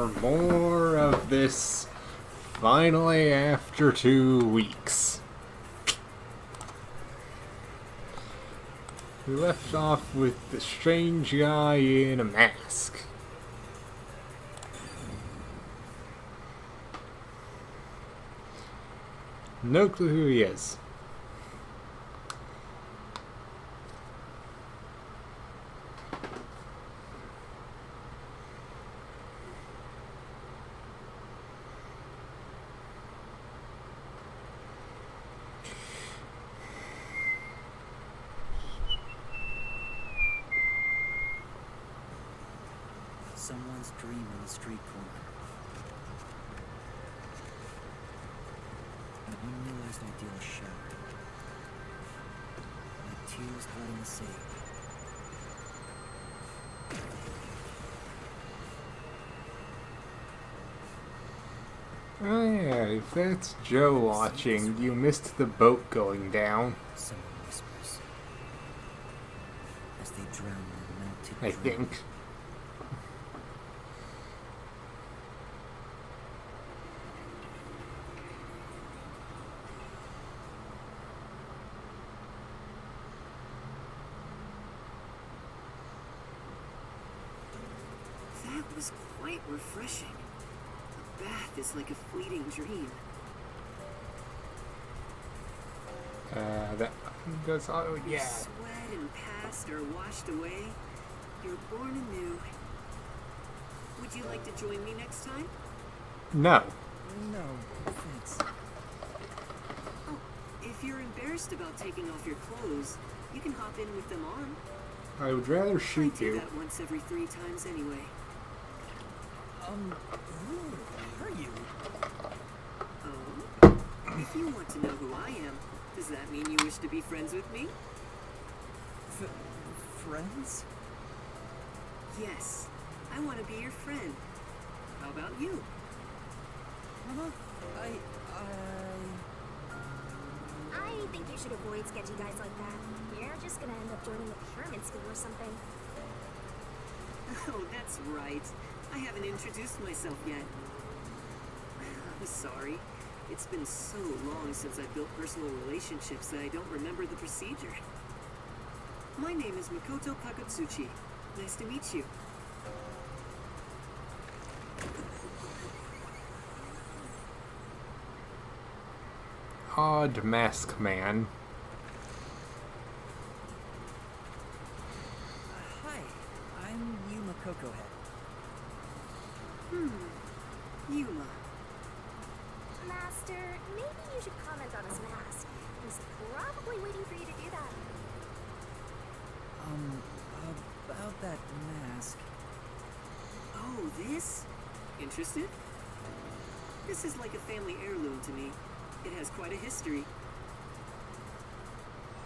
for more of this finally after 2 weeks. We left off with the strange guy in a mask. No clue who he is. Someone's dream on the street corner. An unrealized ideal shattered. Like tears hiding the sea. Oh yeah, if that's Joe watching, you missed the boat going down. Someone whispers. As they drown in the melted I dream. think. That was quite refreshing. A bath is like a fleeting dream. That's all, Your yeah. sweat and past are washed away. You're born anew. Would you like to join me next time? No. No, thanks. Oh, if you're embarrassed about taking off your clothes, you can hop in with them on. I would rather I shoot do you. that once every 3 times anyway. Who are you? Oh? If you want to know who I am, does that mean you wish to be friends with me? Friends? Yes. I want to be your friend. How about you? I think you should avoid sketchy guys like that. You're just gonna end up joining the pyramid scheme or something. Oh, that's right. I haven't introduced myself yet. I'm sorry. It's been so long since I built personal relationships that I don't remember the procedure. My name is Makoto Kakatsuchi. Nice to meet you. Odd mask man. Hi, I'm Yuma Cocohead. Yuma. Master, maybe you should comment on his mask. He's probably waiting for you to do that. About that mask. Oh, this? Interested? This is like a family heirloom to me. It has quite a history.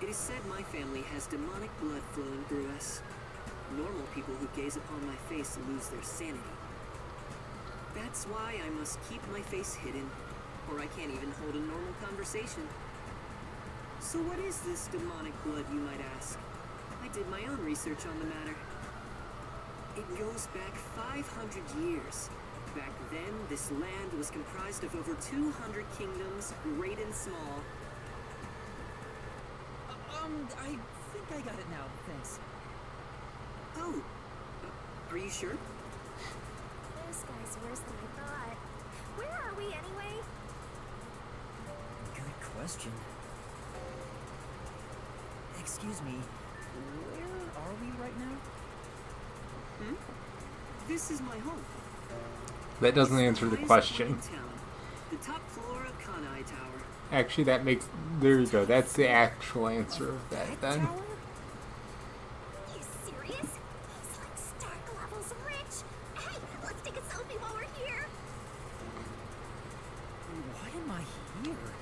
It is said my family has demonic blood flowing through us. Normal people who gaze upon my face lose their sanity. That's why I must keep my face hidden, or I can't even hold a normal conversation. So what is this demonic blood, you might ask? I did my own research on the matter. It goes back 500 years. Back then, this land was comprised of over 200 kingdoms, great and small. I think I got it now, thanks. Oh, are you sure? This guy's worse than I thought. Where are we anyway? Good question. Excuse me, where are we right now? This is my home. That doesn't answer the Highest question. point in town, the top floor of Kanai Tower. Actually, that makes... There you go. That's the actual answer of that, then. Tower? You serious? He's like Stark levels rich. Hey, let's take a selfie while we're here. Why am I here?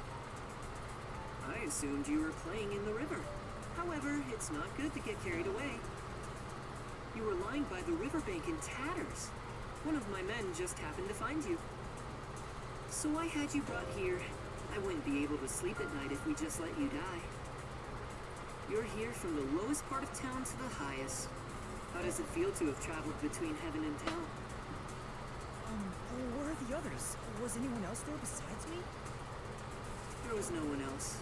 I assumed you were playing in the river. However, it's not good to get carried away. You were lying by the riverbank in tatters. One of my men just happened to find you. So I had you brought here. I wouldn't be able to sleep at night if we just let you die. You're here from the lowest part of town to the highest. How does it feel to have traveled between heaven and hell? Where are the others? Was anyone else there besides me? There was no one else.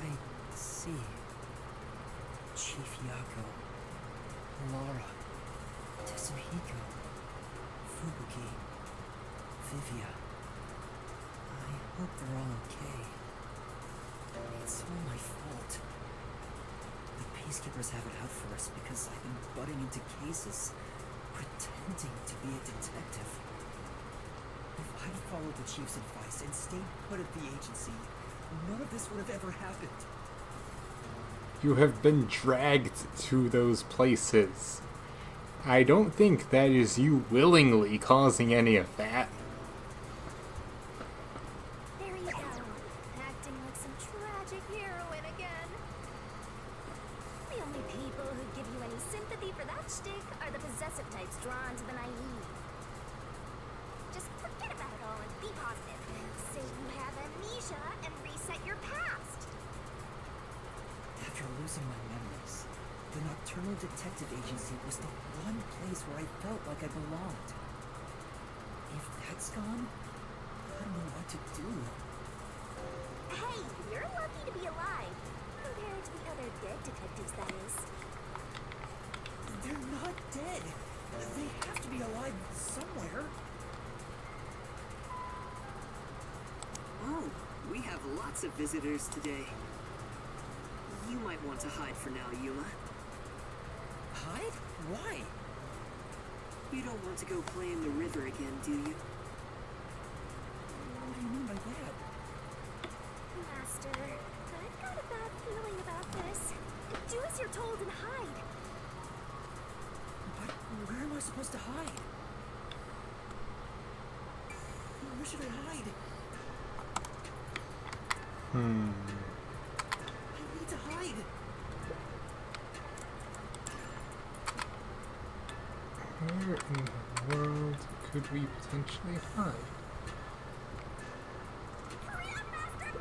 I see. Chief Yako, Lara, Tetsuhiko, Fubuki, Vivia. I hope they're all okay. It's all my fault. The peacekeepers have it out for us because I've been butting into cases, pretending to be a detective. If I'd followed the chief's advice and stayed put at the agency, none of this would have ever happened. You have been dragged to those places. I don't think that is you willingly causing any of that. There you go. Acting like some tragic heroine again. The only people who give you any sympathy for that shtick are the possessive types drawn to the naive. Just forget about it all and be positive. Say you have amnesia and reset your past. After losing my memories, the Nocturnal Detective Agency was the one place where I felt like I belonged. If that's gone, I don't know what to do. Hey, you're lucky to be alive. Compared to the other dead detectives, that is. They're not dead. They have to be alive somewhere. Oh, we have lots of visitors today. You might want to hide for now, Yuma. Hide? Why? You don't want to go play in the river again, do you? What do you mean by that? Master, I've got a bad feeling about this. Do as you're told and hide. But where am I supposed to hide? Where should I hide? I need to hide. Where in the world could we potentially hide? Hurry up, Master!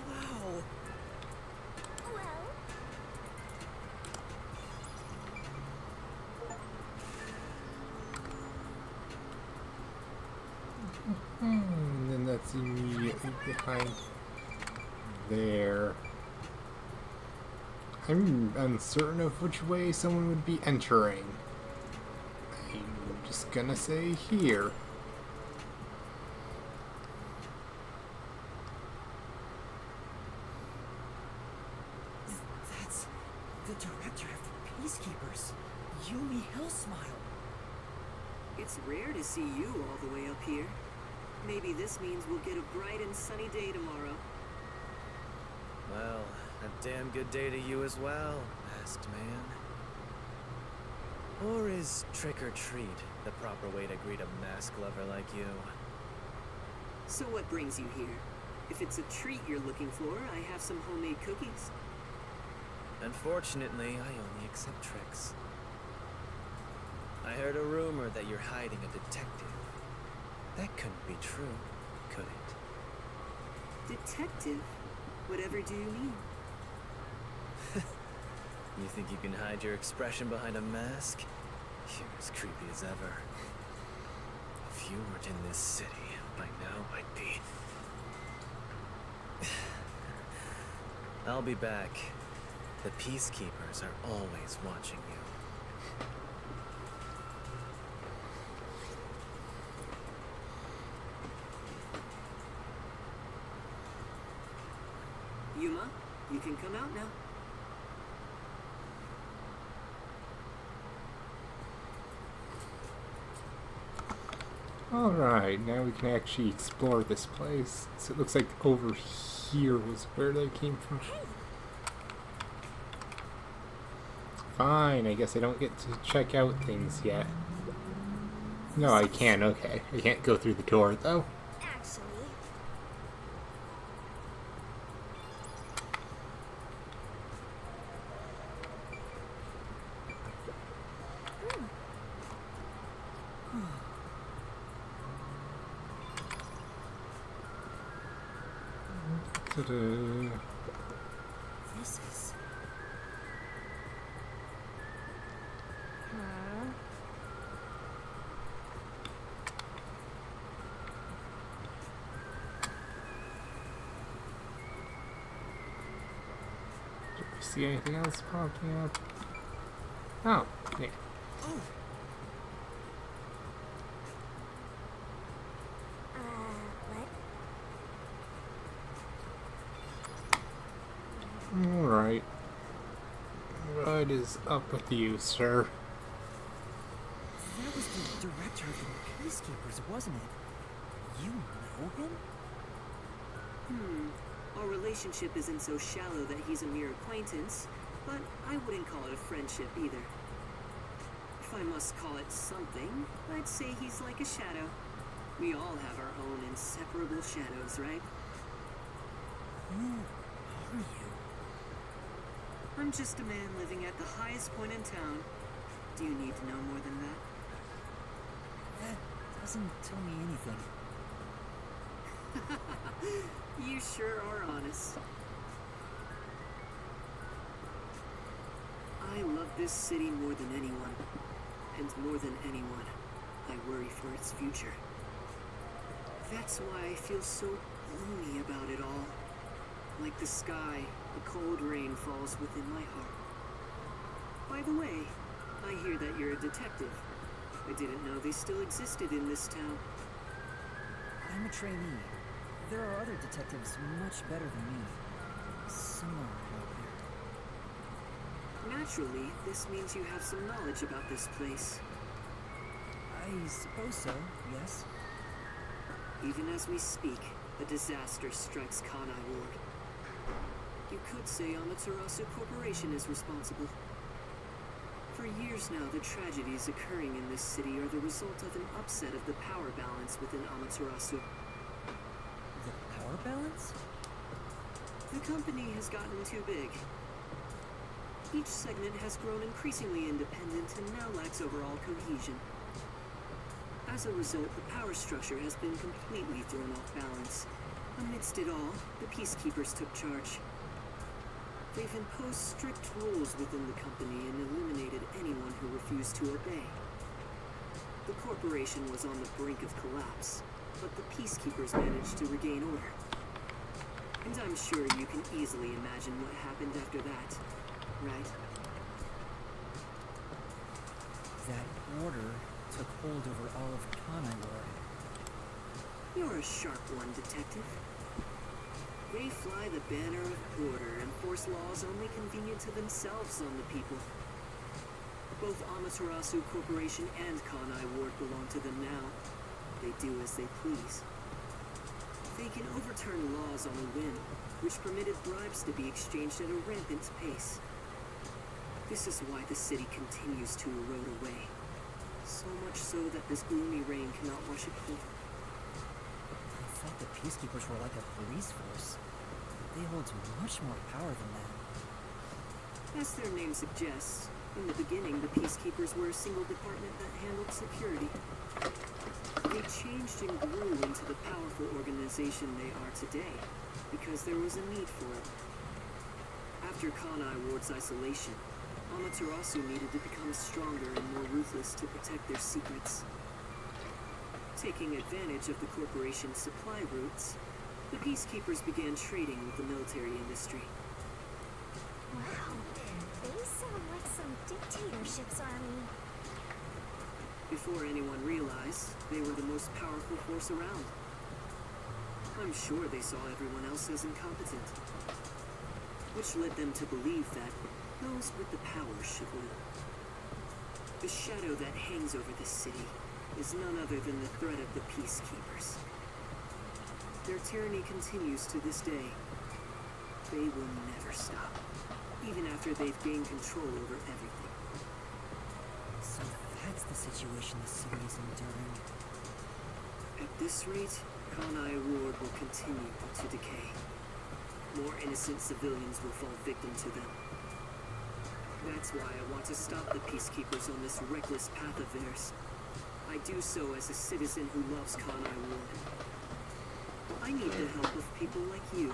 Wow. Well, And then that's immediately behind there. I'm uncertain of which way someone would be entering. I'm just gonna say here. That's the director of the Peacekeepers, Yumi Hillsmile. It's rare to see you all the way up here. Maybe this means we'll get a bright and sunny day tomorrow. Well, a damn good day to you as well, masked man. Or is trick or treat the proper way to greet a mask lover like you? So what brings you here? If it's a treat you're looking for, I have some homemade cookies. Unfortunately, I only accept tricks. I heard a rumor that you're hiding a detective. That couldn't be true, could it? Detective? Whatever do you mean? You think you can hide your expression behind a mask? You're as creepy as ever. If you weren't in this city, by now I'd be... I'll be back. The peacekeepers are always watching you. Yuma, you can come out now. Alright, now we can actually explore this place. So it looks like over here was where they came from. Fine, I guess I don't get to check out things yet. No, I can, okay. I can't go through the door, though. actually, Ta-da. This is see anything else popping up. Oh, yeah. Oh, What? Alright. What is up with you, sir? that was the director of the Peacekeepers, wasn't it? You know him? Our relationship isn't so shallow that he's a mere acquaintance, but I wouldn't call it a friendship either. If I must call it something, I'd say he's like a shadow. We all have our own inseparable shadows, right? Who are you? I'm just a man living at the highest point in town. Do you need to know more than that? That doesn't tell me anything. You sure are honest. I love this city more than anyone. And more than anyone, I worry for its future. That's why I feel so gloomy about it all. Like the sky, the cold rain falls within my heart. By the way, I hear that you're a detective. I didn't know they still existed in this town. I'm a trainee. There are other detectives much better than me. Somewhere out there. Naturally, this means you have some knowledge about this place. I suppose so, yes. Even as we speak, a disaster strikes Kanai Ward. You could say Amaterasu Corporation is responsible. For years now, the tragedies occurring in this city are the result of an upset of the power balance within Amaterasu. The power balance? The company has gotten too big. Each segment has grown increasingly independent and now lacks overall cohesion. As a result, the power structure has been completely thrown off balance. Amidst it all, the Peacekeepers took charge. They've imposed strict rules within the company and eliminated anyone who refused to obey. The corporation was on the brink of collapse, but the Peacekeepers managed to regain order. And I'm sure you can easily imagine what happened after that, right? That order took hold over all of Kanai Ward. You're a sharp one, detective. They fly the banner of order and force laws only convenient to themselves on the people. Both Amaterasu Corporation and Kanai Ward belong to them now. They do as they please. They can overturn laws on a whim, which permitted bribes to be exchanged at a rampant pace. This is why the city continues to erode away. So much so that this gloomy rain cannot wash it clean. I thought the Peacekeepers were like a police force. They hold much more power than that. As their name suggests, in the beginning the Peacekeepers were a single department that handled security. They changed and grew into the powerful organization they are today, because there was a need for it. After Kanai Ward's isolation, Amaterasu needed to become stronger and more ruthless to protect their secrets. Taking advantage of the corporation's supply routes, the Peacekeepers began trading with the military industry. Wow, they sound like some dictatorship's army. Before anyone realized, they were the most powerful force around. I'm sure they saw everyone else as incompetent, which led them to believe that those with the power should rule. The shadow that hangs over this city is none other than the threat of the Peacekeepers. Their tyranny continues to this day. They will never stop, even after they've gained control over everything. So that's the situation the city is enduring. At this rate, Kanai Ward will continue to decay. More innocent civilians will fall victim to them. That's why I want to stop the Peacekeepers on this reckless path of theirs. I do so as a citizen who loves Kanai Ward. I need the help of people like you.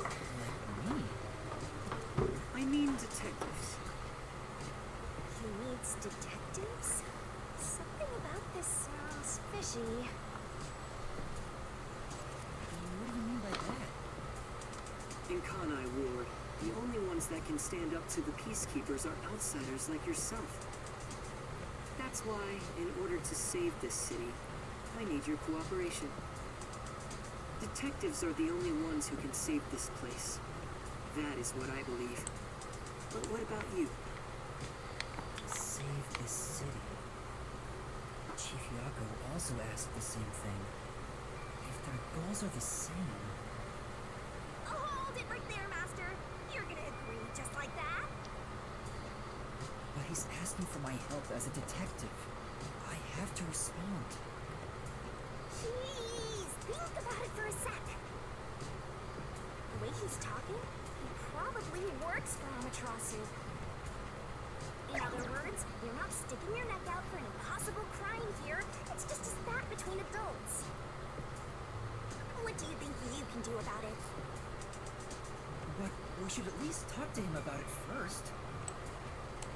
Like me? I mean detectives. He needs detectives? Something about this sounds fishy. What do you mean by that? In Kanai Ward, The only ones that can stand up to the peacekeepers are outsiders like yourself. That's why, in order to save this city, I need your cooperation. Detectives are the only ones who can save this place. That is what I believe. But what about you? Save this city. Chief Yako also asked the same thing. If their goals are the same... Oh, hold it right there, Master. You're gonna agree just like that? But he's asking for my help as a detective. I have to respond. Jeez, think about it for a sec. The way he's talking, he probably works for Amaterasu. In other words, you're not sticking your neck out for an impossible crime here. It's just a spat between adults. What do you think you can do about it? But we should at least talk to him about it first.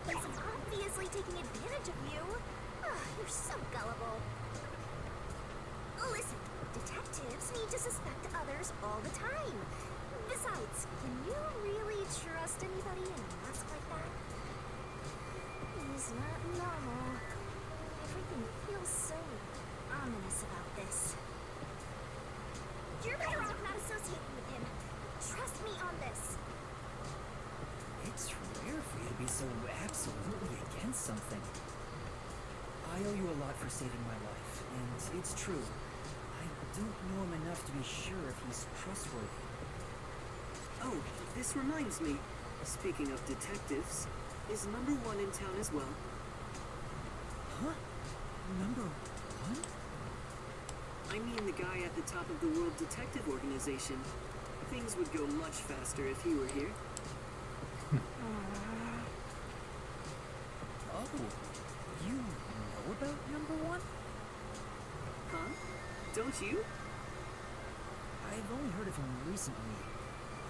He's obviously taking advantage of you. Ugh, you're so gullible. Listen, detectives need to suspect others all the time. Besides, can you really trust anybody in a mask like that? He's not normal. Everything feels so ominous about this. You're better off not associating with him. Trust me on this. It's rare for you to be so absolutely against something. I owe you a lot for saving my life, and it's true. I don't know him enough to be sure if he's trustworthy. Oh, this reminds me. Speaking of detectives, is number 1 in town as well? Huh? Number 1? I mean the guy at the top of the World Detective Organization. Things would go much faster if he were here. Oh, you know about number 1? Huh? Don't you? I've only heard of him recently.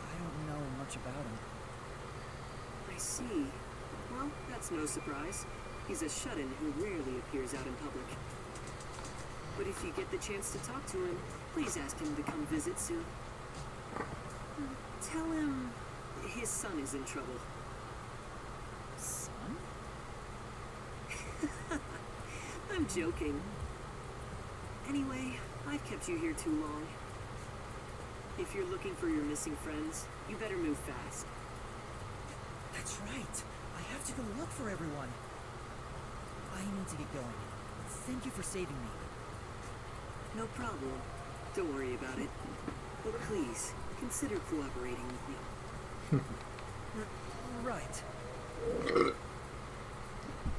I don't know much about him. I see. Well, that's no surprise. He's a shut-in who rarely appears out in public. But if you get the chance to talk to him, please ask him to come visit soon. Tell him his son is in trouble. Son? I'm joking. Anyway, I've kept you here too long. If you're looking for your missing friends, you better move fast. That's right. I have to go look for everyone. I need to get going. Thank you for saving me. No problem. Don't worry about it. But please, consider cooperating with me. Right.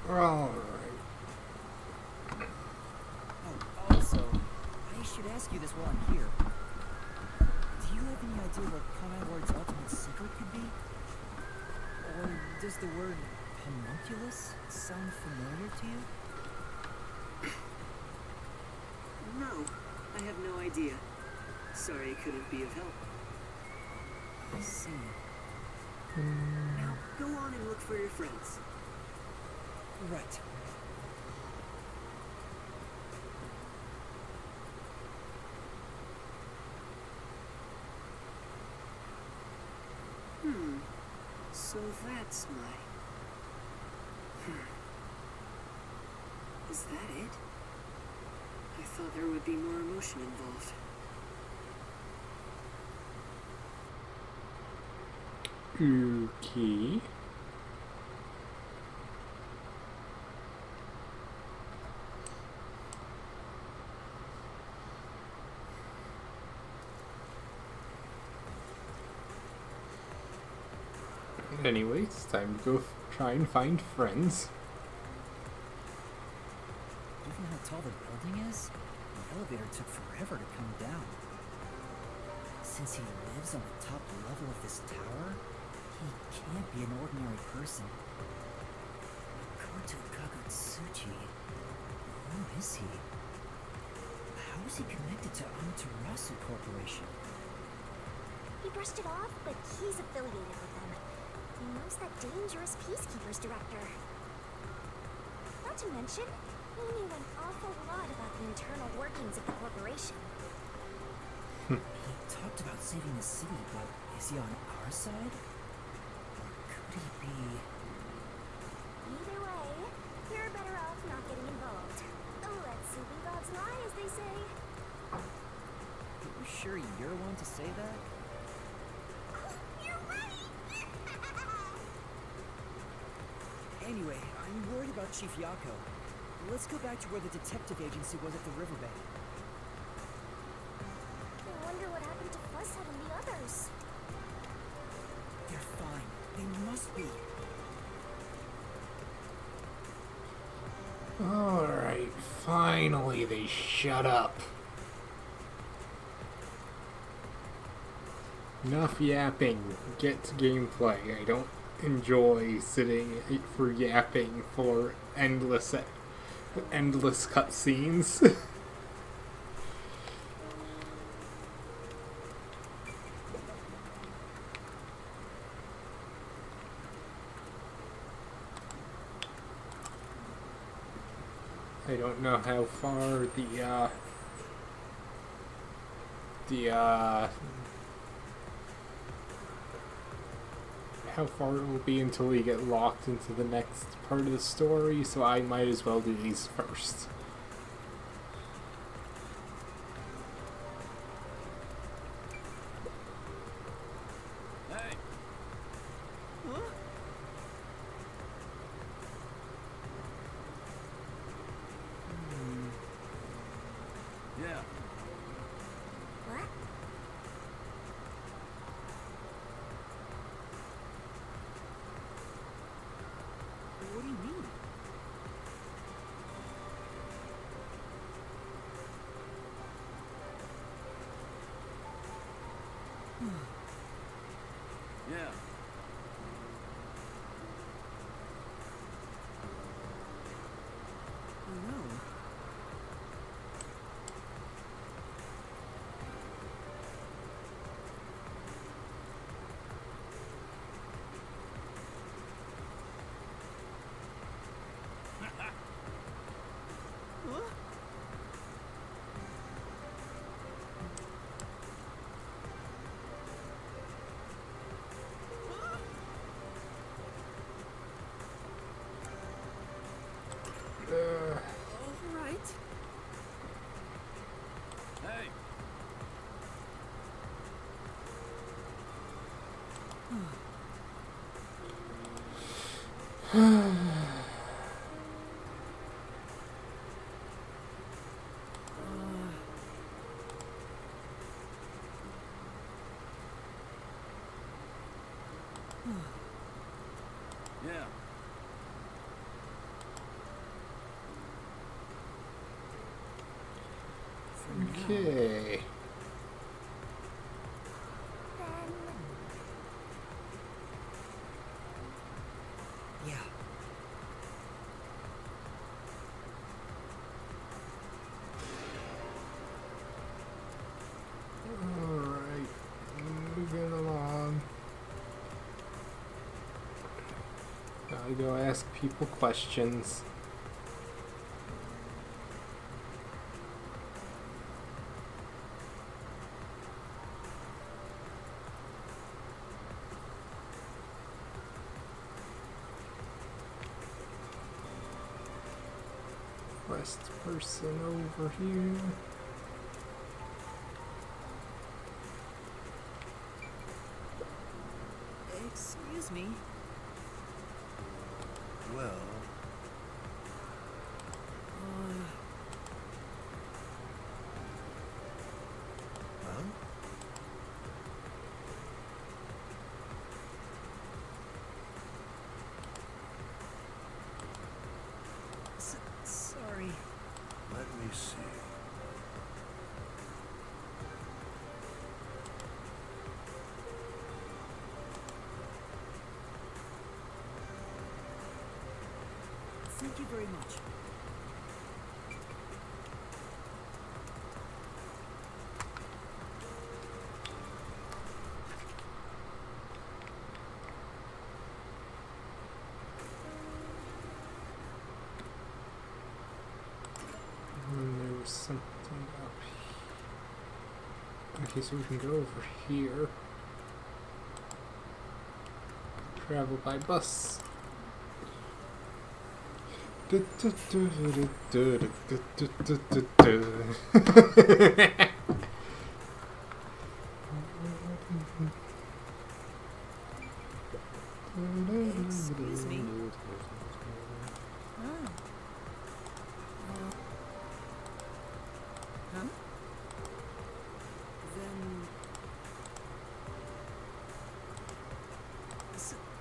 Alright. Oh, also, I should ask you this while I'm here. Do you have any idea what Conai ultimate secret could be? Or does the word homunculus sound familiar to you? No, I have no idea. Sorry I couldn't be of help. I see. Now, go on and look for your friends. Right. So that's my... Is that it? I thought there would be more emotion involved. Okay. Anyway, it's time to go try and find friends. Given how tall the building is, the elevator took forever to come down. Since he lives on the top level of this tower, he can't be an ordinary person. Makoto Kagutsuchi. Who is he? How is he connected to Amaterasu Corporation? He brushed it off, but he's affiliated with them. He knows that dangerous Peacekeepers director. Not to mention, he knew an awful lot about the internal workings of the corporation. He talked about saving the city, but is he on our side? Could he be? Either way, you're better off not getting involved. Let's see the gods lie, as they say. Are you sure you're one to say that? You're right! Anyway, I'm worried about Chief Yako. Let's go back to where the detective agency was at the riverbank. I wonder what happened to Fuzzhead and the others. They're fine. They must be. Alright, finally they shut up. Enough yapping. Get to gameplay. I don't enjoy sitting for yapping for endless cutscenes. I don't know how far how far it will be until we get locked into the next part of the story, so I might as well do these first. Hey! Huh? Yeah. What? What do you mean? Yeah. Alone? Huh? All right. Hey! Yeah. For now. Okay. Then... Yeah. Alright. Moving along. Now I go ask people questions. Quest person over here. Excuse me. Well, Huh? Sorry. Let me see. Thank you very much. And there was something up here. Okay, so we can go over here. Travel by bus. Excuse me? Oh. Huh? Then...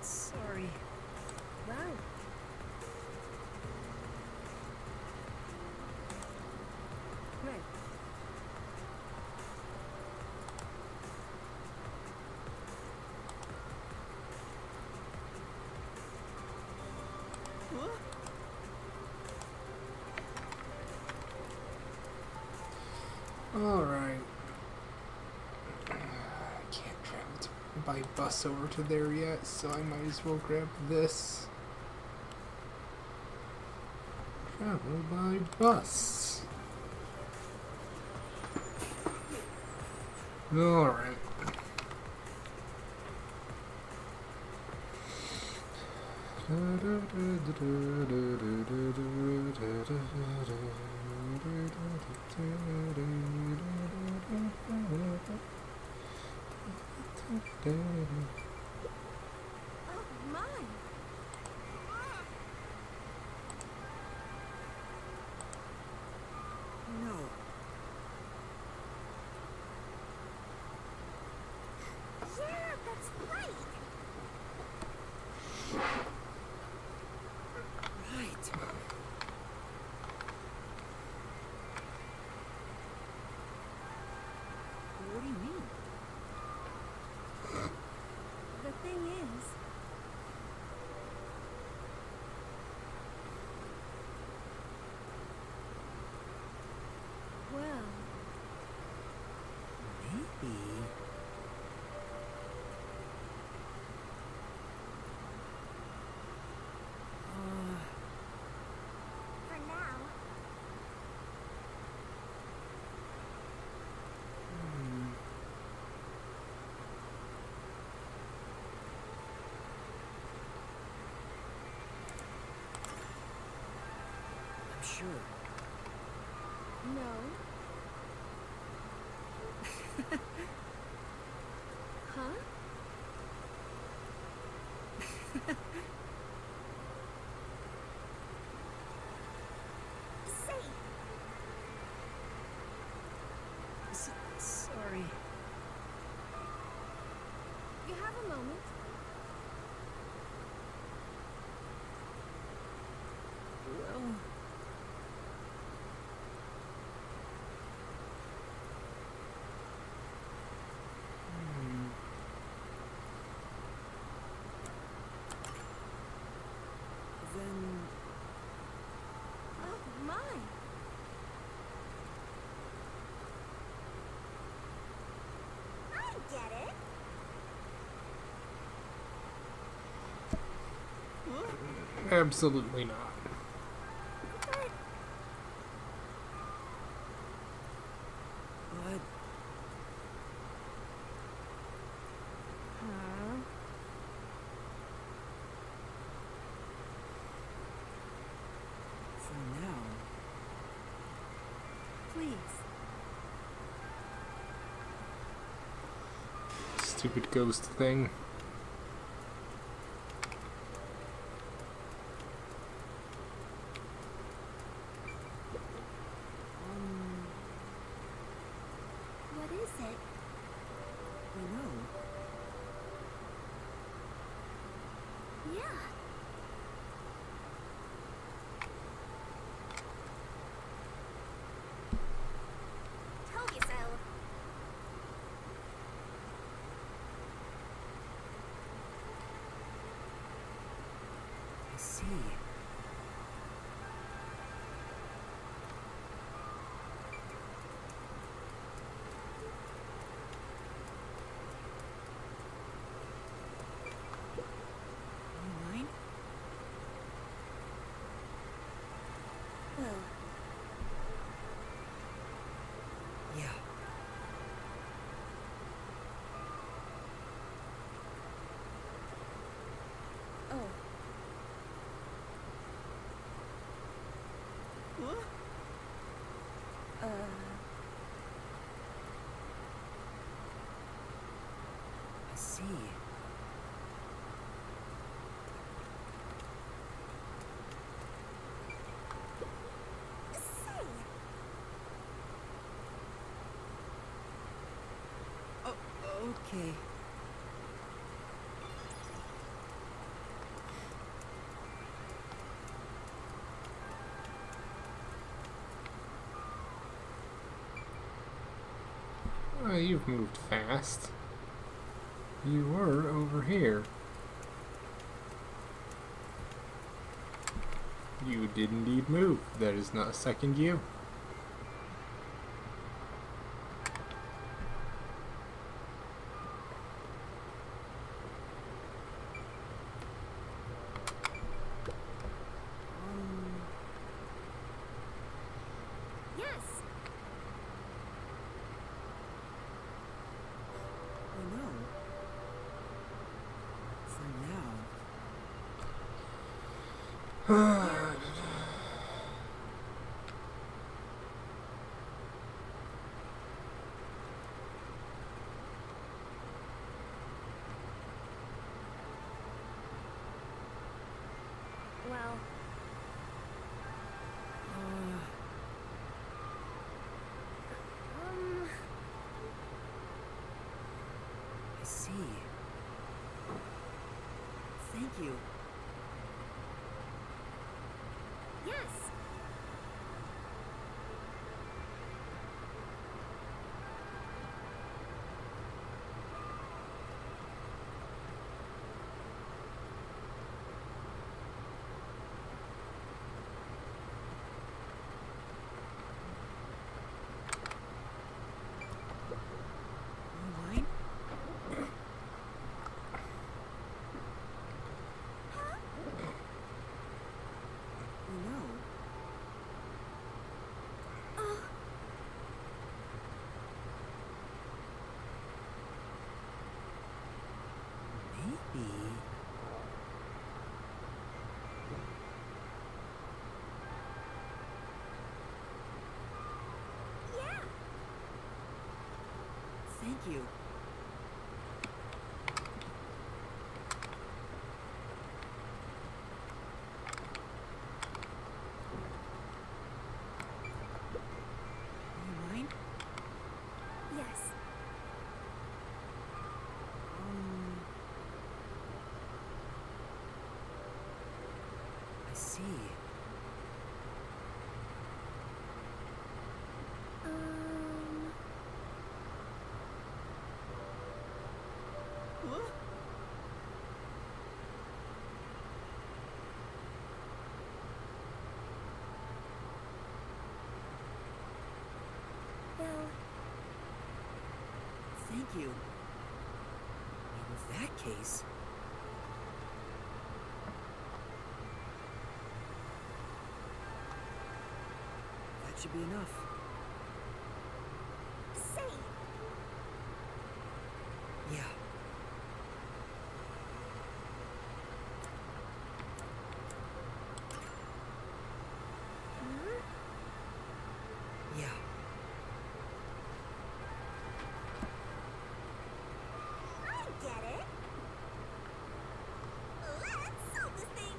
Sorry. Wow. Right. Huh? Alright. I can't travel by bus over to there yet, so I might as well grab this. Travel by bus. Alright. Oh my. No. Yeah, that's right. Right. What do you mean? The thing is, well, Maybe... for now, I'm sure. no. Huh? Say, Sorry. you have a moment? Well... Then... Oh my. I get it. Absolutely not. But But... huh? For now... Please. Stupid ghost thing. What is it? You know... Yeah. Told you so. I see. You mind? Well, Yeah. see. Say, Oh, okay. Oh, you've moved fast. You were over here. You did indeed move. That is not a second you. yes. Oh no. For now. Well, I see. Thank you. yes. You mind? Oh no. Maybe. Yeah. Thank you. You mind? Yes. I see. What? Well, Thank you. In that case... that should be enough. say, Yeah. Yeah. I get it. Let's solve this thing.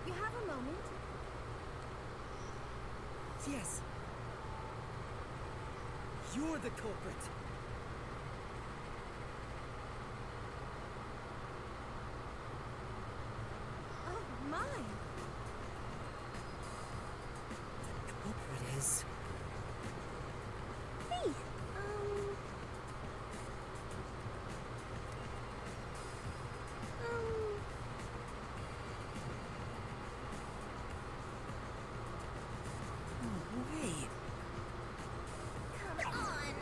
You have a moment? Yes. You're the culprit. Oh, my. The culprit is... Hey, No way. come on.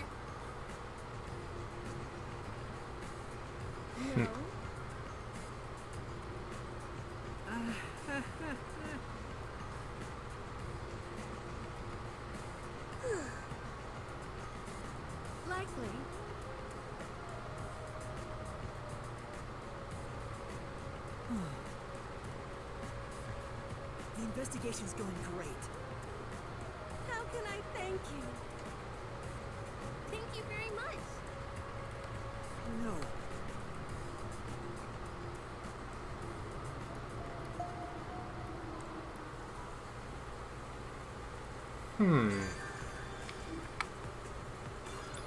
The investigation's going great. How can I thank you? Thank you very much. No.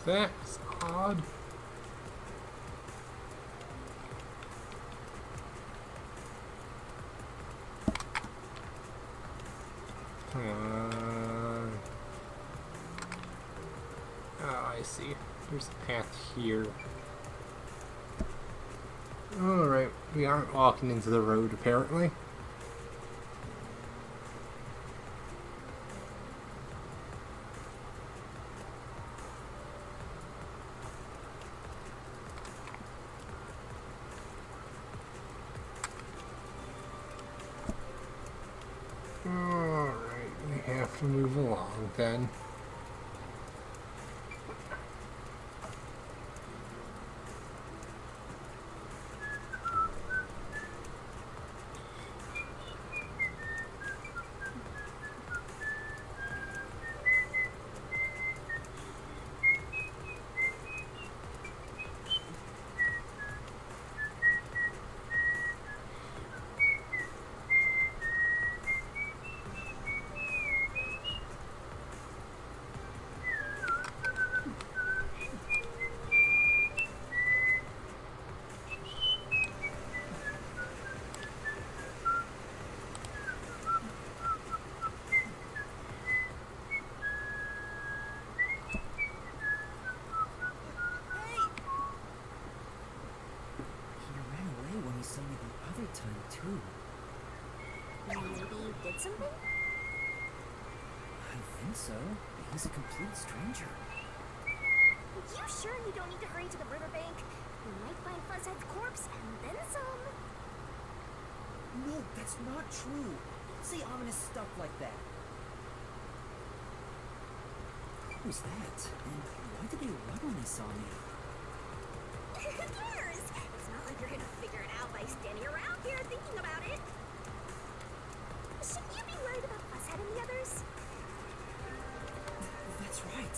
That's odd. Come on. Oh, I see. There's a path here. Alright, we aren't walking into the road apparently. Alright, we have to move along then. He ran away when he saw me the other time, too. Maybe you did something? I think so. He's a complete stranger. You sure you don't need to hurry to the riverbank? You might find Fuzzhead's corpse and then some. No, that's not true. Don't say ominous stuff like that. Who was that? And why did they run when they saw me? Who cares? It's not like you're gonna figure it out by standing around here thinking about it. Shouldn't you be worried about Fuzzhead and the others? That's right.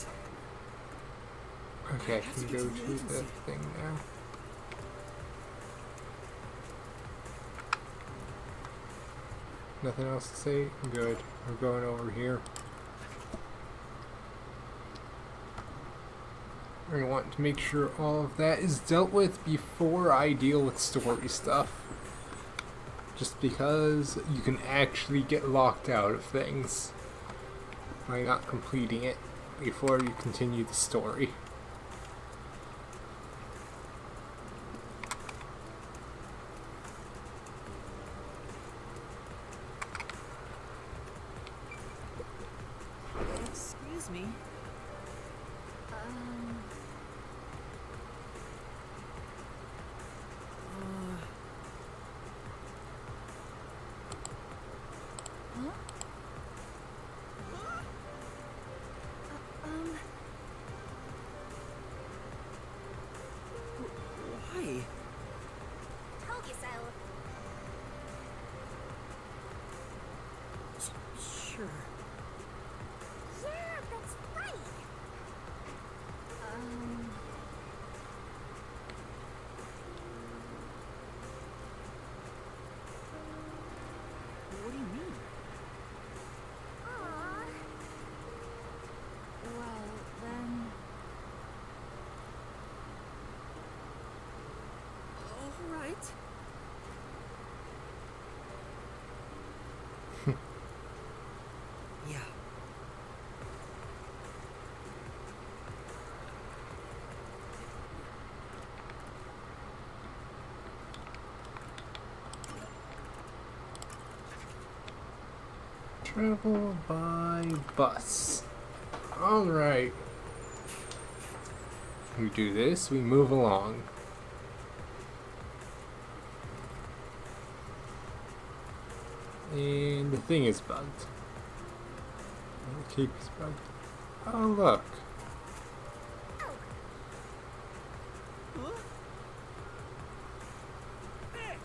Okay, I can go to the thing now. Nothing else to say? Good. We're going over here. I want to make sure all of that is dealt with before I deal with story stuff. Just because you can actually get locked out of things by not completing it before you continue the story. Excuse me. Why? Told you so. Sure. Yeah, that's right. What do you mean? Aww. Well, then... All right. Yeah. Travel by bus. Alright. We do this, we move along. And the thing is bugged. The cape is bugged. Oh, look. Huh? Hey!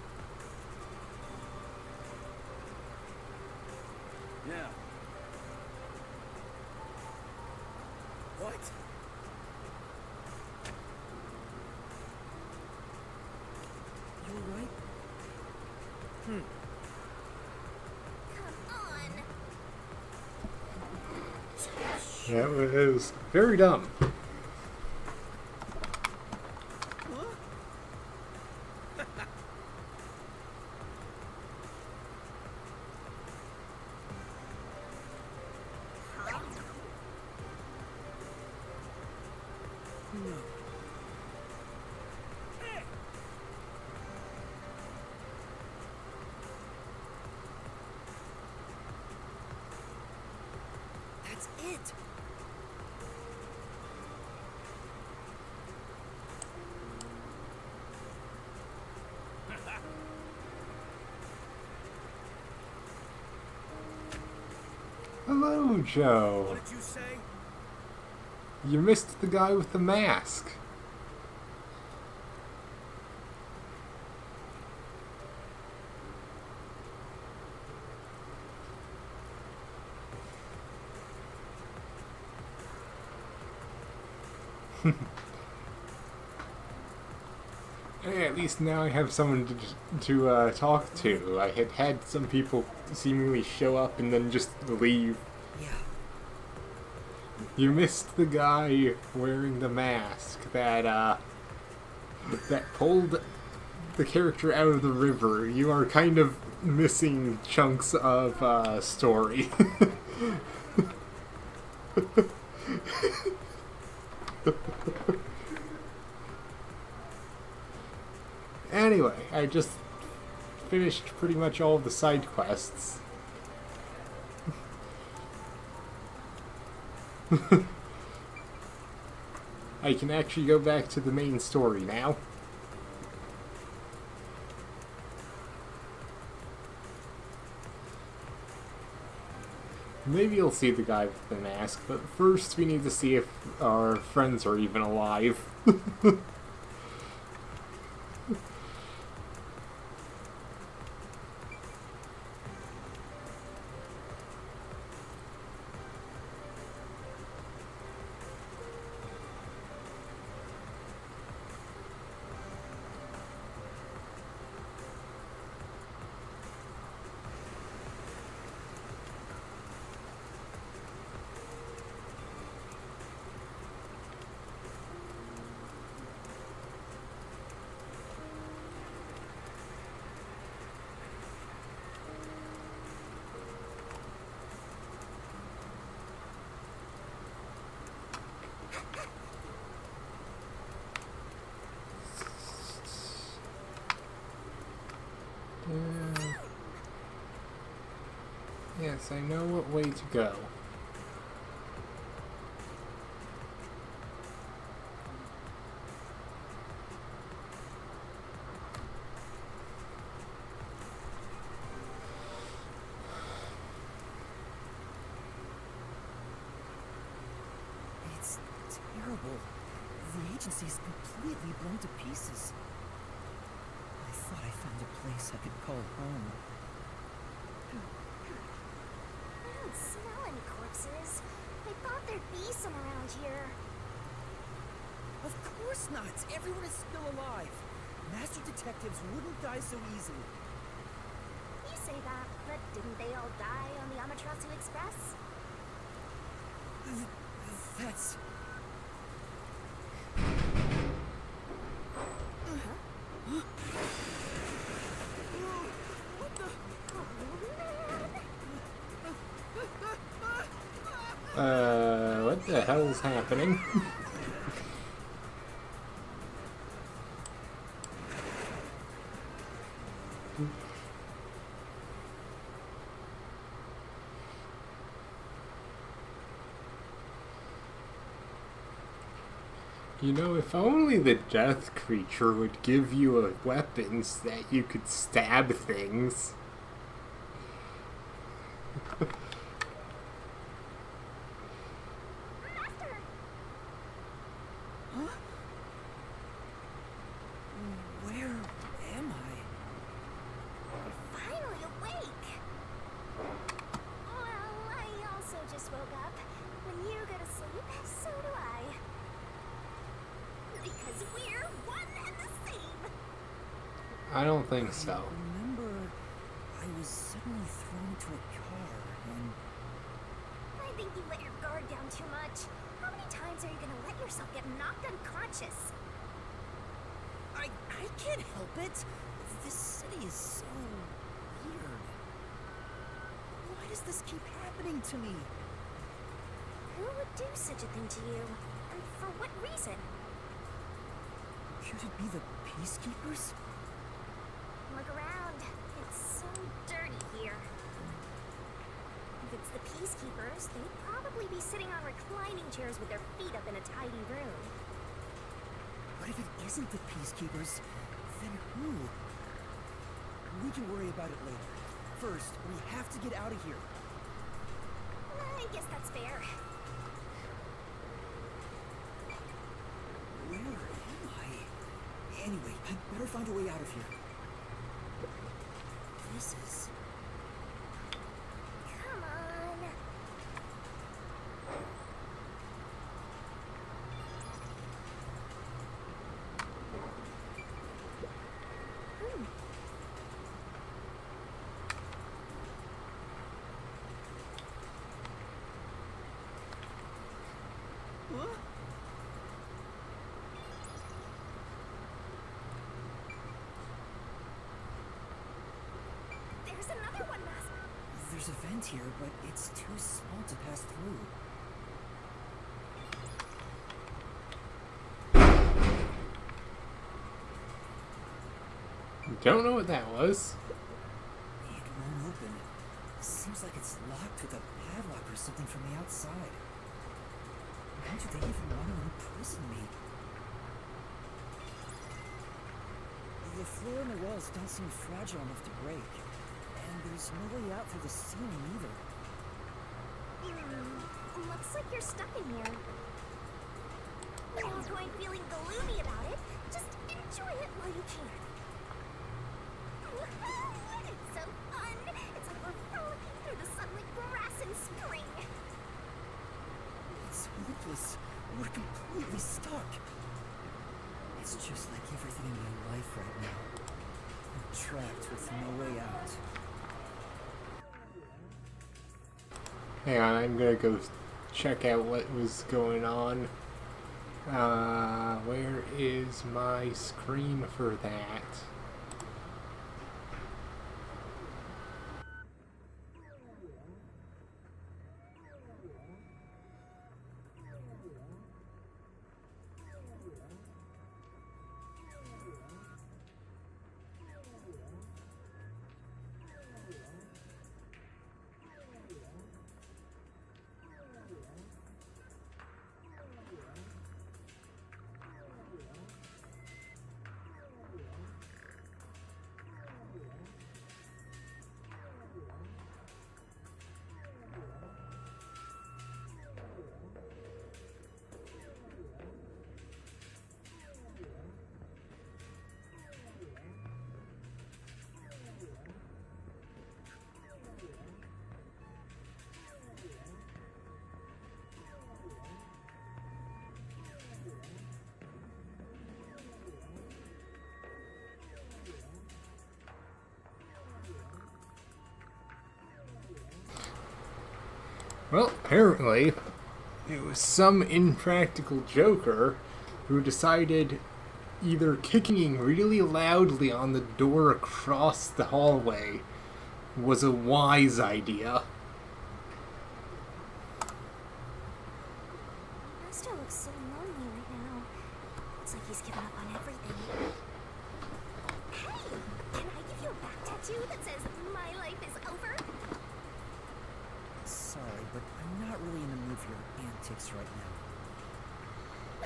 Come on. That was very dumb. That's it. Hello, Joe. What did you say? You missed the guy with the mask. Hey, at least now I have someone to talk to. I had had some people seemingly show up and then just leave. Yeah. You missed the guy wearing the mask that pulled the character out of the river. You are kind of missing chunks of story. Anyway, I just finished pretty much all of the side quests. I can actually go back to the main story now. Maybe you'll see the guy with the mask, but first we need to see if our friends are even alive. Yes, I know what way to go. It's terrible. The agency's completely blown to pieces. I thought I found a place I could call home. I don't smell any corpses. I thought there'd be some around here. Of course not! Everyone is still alive! Master detectives wouldn't die so easily. You say that, but didn't they all die on the Amaterasu Express? That's... What the hell's happening? You know, if only the death creature would give you a weapons that you could stab things. Master! Huh? Where am I? Finally awake! Well, I also just woke up. When you go to sleep, so do I. Because we're one and the same! I don't think so. Remember was suddenly thrown into a car, and I think you let your guard down too much. How many times are you gonna let yourself get knocked unconscious? I can't help it. This city is so weird. Why does this keep happening to me? Who would do such a thing to you? And for what reason? Could it be the Peacekeepers? Look around. It's so dirty here. If it's the Peacekeepers, they'd probably be sitting on reclining chairs with their feet up in a tidy room. But if it isn't the Peacekeepers, then who? We can worry about it later. First, we have to get out of here. I guess that's fair. Where am I? Anyway, I'd better find a way out of here. This is... Come on. What? There's another one, Master. There's a vent here, but it's too small to pass through. Don't know what that was. It won't open. Seems like it's locked with a padlock or something from the outside. Why do they even want to imprison me? The floor and the walls don't seem fragile enough to break. And there's no way out through the ceiling either. Looks like you're stuck in here. No point feeling gloomy about it. Just enjoy it while you can. Woohoo! It's so fun! It's like we're frolicking through the sunlit grass in spring. It's hopeless. We're completely stuck. It's just like everything in my life right now. I'm trapped with no way out. Hang on, I'm gonna go check out what was going on. Where is my screen for that? Well, apparently, it was some impractical joker who decided either kicking really loudly on the door across the hallway was a wise idea. Master looks so lonely right now. Looks like he's given up on everything. Hey! Can I give you a back tattoo that says, "My life is over"? Sorry, but I'm not really in the mood for your antics right now.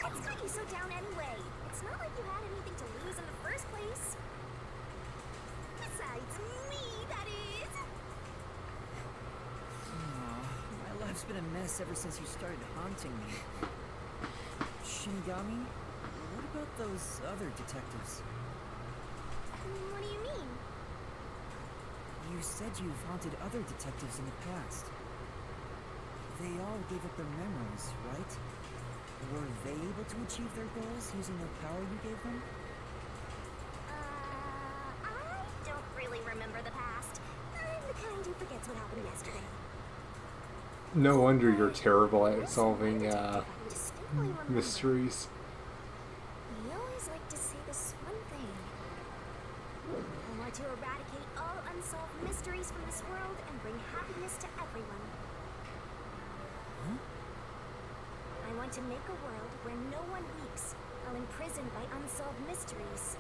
What's got you so down anyway? It's not like you had anything to lose in the first place. Besides me, that is. Aw, my life's been a mess ever since you started haunting me. Shinigami, what about those other detectives? What do you mean? You said you've haunted other detectives in the past. They all gave up their memories, right? Were they able to achieve their goals using the power you gave them? I don't really remember the past. Nothing forgets what happened yesterday. No wonder you're terrible at solving I distinctly remember. mysteries. We always like to say this one thing. I want to eradicate all unsolved mysteries from this world and bring happiness to everyone. Huh? I want to make a world where no one weeps while imprisoned by unsolved mysteries.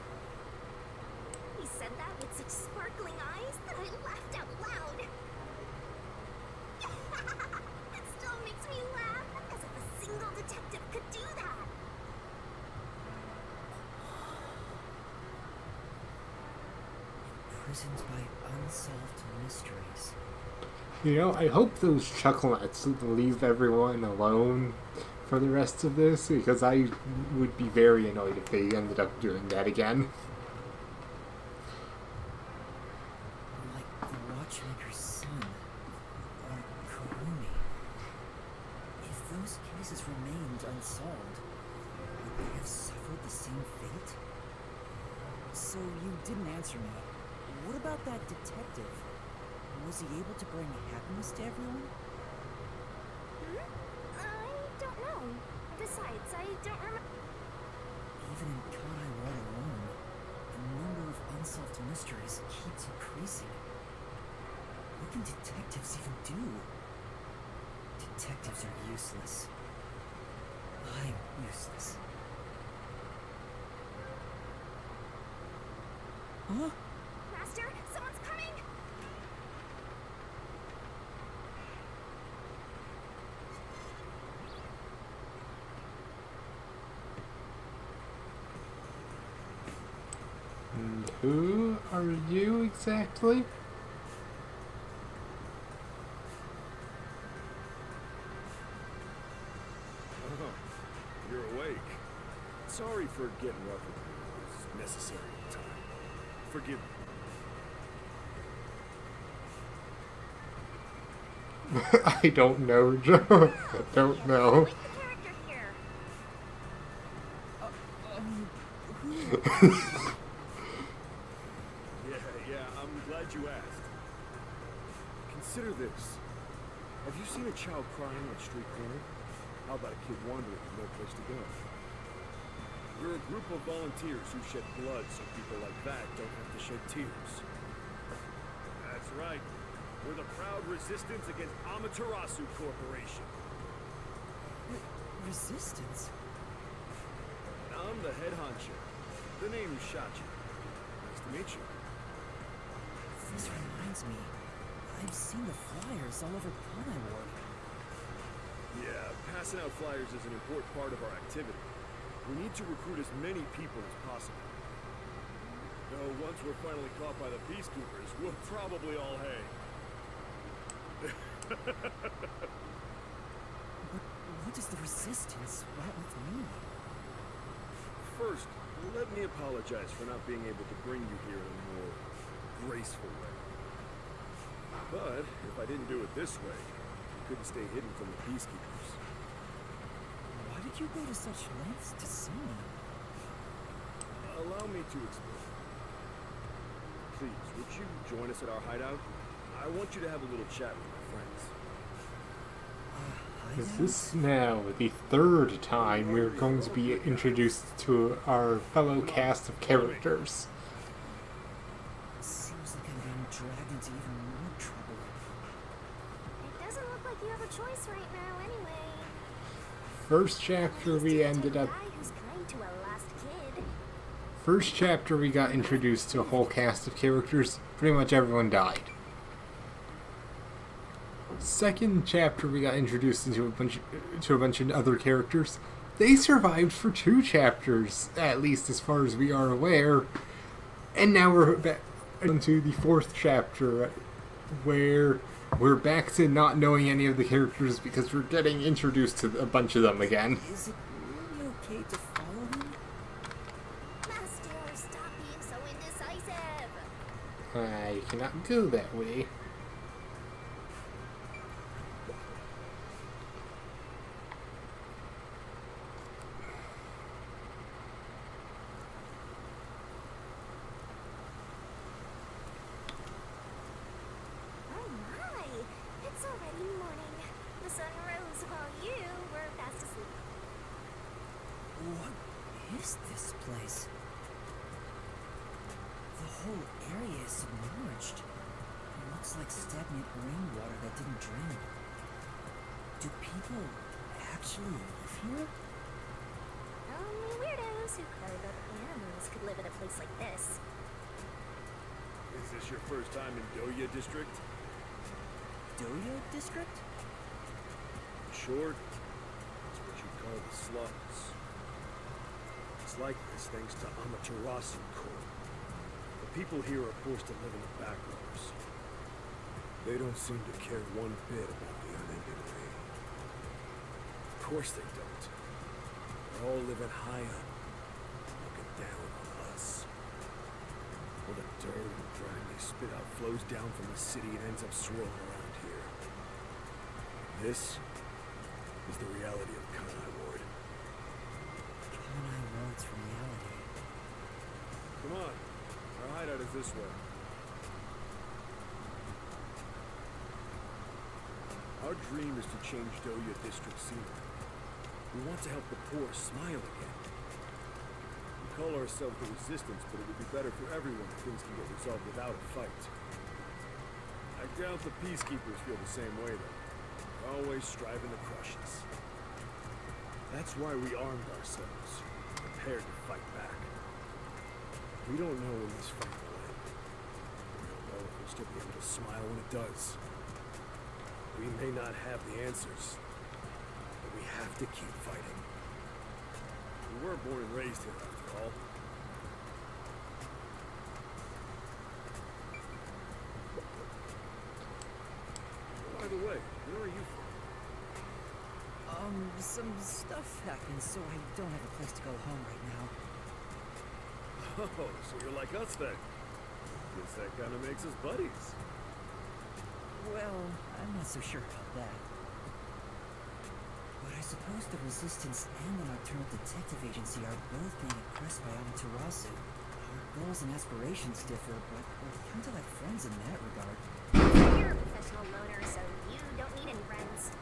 He said that with such sparkling eyes that I laughed out loud. It still makes me laugh, as if a single detective could do that. Imprisoned by unsolved mysteries. You know, I hope those chucklenuts leave everyone alone for the rest of this, because I would be very annoyed if they ended up doing that again. Like the Watchmaker's son, or Kurumi. If those cases remained unsolved, would they have suffered the same fate? So you didn't answer me. What about that detective? Was he able to bring happiness to everyone? I don't know. Besides, I don't remember. Even in Kanai World alone, the number of unsolved mysteries keeps increasing. What can detectives even do? Detectives are useless. I'm useless. Huh? Master, someone's coming! And who are you exactly? Oh, you're awake. Sorry for getting rough with you. It was necessary at the time. Forgive me. I don't know, Joe. I don't know. Like the character here. Yeah, I'm glad you asked. Consider this. Have you seen a child crying on a street corner? How about a kid wandering with no place to go? We're a group of volunteers who shed blood so people like that don't have to shed tears. That's right. We're the proud resistance against Amaterasu Corporation. Resistance? And I'm the head honcho. The name's Shachi. Nice to meet you. This reminds me. I've seen the flyers all over Kanai Ward. Yeah, passing out flyers is an important part of our activity. We need to recruit as many people as possible. Though once we're finally caught by the peacekeepers, we'll probably all hang. What does the resistance want with me? First, let me apologize for not being able to bring you here in a more graceful way. But if I didn't do it this way, I couldn't stay hidden from the peacekeepers. Why did you go to such lengths to see me? Allow me to explain. Please, would you join us at our hideout? I want you to have a little chat with my friends. Is this now the third time we're going to be introduced to our fellow cast of characters? Seems like I'm being dragged into even more trouble. It doesn't look like you have a choice right now, anyway. First chapter we ended up... Guy who's kind to a lost kid. First chapter we got introduced to a whole cast of characters. Pretty much everyone died. Second chapter we got introduced into a bunch of other characters. They survived for 2 chapters, at least as far as we are aware. And now we're back into the 4th chapter, where we're back to not knowing any of the characters because we're getting introduced to a bunch of them again. Is it really okay to follow him? Master, stop being so indecisive. I cannot go that way. Oh is this place? The whole area is submerged. It looks like stagnant rainwater that didn't drain. Do people actually live here? Only weirdos who care about animals could live in a place like this. Is this your first time in Doya District? Doya District? Short, it's what you call the slums. It's like this thanks to Amaterasu Corps. The people here are forced to live in the back rooms. They don't seem to care one bit about the unending rain. Of course they don't. They're all living high up, looking down on us. All the dirt and grime they spit out flows down from the city and ends up swirling around here. This is the reality of Kanai Ward. Kanai Ward's reality. Come on, our hideout is this way. Our dream is to change Doya District scenery. We want to help the poor smile again. We call ourselves the Resistance, but it would be better for everyone if things can get resolved without a fight. I doubt the peacekeepers feel the same way, though. They're always striving to crush us. That's why we armed ourselves, prepared to fight back. We don't know when this fight will end. We don't know if we'll still be able to smile when it does. We may not have the answers, but we have to keep fighting. We were born and raised here, after all. By the way, where are you from? Some stuff happened, so I don't have a place to go home right now. Oh, so you're like us then. Guess that kind of makes us buddies. Well, I'm not so sure about that. But I suppose the Resistance and the Nocturnal Detective Agency are both being oppressed by Amaterasu. Our goals and aspirations differ, but we're kind of like friends in that regard. You're a professional loner, so you don't need any friends.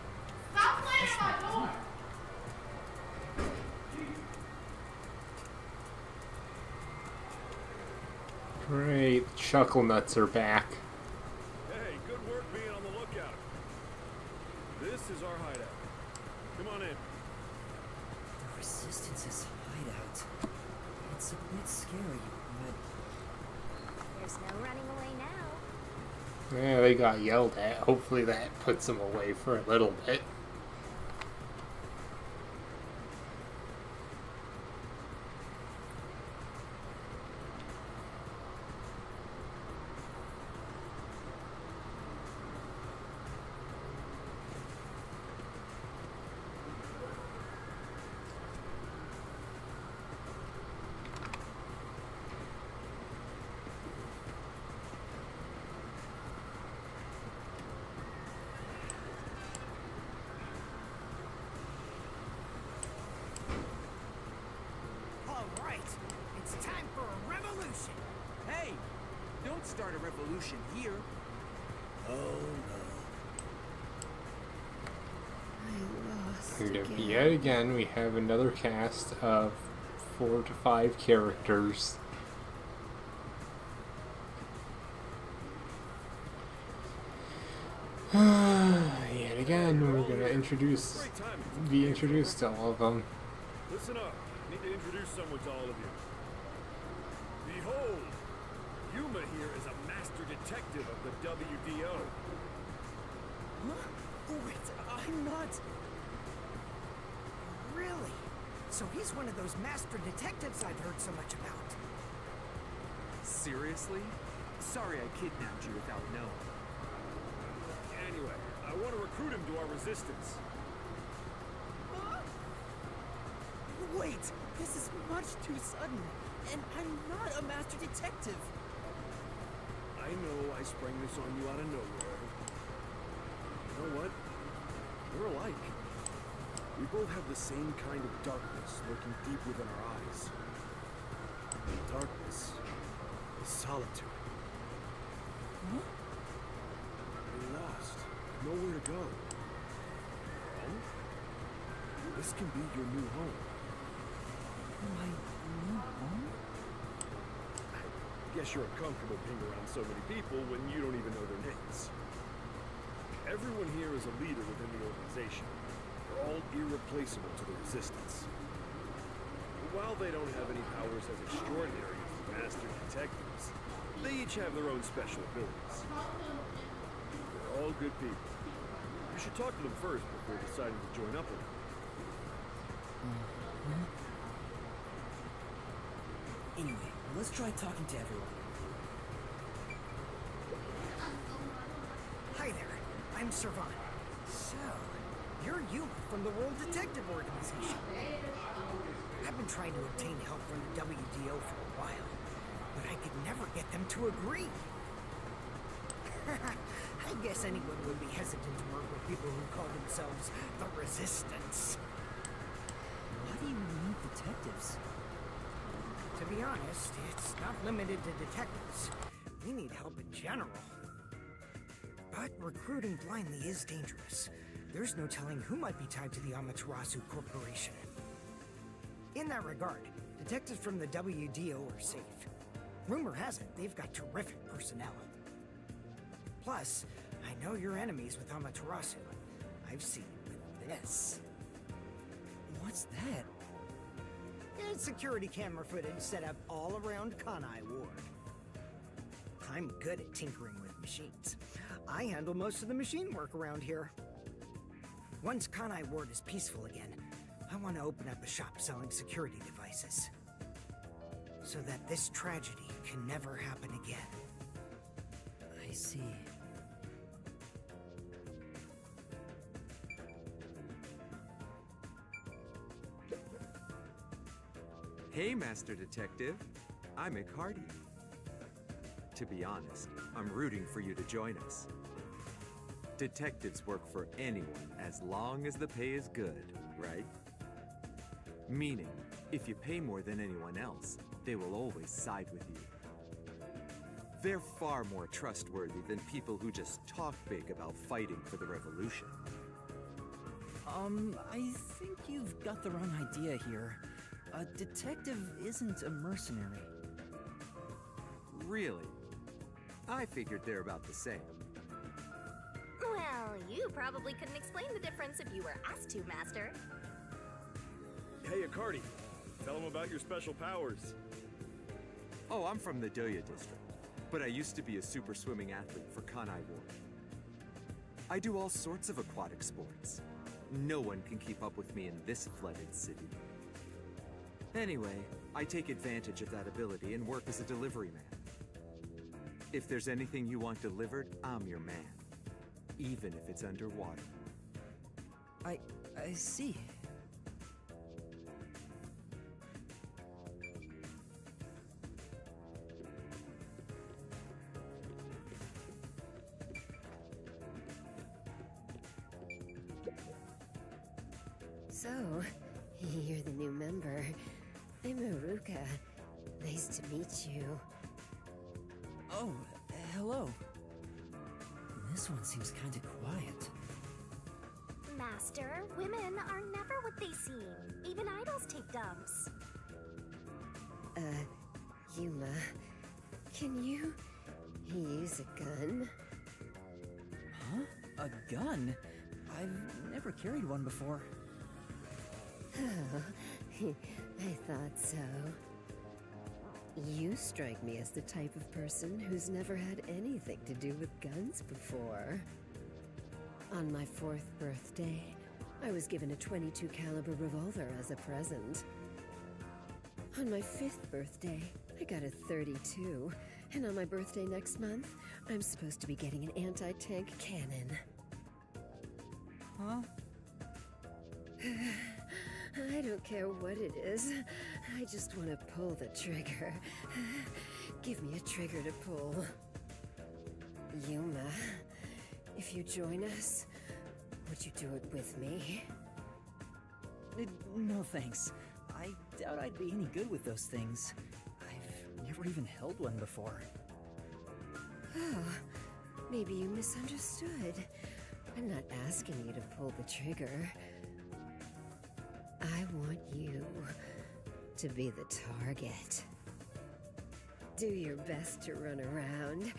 Great, Chuckle Nuts are back. Hey, good work being on the lookout. This is our hideout. Come on in. The Resistance's hideout. It's a bit scary, but There's no running away now. Yeah, they got yelled at. Hopefully that puts them away for a little bit. Don't start a revolution here. Oh no. And yet again, we have another cast of 4 to 5 characters. Yet again, we're gonna be introduced to all of them. Listen up. I need to introduce someone to all of you. Behold, Yuma here is a master detective of the WDO. Huh? Wait, I'm not... Really? So he's one of those master detectives I've heard so much about. Seriously? Sorry I kidnapped you without knowing. Anyway, I want to recruit him to our resistance. Wait, this is much too sudden. And I'm not a master detective. I know I sprang this on you out of nowhere. You know what? We're alike. We both have the same kind of darkness lurking deep within our eyes. And darkness is solitude. Huh? You're lost. Nowhere to go. Home? This can be your new home. My new home? I guess you're uncomfortable being around so many people when you don't even know their names. Everyone here is a leader within the organization. They're all irreplaceable to the Resistance. While they don't have any powers as extraordinary as the Master Detectives, they each have their own special abilities. They're all good people. You should talk to them first before deciding to join up with them. Anyway, let's try talking to everyone. Hi there, I'm Servant. So, you're Yuma from the World Detective Organization. I've been trying to obtain help from the WDO for a while, but I could never get them to agree. I guess anyone would be hesitant to work with people who call themselves the Resistance. Why do you need detectives? To be honest, it's not limited to detectives. We need help in general. But recruiting blindly is dangerous. There's no telling who might be tied to the Amaterasu Corporation. In that regard, detectives from the WDO are safe. Rumor has it they've got terrific personnel. Plus, I know your enemies with Amaterasu. I've seen it with this. What's that? It's security camera footage set up all around Kanai Ward. I'm good at tinkering with machines. I handle most of the machine work around here. Once Kanai Ward is peaceful again, I want to open up a shop selling security devices. So that this tragedy can never happen again. I see. Hey, Master Detective. I'm Hardy. To be honest, I'm rooting for you to join us. Detectives work for anyone as long as the pay is good, right? Meaning, if you pay more than anyone else, they will always side with you. They're far more trustworthy than people who just talk big about fighting for the revolution. I think you've got the wrong idea here. A detective isn't a mercenary. Really? I figured they're about the same. Well, you probably couldn't explain the difference if you were asked to, Master. Hey, Akardi, tell them about your special powers. Oh, I'm from the Doya district, but I used to be a super swimming athlete for Kanai Ward. I do all sorts of aquatic sports. No one can keep up with me in this flooded city. Anyway, I take advantage of that ability and work as a delivery man. If there's anything you want delivered, I'm your man. Even if it's underwater. I see. So, you're the new member. I'm Haruka. Nice to meet you. Oh, hello. This one seems kinda quiet. Master, women are never what they seem. Even idols take dumps. Yuma, can you use a gun? Huh? A gun? I've never carried one before. Oh, I thought so. You strike me as the type of person who's never had anything to do with guns before. On my 4th birthday, I was given a .22 caliber revolver as a present. On my 5th birthday, I got a .32, and on my birthday next month, I'm supposed to be getting an anti-tank cannon. Huh? I don't care what it is. I just want to pull the trigger. Give me a trigger to pull. Yuma, if you join us, would you do it with me? No thanks. I doubt I'd be any good with those things. I've never even held one before. Oh, maybe you misunderstood. I'm not asking you to pull the trigger. I want you to be the target. Do your best to run around.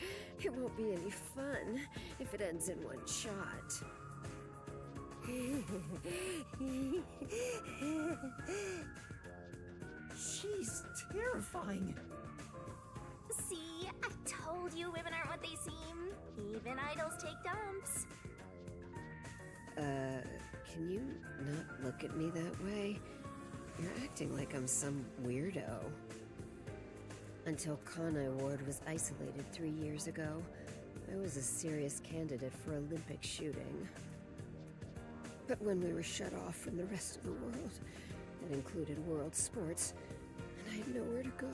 It won't be any fun if it ends in one shot. She's terrifying. See, I told you women aren't what they seem. Even idols take dumps. Can you not look at me that way? You're acting like I'm some weirdo. Until Kanai Ward was isolated 3 years ago, I was a serious candidate for Olympic shooting. But when we were shut off from the rest of the world, that included world sports, and I had nowhere to go.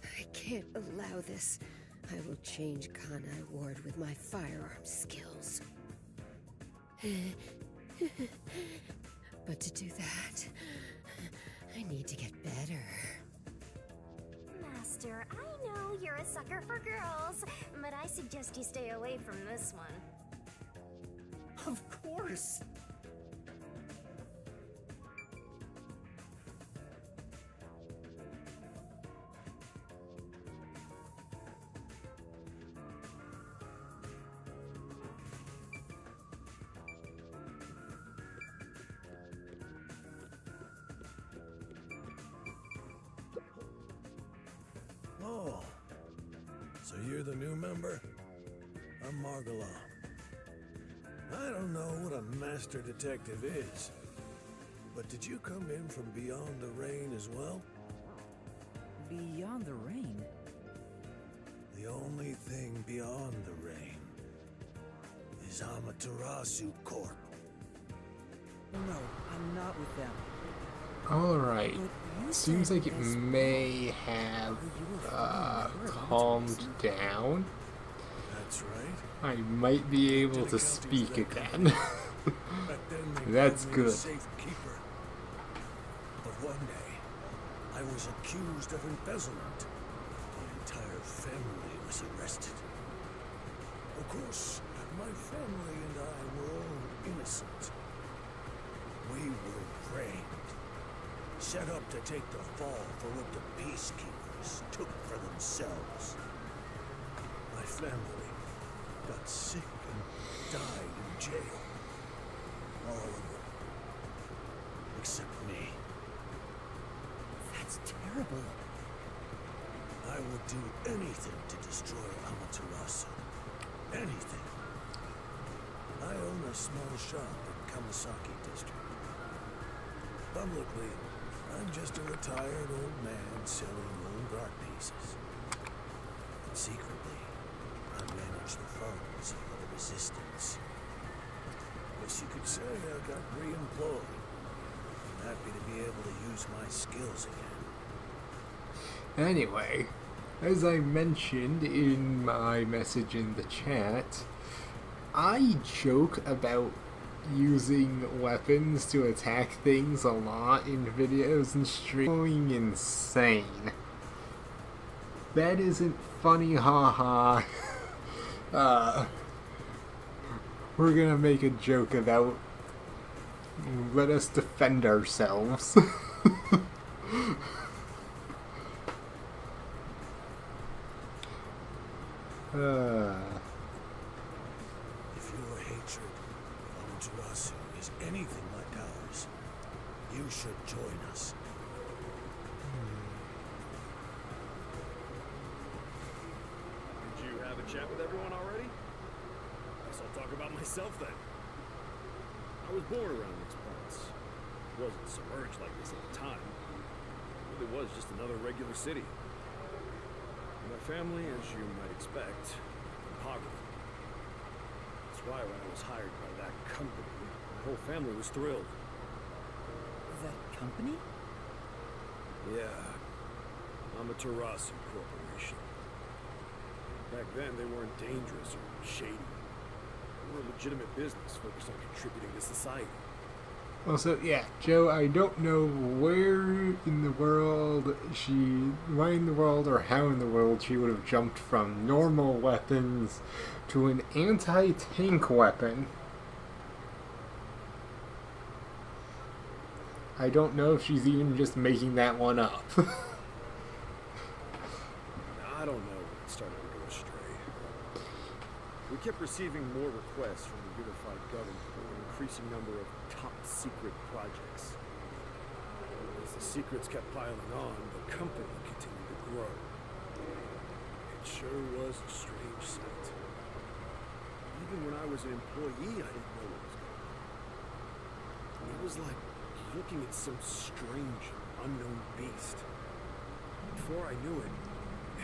I can't allow this. I will change Kanai Ward with my firearm skills. But to do that, I need to get better. Master, I know you're a sucker for girls, but I suggest you stay away from this one. Of course. Oh, so you're the new member? I'm Margala. I don't know what a master detective is, but did you come in from beyond the rain as well? Beyond the rain? The only thing beyond the rain is Amaterasu Corp. No, I'm not with them. Alright. But you Seems said like it this- may have calmed down. That's right. I might be able to speak again. Back then they That's called me the good. safekeeper. But one day, I was accused of embezzlement. The entire family was arrested. Of course, my family and I were all innocent. We were framed, set up to take the fall for what the peacekeepers took for themselves. My family got sick and died in jail. All of them. Except me. That's terrible. I would do anything to destroy Amaterasu. Anything. I own a small shop in Kamasaki district. Publicly, I'm just a retired old man selling old art pieces. But secretly, I manage the funds for the resistance. Guess you could say I got re-employed. I'm happy to be able to use my skills again. Anyway, as I mentioned in my message in the chat, I joke about using weapons to attack things a lot in videos and streams. Going insane. That isn't funny, haha. We're gonna make a joke about let us defend ourselves. If your hatred of Amaterasu is anything like ours, you should join us. Did you have a chat with everyone already? Guess I'll talk about myself then. I was born around these parts. Wasn't submerged like this at the time. It really was just another regular city. My family, as you might expect, from poverty. That's why when I was hired by that company, my whole family was thrilled. That company? Yeah. Amaterasu Corporation. Back then, they weren't dangerous or shady. They were a legitimate business focused on contributing to society. Also, yeah, Joe, I don't know where in the world why in the world or how in the world she would have jumped from normal weapons to an anti-tank weapon. I don't know if she's even just making that one up. I don't know when it started to go astray. We kept receiving more requests from the unified government for an increasing number of top-secret projects. As the secrets kept piling on, the company continued to grow. It sure was a strange sight. Even when I was an employee, I didn't know what was going on. It was like looking at some strange, unknown beast. Before I knew it,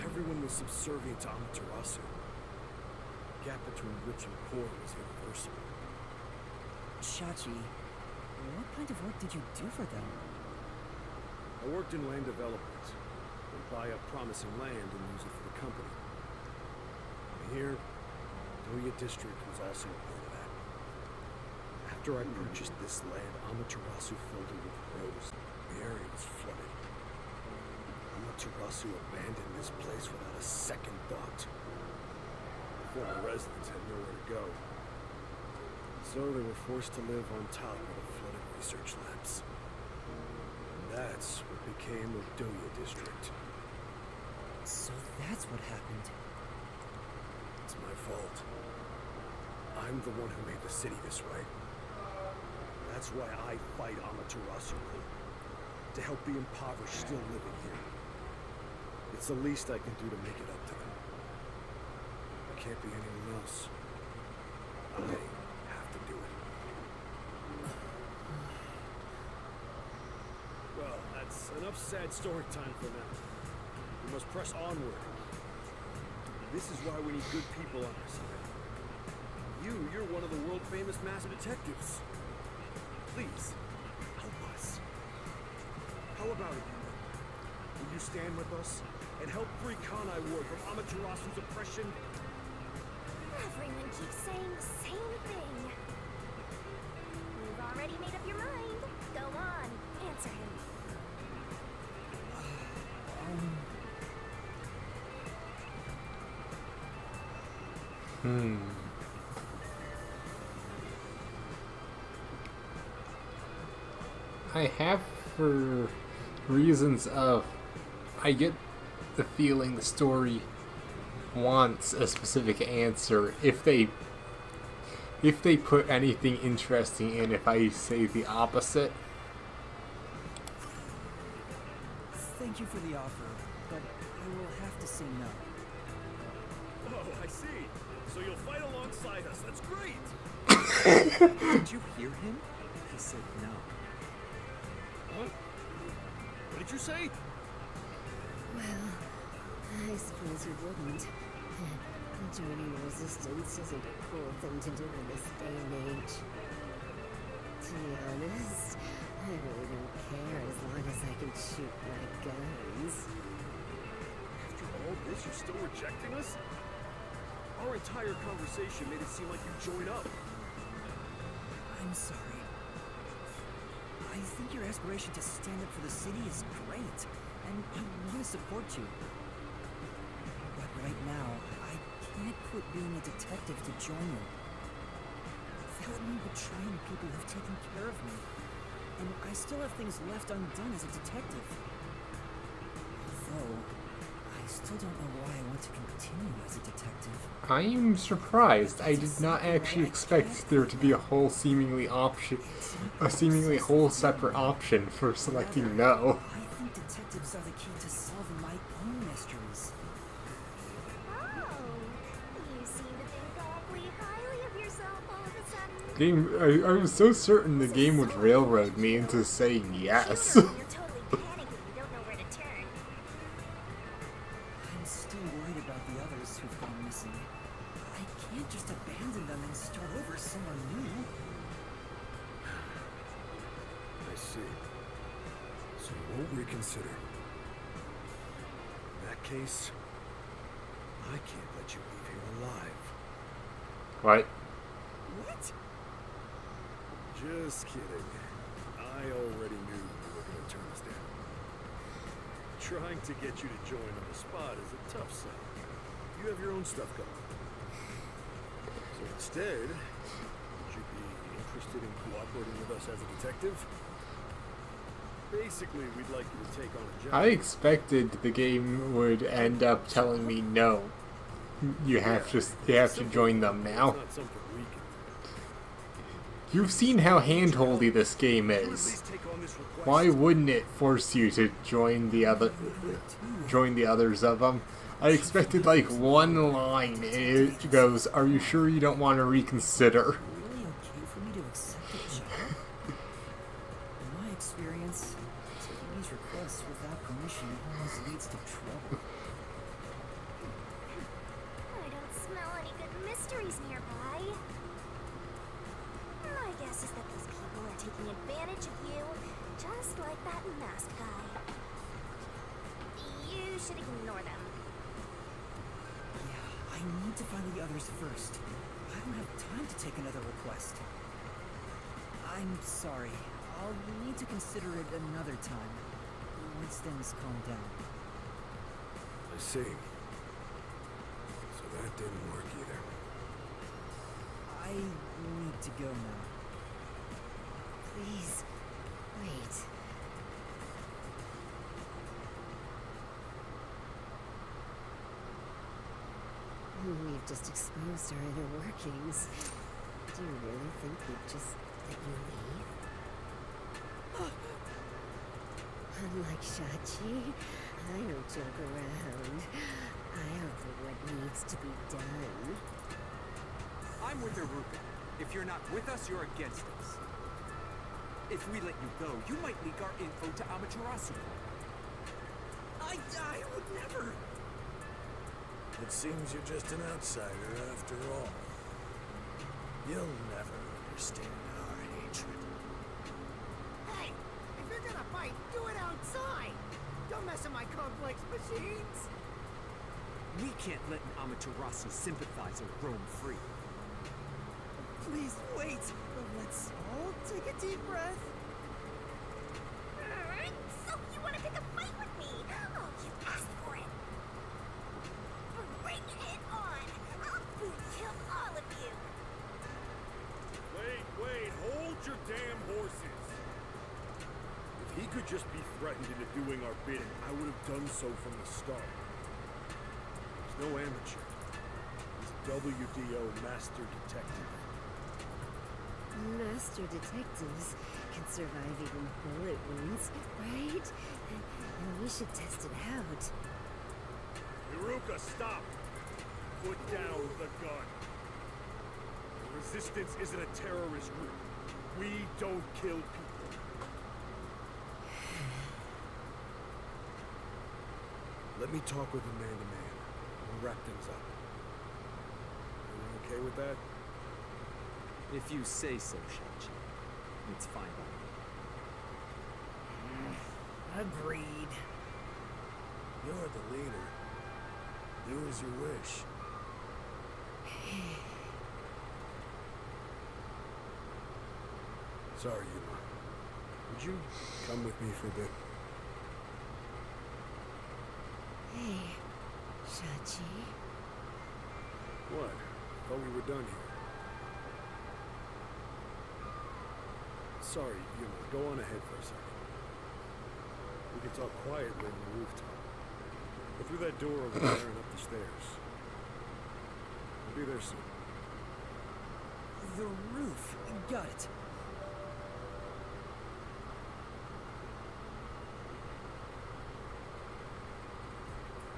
everyone was subservient to Amaterasu. The gap between rich and poor was universal. Shachi, what kind of work did you do for them? I worked in land development. We'd buy up promising land and use it for the company. And here, Doya District was also a part of that. After I purchased this land, Amaterasu filled it with roads. The area was flooded. Amaterasu abandoned this place without a second thought. Former residents had nowhere to go. So they were forced to live on top of the flooded research labs. And that's what became the Doya District. So that's what happened. It's my fault. I'm the one who made the city this way. That's why I fight Amaterasu, to help the impoverished still living here. It's the least I can do to make it up to them. I can't be anyone else. I have to do it. Well, that's enough sad story time for now. We must press onward. This is why we need good people on our side. You're one of the world-famous master detectives. Please, help us. How about it, Yuma? Will you stand with us and help free Kanai Ward from Amaterasu's oppression? Everyone keeps saying the same thing. You've already made up your mind. Go on, answer him. I have, for reasons of, I get the feeling the story wants a specific answer if they put anything interesting in. If I say the opposite, Thank you for the offer, but I will have to say no. Oh, I see. So you'll fight alongside us. That's great. Did you hear him? He said no. Huh? What did you say? Well, I suppose you wouldn't. Joining the resistance isn't a cool thing to do in this day and age. To be honest, I really don't care as long as I can shoot my guns. After all this, you're still rejecting us? Our entire conversation made it seem like you join up. I'm sorry. I think your aspiration to stand up for the city is great, and I'm gonna support you. But right now, I can't quit being a detective to join you. That would mean betraying people who've taken care of me. And I still have things left undone as a detective. Although, I still don't know why I want to continue as a detective. I am surprised. I did not actually expect there to be a whole seemingly whole separate option for selecting no. I think detectives are the key to solving my own mysteries. Oh, you seem to think awfully highly of yourself all of a sudden. Game. I was so certain the game would railroad me into saying yes. Sure, you're totally panicking. You don't know where to turn. I'm still worried about the others who've gone missing. I can't just abandon them and start over somewhere new. I see. So you won't reconsider. In that case, I can't let you leave here alive. What? What? Just kidding. I already knew you were going to turn us down. Trying to get you to join on the spot is a tough sell. You have your own stuff going. So instead, would you be interested in cooperating with us as a detective? Basically, we'd like you to take on a job. I expected the game would end up telling me no. You have to join them now. It's not something we can do. You've seen how handholdy this game Would you at is. least take on this request? Why wouldn't it force you to join the others of them? I expected like one line, and it goes, "Are you sure you don't want to reconsider?" Really okay for me to accept a job? In my experience, taking these requests without permission always leads to trouble. I don't smell any good mysteries nearby. My guess is that these people are taking advantage of you, just like that mask guy. You should ignore them. Yeah, I need to find the others first. I don't have time to take another request. I'm sorry. I'll need to consider it another time, once things calm down. I see. So that didn't work either. I need to go now. Please, wait. We've just exposed our inner workings. Do you really think we'd just let you leave? Unlike Shachi, I don't joke around. I offer what needs to be done. I'm with Iruka. If you're not with us, you're against us. If we let you go, you might leak our info to Amaterasu. I would never. It seems you're just an outsider after all. You'll never understand our hatred. Hey, if you're gonna fight, do it outside. Don't mess with my complex machines. We can't let an Amaterasu sympathizer roam free. Please wait. Let's all take a deep breath. So you want to pick a fight with me? Oh, you asked for it. Bring it on. I'll food kill all of you. Wait, hold your damn horses. If he could just be threatened into doing our bidding, I would have done so from the start. He's no amateur. He's a WDO master detective. Master detectives can survive even bullet wounds, right? And we should test it out. Iruka, stop! Put down the gun. The Resistance isn't a terrorist group. We don't kill people. Let me talk with him man to man. We'll wrap things up. You okay with that? If you say so, Shachi. It's fine by me. Agreed. You're the leader. Do as you wish. Sorry, Yuma. Would you come with me for a bit? Hey, Shachi. What? Thought we were done here. Sorry, Yuma. Go on ahead for a second. We can talk quietly on the rooftop. Go through that door over there and up the stairs. I'll be there soon. The roof. Got it.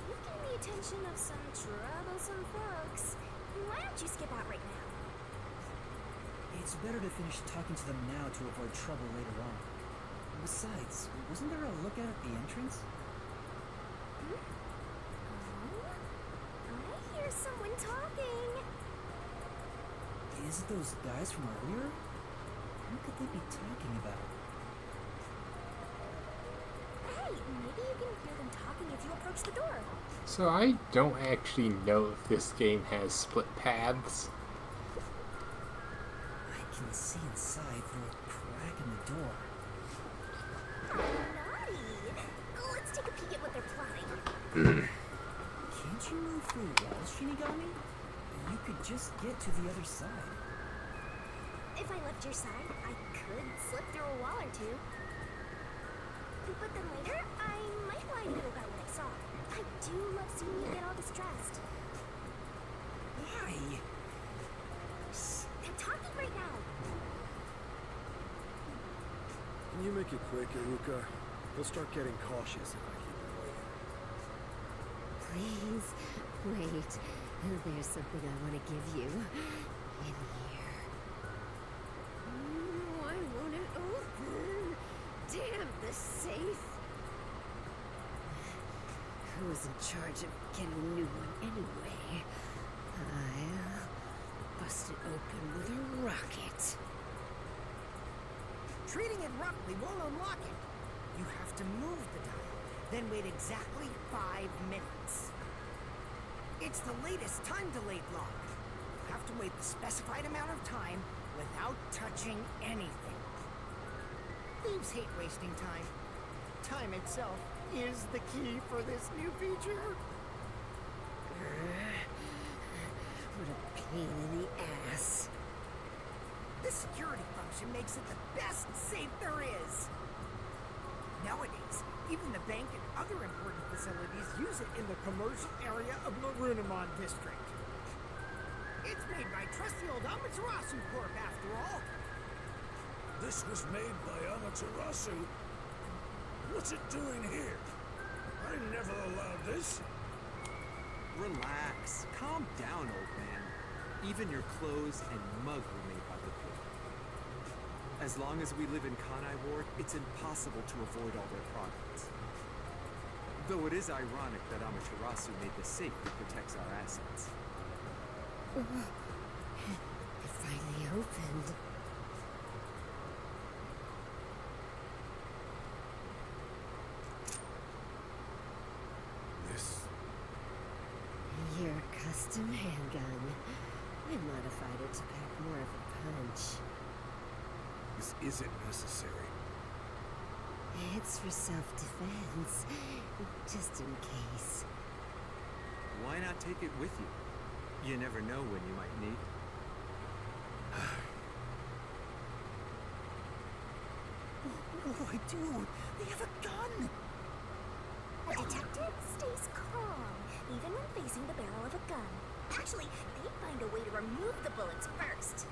You've gained the attention of some troublesome folks. Why don't you skip out right now? It's better to finish talking to them now to avoid trouble later on. Besides, wasn't there a lookout at the entrance? Oh, I hear someone talking. Is it those guys from earlier? What could they be talking about? Hey, maybe you can hear them talking if you approach the door. So I don't actually know if this game has split paths. I can see inside through a crack in the door. Naughty. Let's take a peek at what they're plotting. Can't you move through walls, Shinigami? You could just get to the other side. If I left your side, I could slip through a wall or two. But then later, I might lie to you about what I saw. I do love seeing you get all distressed. Why? Shh, they're talking right now. Can you make it quick, Iruka? They'll start getting cautious if I keep them waiting. Please, wait. There's something I want to give you. In here. Why won't it open? Damn the safe. Who's in charge of getting a new one anyway? I'll bust it open with a rocket. Treating it roughly won't unlock it. You have to move the dial, then wait exactly 5 minutes. It's the latest time-delayed lock. You have to wait the specified amount of time without touching anything. Thieves hate wasting time. Time itself is the key for this new feature. What a pain in the ass. This security function makes it the best safe there is. Nowadays, even the bank and other important facilities use it in the commercial area of Marunimon District. It's made by trusty old Amaterasu Corp, after all. This was made by Amaterasu? What's it doing here? I never allowed this. Relax. Calm down, old man. Even your clothes and mug were made by the Corp. As long as we live in Kanai Ward, it's impossible to avoid all their products. Though it is ironic that Amaterasu made the safe that protects our assets. It finally opened. This... Your custom handgun. I modified it to pack more of a punch. this isn't necessary. It's for self-defense, just in case. Why not take it with you? You never know when you might need it. What do I do? They have a gun! A detective stays calm, even when facing the barrel of a gun. Actually, they'd find a way to remove the bullets first.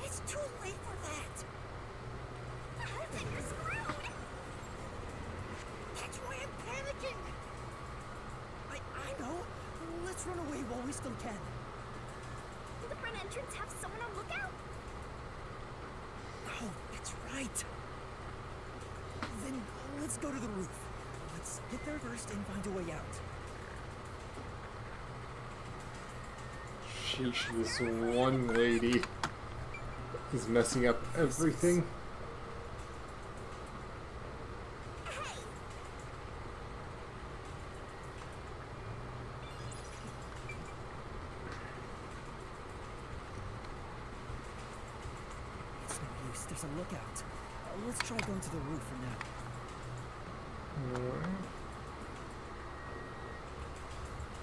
It's too late for that! Then you're screwed! That's why I'm panicking! I know. Let's run away while we still can. Did the front entrance have someone on lookout? Oh, that's right. Then let's go to the roof. Let's get there first and find a way out. Sheesh, this one lady is messing up everything. It's no use. There's a lookout. Let's try going to the roof for now. Alright.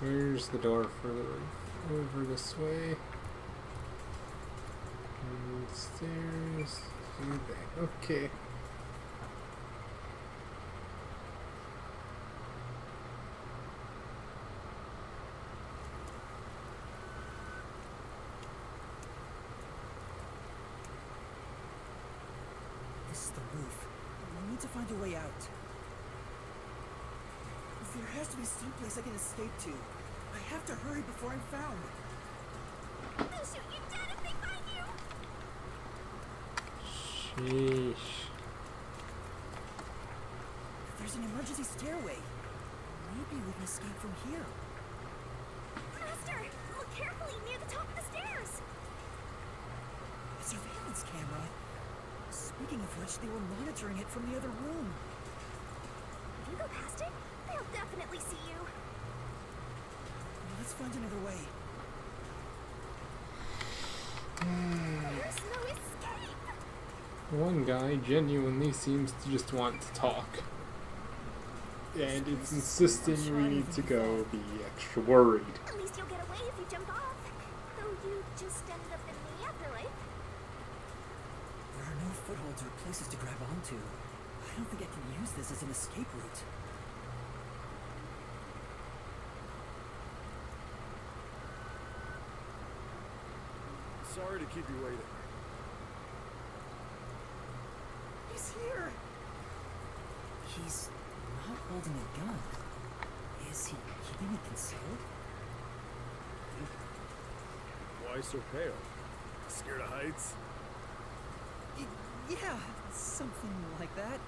Where's the door for the roof? Over this way. And stairs. And back. Okay. This is the roof. We need to find a way out. There has to be some place I can escape to. I have to hurry before I'm found. They'll shoot you dead if they find you! Sheesh. There's an emergency stairway. Maybe we can escape from here. Master, look carefully near the top of the stairs! A surveillance camera. Speaking of which, they were monitoring it from the other room. If you go past it, they'll definitely see you. Let's find another way. There's no escape! One guy genuinely seems to just want to talk. And it's insisting we need to go be extra worried. At least you'll get away if you jump off. Though you just ended up in the afterlife. There are no footholds or places to grab onto. I I don't think I can use this as an escape route. Sorry to keep you waiting. He's here! He's not holding a gun. Is he keeping it concealed? Why so pale? Scared of heights? Yeah, something like that.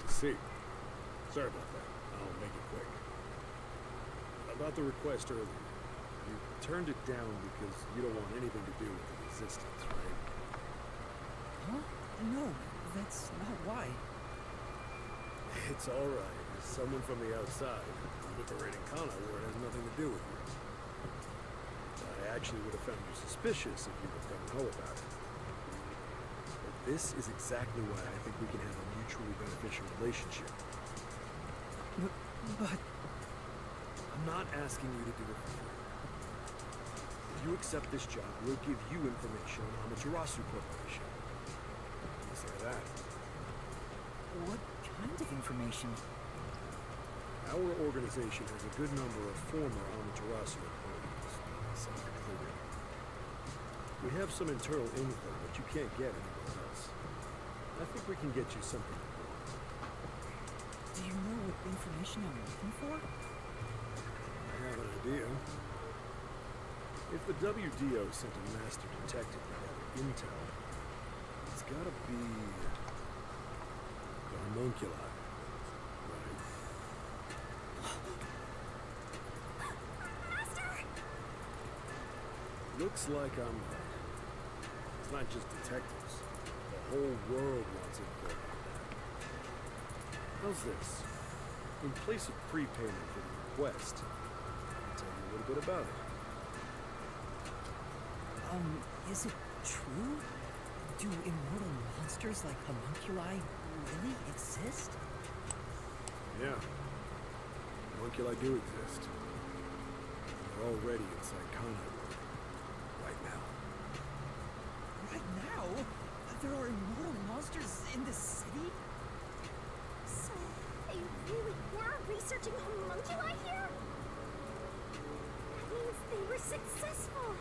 See. Sorry about that. I'll make it quick. About the request earlier. You turned it down because you don't want anything to do with the Resistance, right? Huh? No, that's not why. It's alright. As someone from the outside, I'm liberating Kana where it has nothing to do with you. I actually would have found you suspicious if you were gung-ho about it. But this is exactly why I think we can have a mutually beneficial relationship. But... I'm not asking you to do it for free. If you accept this job, we'll give you information on Amaterasu Corporation. What do you say to that? what kind of information? Our organization has a good number of former Amaterasu employees. Sounds clear. We have some internal info that you can't get anywhere else. I think we can get you something. Do you know what information I'm looking for? I have an idea. If the WDO sent a master detective to gather intel, it's gotta be the homunculi, right? Master! Looks like I'm right. It's not just detectives. The whole world wants info about that. How's this? In place of prepayment for the request, I can tell you a little bit about it. Is it true? Do immortal monsters like homunculi really exist? Yeah. Homunculi do exist. They're already inside Kana right now. Right now? There are immortal monsters in this city? So, they really were researching homunculi here? That means they were successful,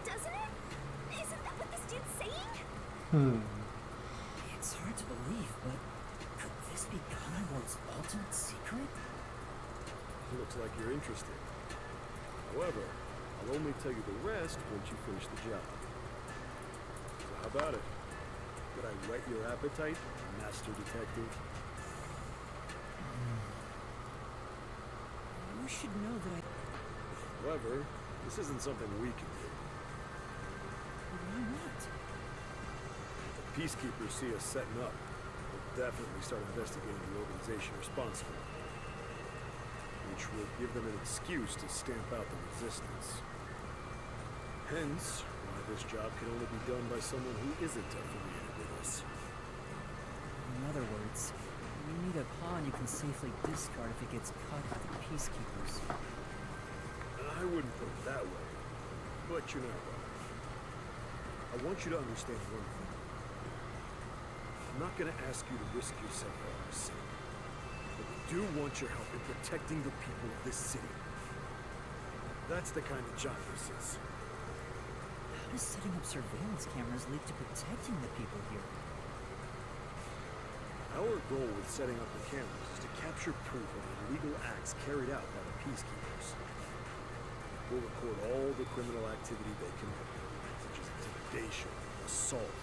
doesn't it? Isn't that what this dude's saying? It's hard to believe, but could this be Kanaiworld's ultimate secret? Looks like you're interested. However, I'll only tell you the rest once you finish the job. So how about it? Did I whet your appetite, Master Detective? You should know that I... However, this isn't something we can do. Why not? If the peacekeepers see us setting up, they'll definitely start investigating the organization responsible. Which will give them an excuse to stamp out the resistance. Hence, why this job can only be done by someone who isn't affiliated with us. In other words, you need a pawn you can safely discard if it gets caught by the peacekeepers. I wouldn't put it that way, but you're not wrong. I want you to understand one thing. I'm not gonna ask you to risk yourself for our sake. But we do want your help in protecting the people of this city. That's the kind of job this is. How does setting up surveillance cameras lead to protecting the people here? Our goal with setting up the cameras is to capture proof of illegal acts carried out by the peacekeepers. We'll record all the criminal activity they commit, such as intimidation, assault,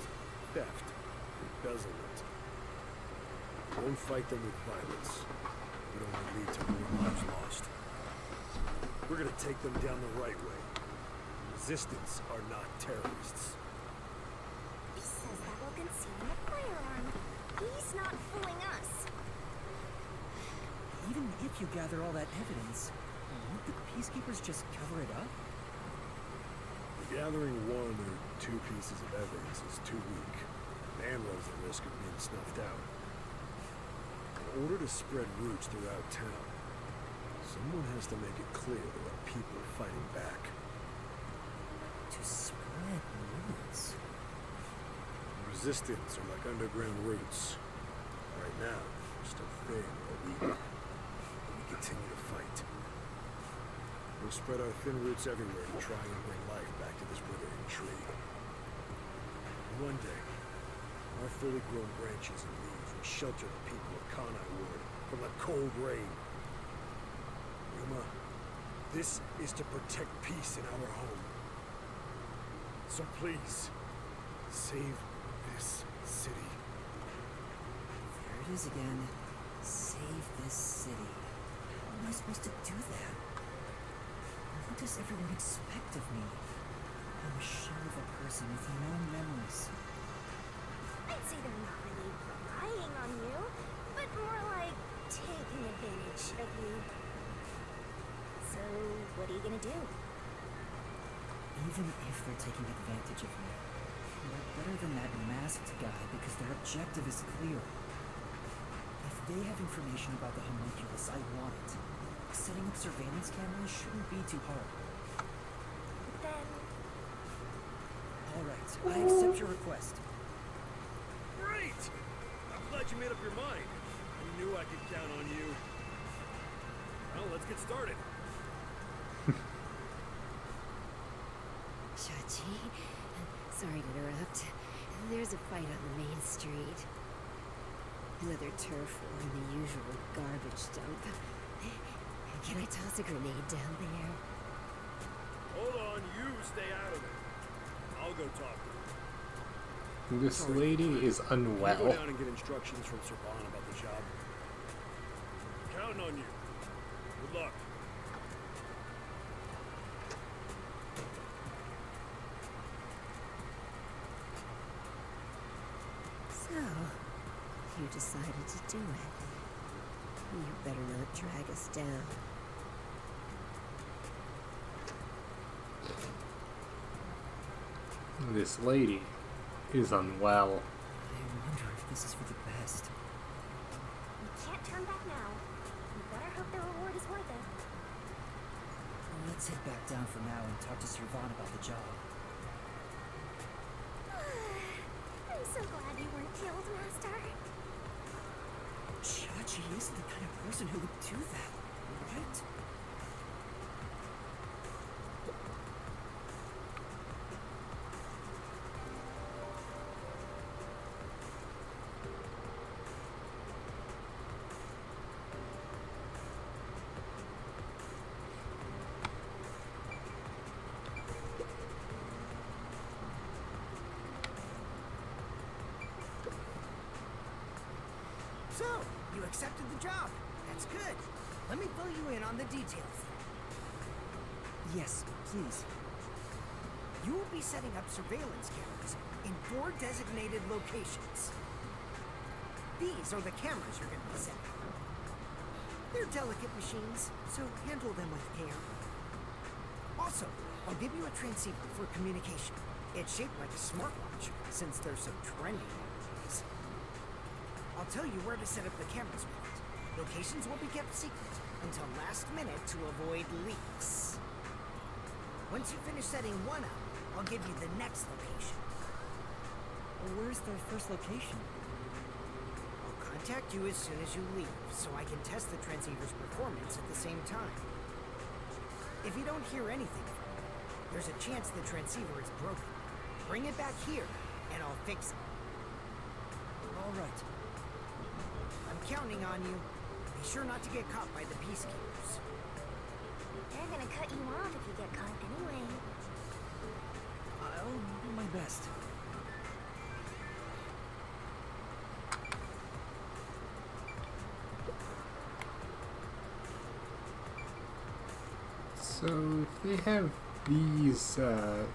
theft, embezzlement. We won't fight them with violence. It would only lead to more lives lost. We're gonna take them down the right way. Resistance are not terrorists. He says that while concealing a firearm. He's not fooling us. Even if you gather all that evidence, won't the peacekeepers just cover it up? Gathering one or two pieces of evidence is too weak and runs the risk of being snuffed out. In order to spread roots throughout town, someone has to make it clear there are people fighting back. To spread roots? Resistance are like underground roots. Right now, we're still thin, but we continue to fight. We'll spread our thin roots everywhere to try and bring life back to this withering tree. And one day, our fully grown branches and leaves will shelter the people of Kanai Ward from the cold rain. Yuma, this is to protect peace in our home. So please, save this city. There it is again. Save this city. How am I supposed to do that? What does everyone expect of me? I'm a shell of a person with no memories. I'd say they're not really relying on you, but more like taking advantage of you. So, what are you gonna do? Even if they're taking advantage of me, they're better than that masked guy because their objective is clear. If they have information about the homunculus, I want it. Setting up surveillance cameras shouldn't be too hard. Then, Alright, I accept your request. Great! I'm glad you made up your mind. I knew I could count on you. Well, let's get started. Chachi, sorry to interrupt. There's a fight on the main street. Another turf war in the usual garbage dump. Can I toss a grenade down there? Hold on, you stay out of it. I'll go talk to him. This lady is I'll go unwell. down and get instructions from Serban about the job. Counting on you. Good luck. So, you decided to do it. You better not drag us down. This lady is unwell. I wonder if this is for the best. you can't turn back now. You better hope the reward is worth it. Let's head back down for now and talk to Servan about the job. I'm so glad you weren't killed, Master. Chachi isn't the kind of person who would do that, right? So, you accepted the job. That's good. Let me fill you in on the details. Yes, please. You will be setting up surveillance cameras in 4 designated locations. These are the cameras you're going to be setting up. They're delicate machines, so handle them with care. Also, I'll give you a transceiver for communication. It's shaped like a smartwatch, since they're so trendy nowadays. I'll tell you where to set up the cameras with it. Locations will be kept secret until last minute to avoid leaks. Once you finish setting one up, I'll give you the next location. Where's the first location? I'll contact you as soon as you leave, so I can test the transceiver's performance at the same time. If you don't hear anything from it, there's a chance the transceiver is broken. Bring it back here, and I'll fix it. All right. I'm counting on you. Be sure not to get caught by the peacekeepers. They're gonna cut you off if you get caught anyway. I'll do my best. So if they have these, I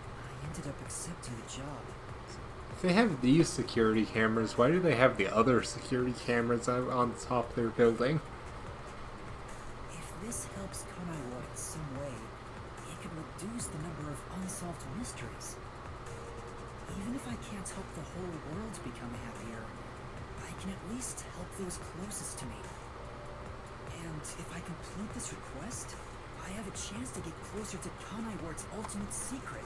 ended up accepting the job. if they have these security cameras, why do they have the other security cameras on top of their building? If this helps Kanaiwa in some way, it could reduce the number of unsolved mysteries. Even if I can't help the whole world become happier, I can at least help those closest to me. And if I complete this request, I have a chance to get closer to Kanai Ward's ultimate secret.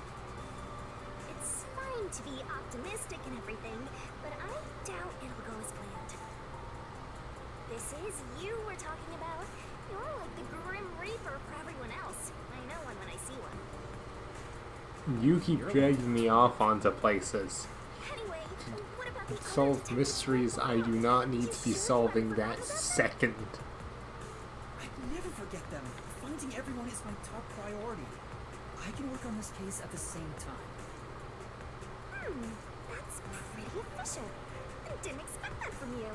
It's fine to be optimistic and everything, but I doubt it'll go as planned. This is you we're talking about. You're like the Grim Reaper for everyone else. I know one when I see one. You keep dragging me off onto places. Anyway, what about the Solve others mysteries I do not need to be solving that second. I never forget them. Finding everyone is my top priority. I can work on this case at the same time. That's pretty efficient. I didn't expect that from you.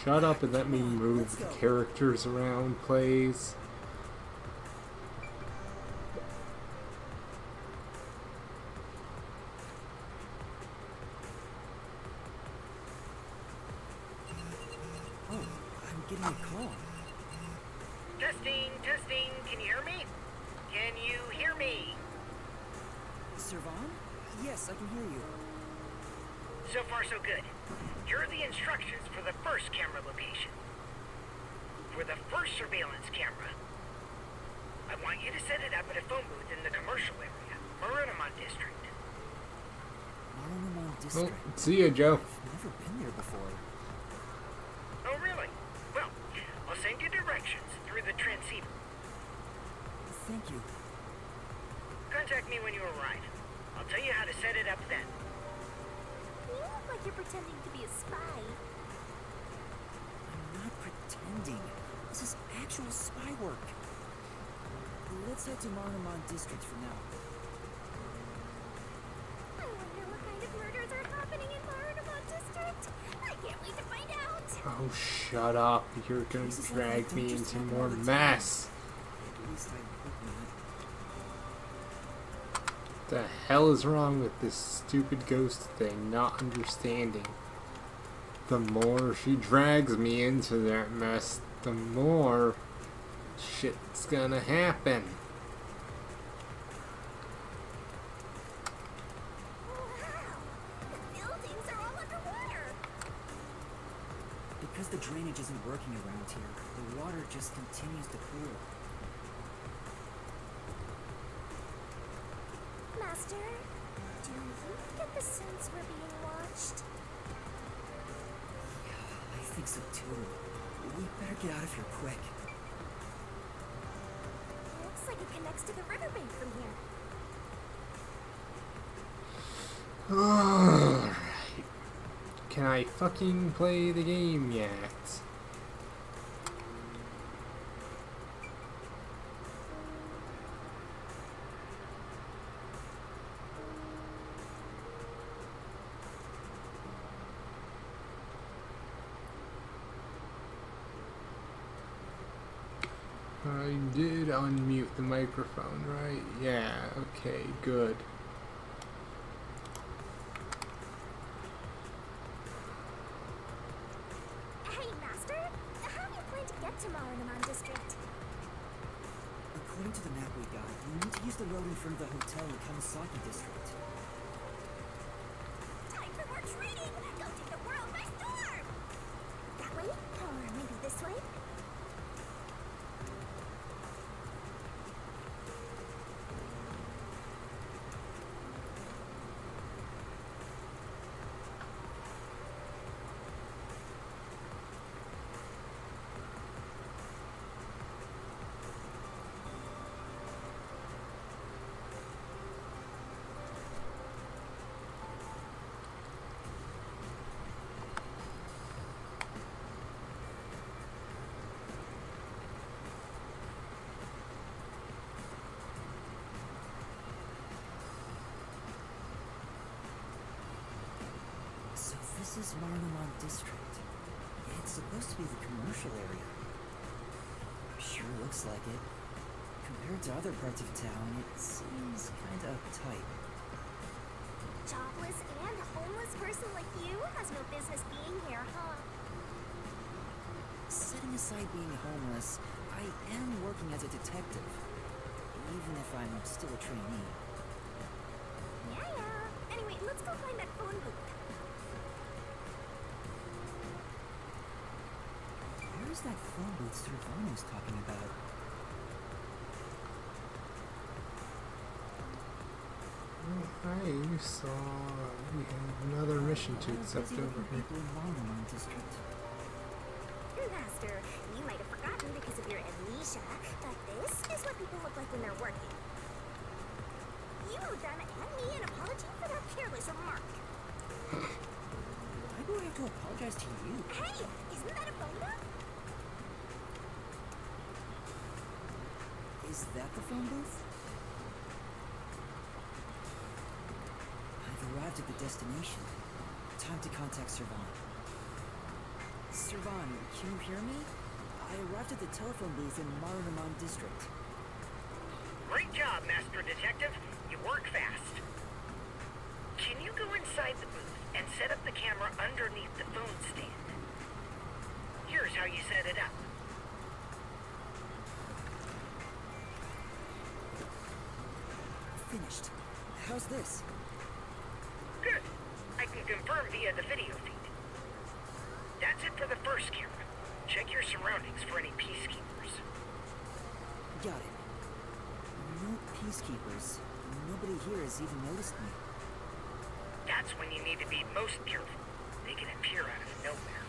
Shut up and let me move the characters around, please. Oh, I'm getting a call. Testing, testing. Can you hear me? Can you hear me? Servan? Yes, I can hear you. So far, so good. Here are the instructions for the first camera location. For the first surveillance camera, I want you to set it up at a phone booth in the commercial area, Marunamon District. Marunamon Well, District. see ya, Joe. I've never been there before. Oh, really? Well, I'll send you directions through the transceiver. Thank you. Contact me when you arrive. I'll tell you how to set it up then. You look like you're pretending to be a spy. I'm not pretending. This is actual spy work. Let's head to Marunamon District for now. I wonder what kind of murders are happening in Marunamon District. I can't wait to find out. Oh, shut up. You're gonna drag me into more mess. At least I hope not. The hell is wrong with this stupid ghost thing? Not understanding. The more she drags me into that mess, the more shit's gonna happen. Wow, the buildings are all underwater. Because the drainage isn't working around here, the water just continues to pool. Master, do you get the sense we're being watched? Yeah, I think so too. We better get out of here quick. Looks like it connects to the riverbank from here. Alright. Can I fucking play the game yet? I did unmute the microphone, right? Yeah, okay, good. Hey, Master, how do you plan to get to Marunamon District? According to the map we got, you need to use the road in front of the hotel in Kamasaki District. Time for more training! Go take the world by storm! That way? Or maybe this way? So this is Marunamon District. It's supposed to be the commercial area. Sure looks like it. Compared to other parts of town, it seems kinda uptight. Jobless and homeless person like you has no business being here, huh? Setting aside being homeless, I am working as a detective. Even if I'm still a trainee. Yeah. Anyway, let's go find that phone booth. Where's that phone booth Servan was talking about? I saw we have another mission to accept over here. People in Marunamon District. Master. You might have forgotten because of your amnesia, but this is what people look like when they're working. You owe them and me an apology for that careless remark. Why do I have to apologize to you? Hey, isn't that a phone booth? Is that the phone booth? I've arrived at the destination. Time to contact Servan. Servan, can you hear me? I arrived at the telephone booth in Marunaman district. Great job, Master Detective. You work fast. Can you go inside the booth and set up the camera underneath the phone stand? Here's how you set it up. Finished. How's this? Good. I can confirm via the video feed. That's it for the first camera. Check your surroundings for any peacekeepers. Got it. No peacekeepers. Nobody here has even noticed me. That's when you need to be most careful. They can appear out of nowhere.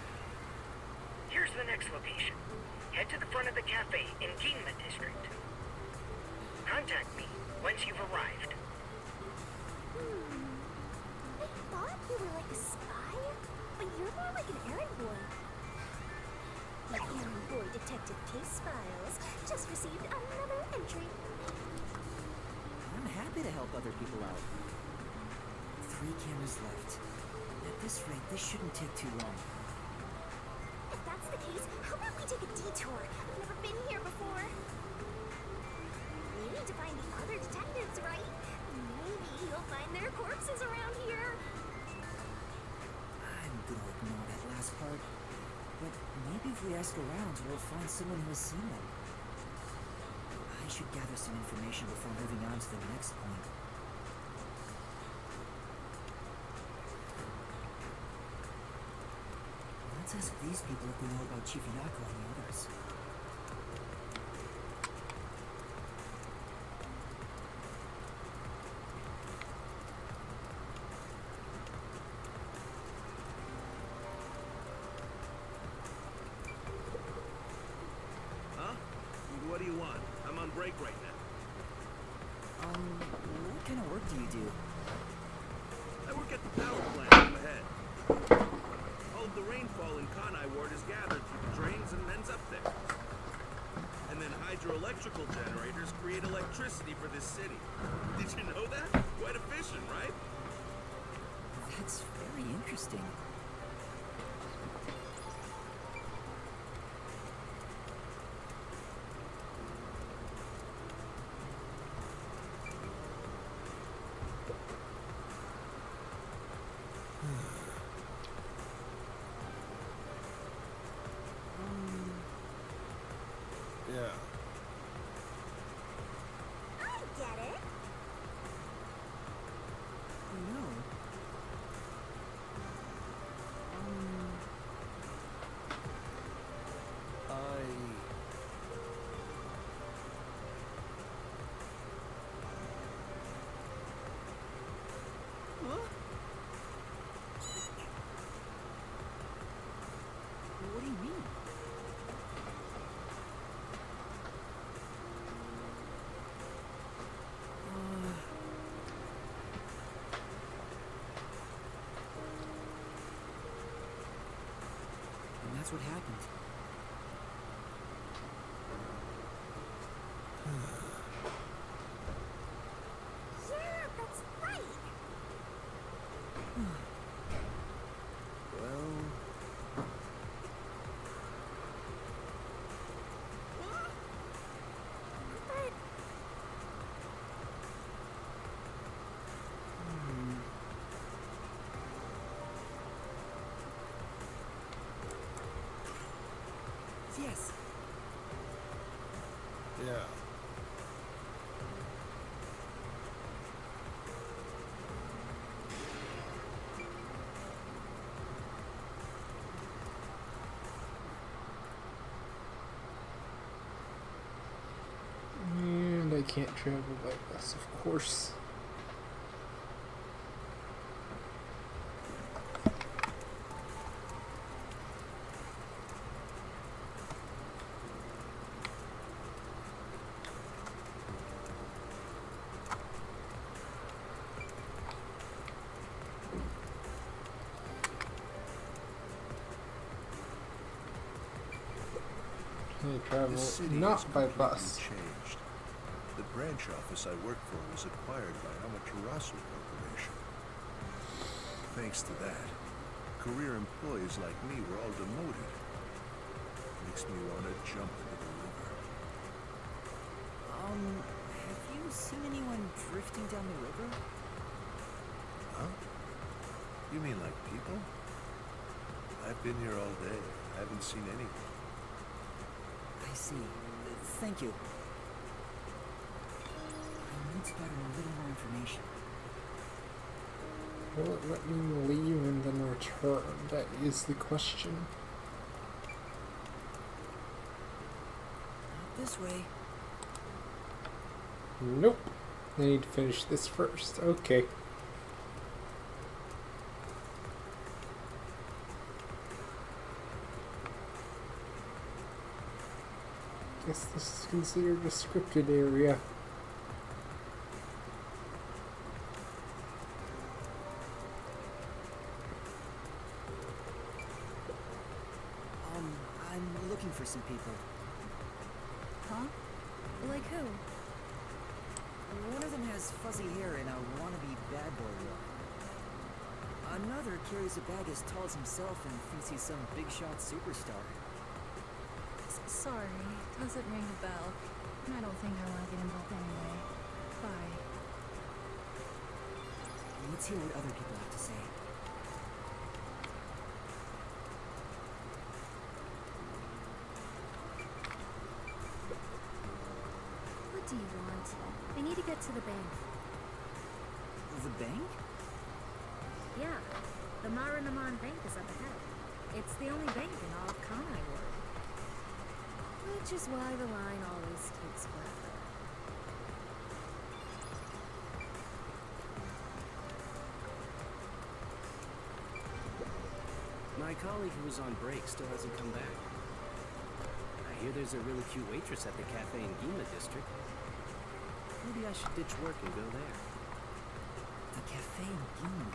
Here's the next location. Head to the front of the cafe in Ginma district. Contact me once you've arrived. I thought you were like a spy, but you're more like an errand boy. The errand boy detective case files just received another entry. I'm happy to help other people out. 3 cameras left. At this rate, this shouldn't take too long. If that's the case, how about we take a detour? I've never been here before. We need to find the other detectives, right? Maybe you'll find their corpses around here. I'm gonna ignore that last part. But maybe if we ask around, we'll find someone who has seen them. I should gather some information before moving on to the next point. Let's ask these people if they know about Chief Inako and the others. Huh? What do you want? I'm on break right now. What kind of work do you do? I work at the power plant. I'm ahead. All of the rainfall in Kanai Ward is gathered through the drains and ends up there. And then hydroelectrical generators create electricity for this city. Did you know that? Quite efficient, right? That's very interesting. Yeah. I get it. No. Huh? What do you mean? And that's what happened. Yeah, that's right. Well, But yes. Yeah. And I can't travel by bus, of course. travel This city not has by completely bus. changed. The branch office I work for was acquired by Amaterasu Corporation. Thanks to that, career employees like me were all demoted. Makes me want to jump into the river. Have you seen anyone drifting down the river? Huh? You mean like people? I've been here all day. I haven't seen anyone. I see. Thank you. I need to gather a little more information. Will it let me leave and then return? That is the question. Not this way. Nope. I need to finish this first. Okay. Guess this is considered a scripted area. I'm looking for some people. Huh? Like who? One of them has fuzzy hair and a wannabe bad boy look. Another carries a bag as tall as himself and thinks he's some big shot superstar. Sorry, doesn't ring a bell. I don't think I want to get involved anyway. Bye. Let's hear what other people have to say. What do you want? I need to get to the bank. The bank? Yeah, the Marinaman Bank is up ahead. It's the only bank in all of Conai Ward. Which is why the line always takes forever. My colleague who was on break still hasn't come back. I hear there's a really cute waitress at the cafe in Gima district. Maybe I should ditch work and go there. The cafe in Gima.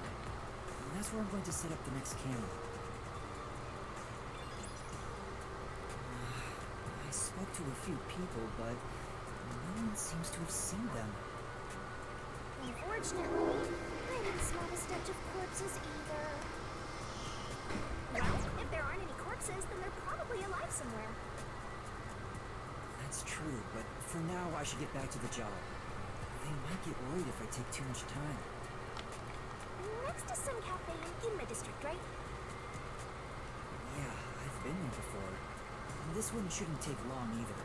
That's where I'm going to set up the next camera. I spoke to a few people, but no one seems to have seen them. Unfortunately, I didn't smell the stench of corpses either. Well, if there aren't any corpses, then they're probably alive somewhere. That's true, but for now I should get back to the job. They might get worried if I take too much time. Next to some cafe in Ginma district, right? Yeah, I've been there before. And this one shouldn't take long either.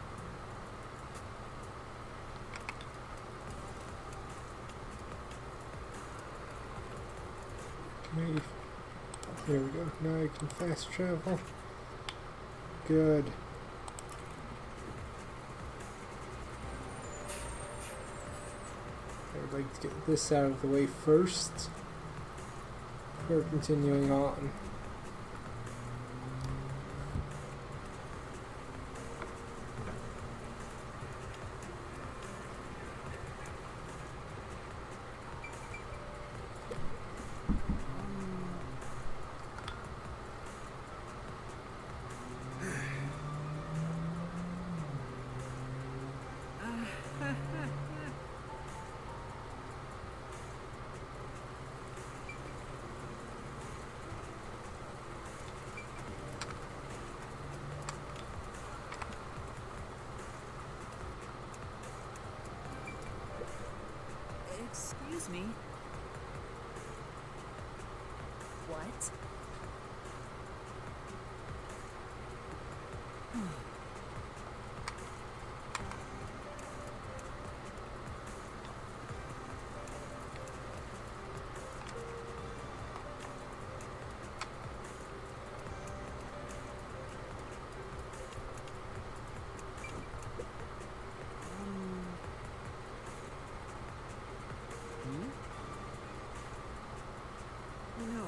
Okay. There we go. Now I can fast travel. Good. I'd like to get this out of the way first before continuing on. Excuse me. What? No.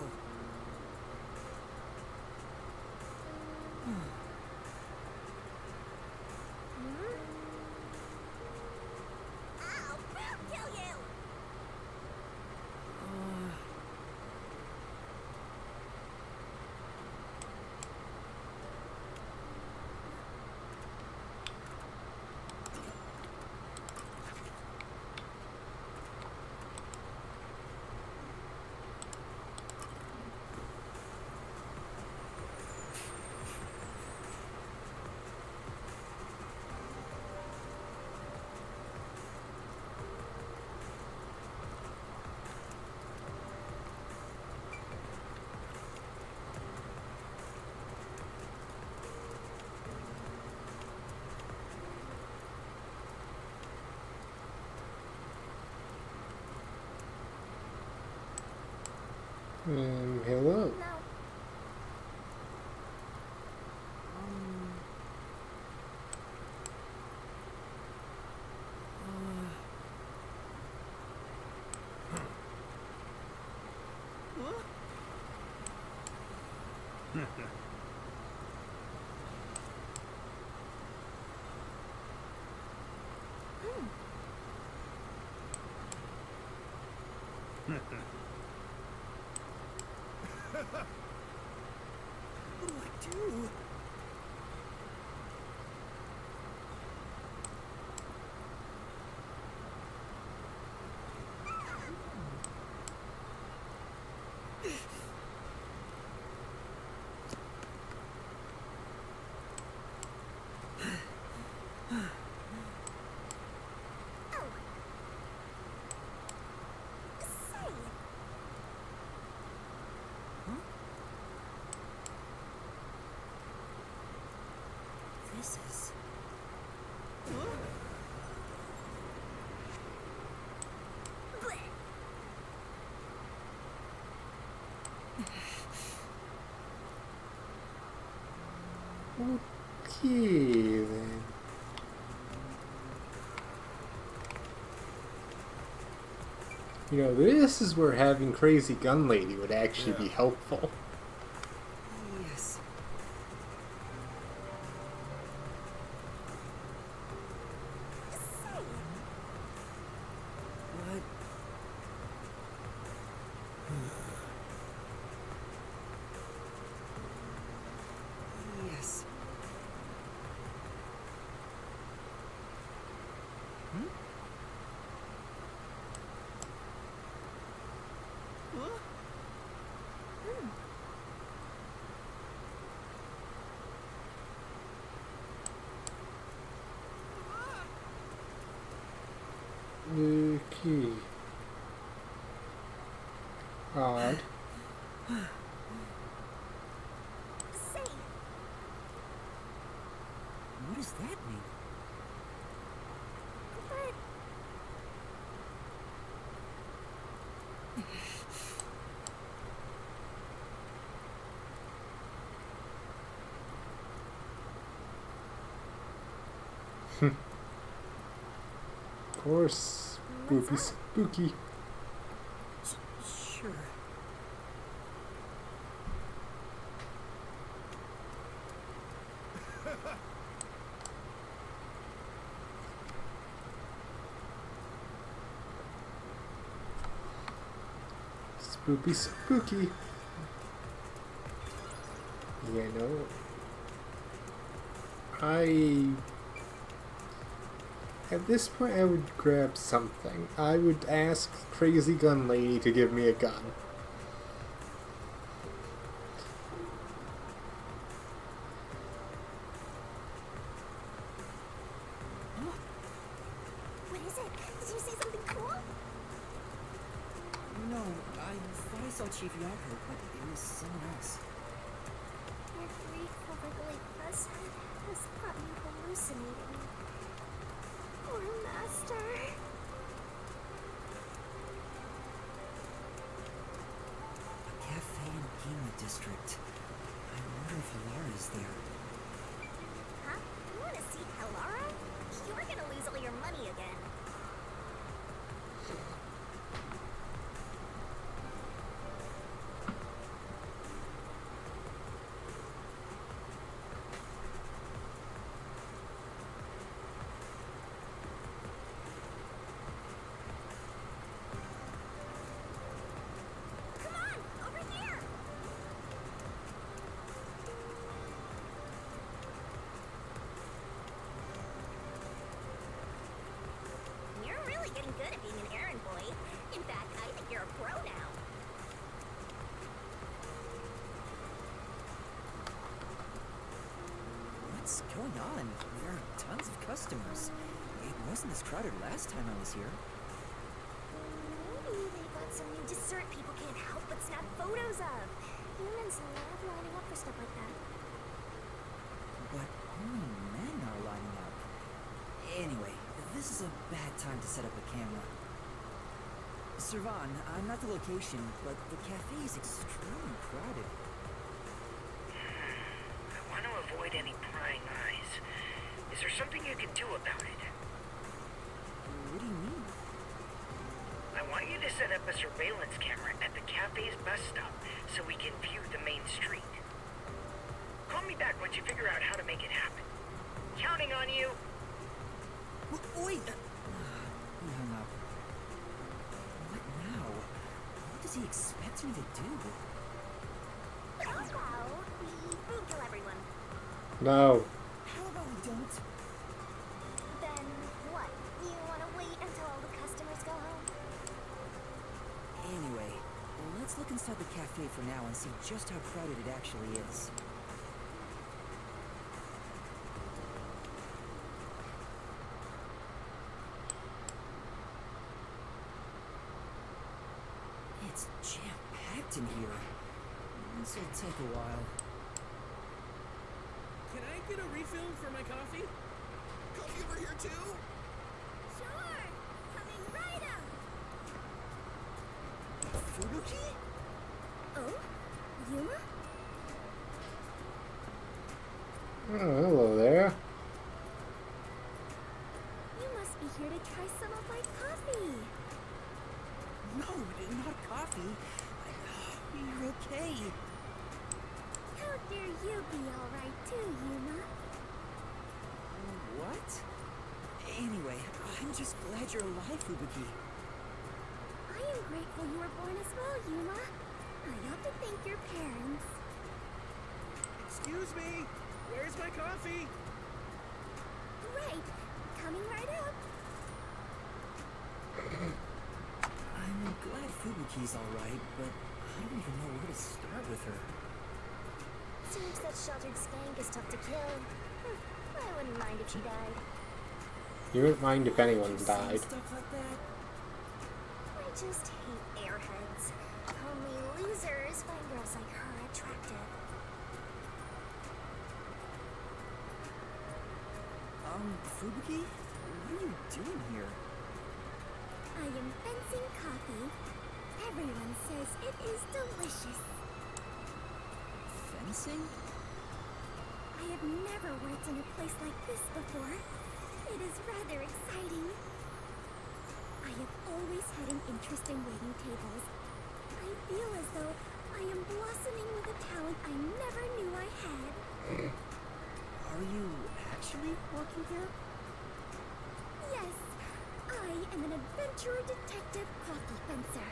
Hello. No. What do I do? Oh. Say. This is... Bleh. Okay then. You know, this is where having Crazy Gun Lady would actually be helpful. Yes. Say. What? Yes. Hmm? Huh? Okay. Odd. Say. What does that mean? But Of course. What's Spooky, up? spooky. Sure. Spooky, spooky. Yeah, no. At this point, I would grab something. I would ask Crazy Gun Lady to give me a gun. What is it? Did you see something cool? No, I thought I saw Chief Yako, but it was someone else. Your grief over the late Buzzhead has got me hallucinating. Poor master. A cafe in Gima District. I wonder if Alara is there. Huh? You want to see Hellara? You're gonna lose all your money again. Come on, over here! You're really getting good at being an errand boy. In fact, I think you're a pro now. What's going on? There are tons of customers. It wasn't this crowded last time I was here. Maybe they got some new dessert people can't help but snap photos of. Humans love lining up for stuff like that. But only men are lining up. Anyway, this is a bad time to set up a camera. Servan, I'm at the location, but the cafe is extremely crowded. I want to avoid any prying eyes. Is there something you can do about it? What do you mean? I want you to set up a surveillance camera at the cafe's bus stop so we can view the main street. Call me back once you figure out how to make it happen. Counting on you. Wait! He hung up. What now? What does he expect me to do? How about we food kill everyone? No. How about we don't? Then what? You want to wait until all the customers go home? Anyway, let's look inside the cafe for now and see just how crowded it actually is. It's jam-packed in here. This will take a while. Can I get a refill for my coffee? Coffee over here too? Sure! Coming right up! Fubuki? Oh? Yuma? Oh, hello there. You must be here to try some of my coffee. No, not coffee. You're okay. How dare you be alright too, Yuma? What? Anyway, I'm just glad you're alive, Fubuki. I am grateful you were born as well, Yuma. I ought to thank your parents. Excuse me. Where's my coffee? Right. Coming right up. I'm glad Fubuki's alright, but I don't even know where to start with her. Seems that sheltered skank is tough to kill. I wouldn't mind if she died. You wouldn't mind if anyone Keep saying died. Stuff like that. I just hate airheads. Only losers find girls like her attractive. Fubuki? What are you doing here? I am fencing coffee. Everyone says it is delicious. Fencing? I have never worked in a place like this before. It is rather exciting. I have always had an interest in waiting tables. I feel as though I am blossoming with a talent I never knew I had. Are you actually working here? Yes, I am an adventurer detective coffee fencer.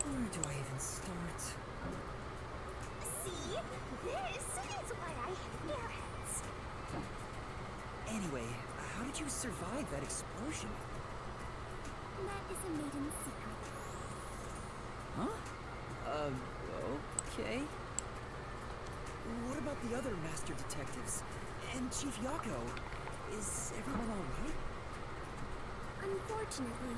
Where do I even start? See? This is why I hate airheads. Anyway, how did you survive that explosion? That is a maiden secret. Huh? Okay. What about the other master detectives? And Chief Yako? Is everyone alright? Unfortunately,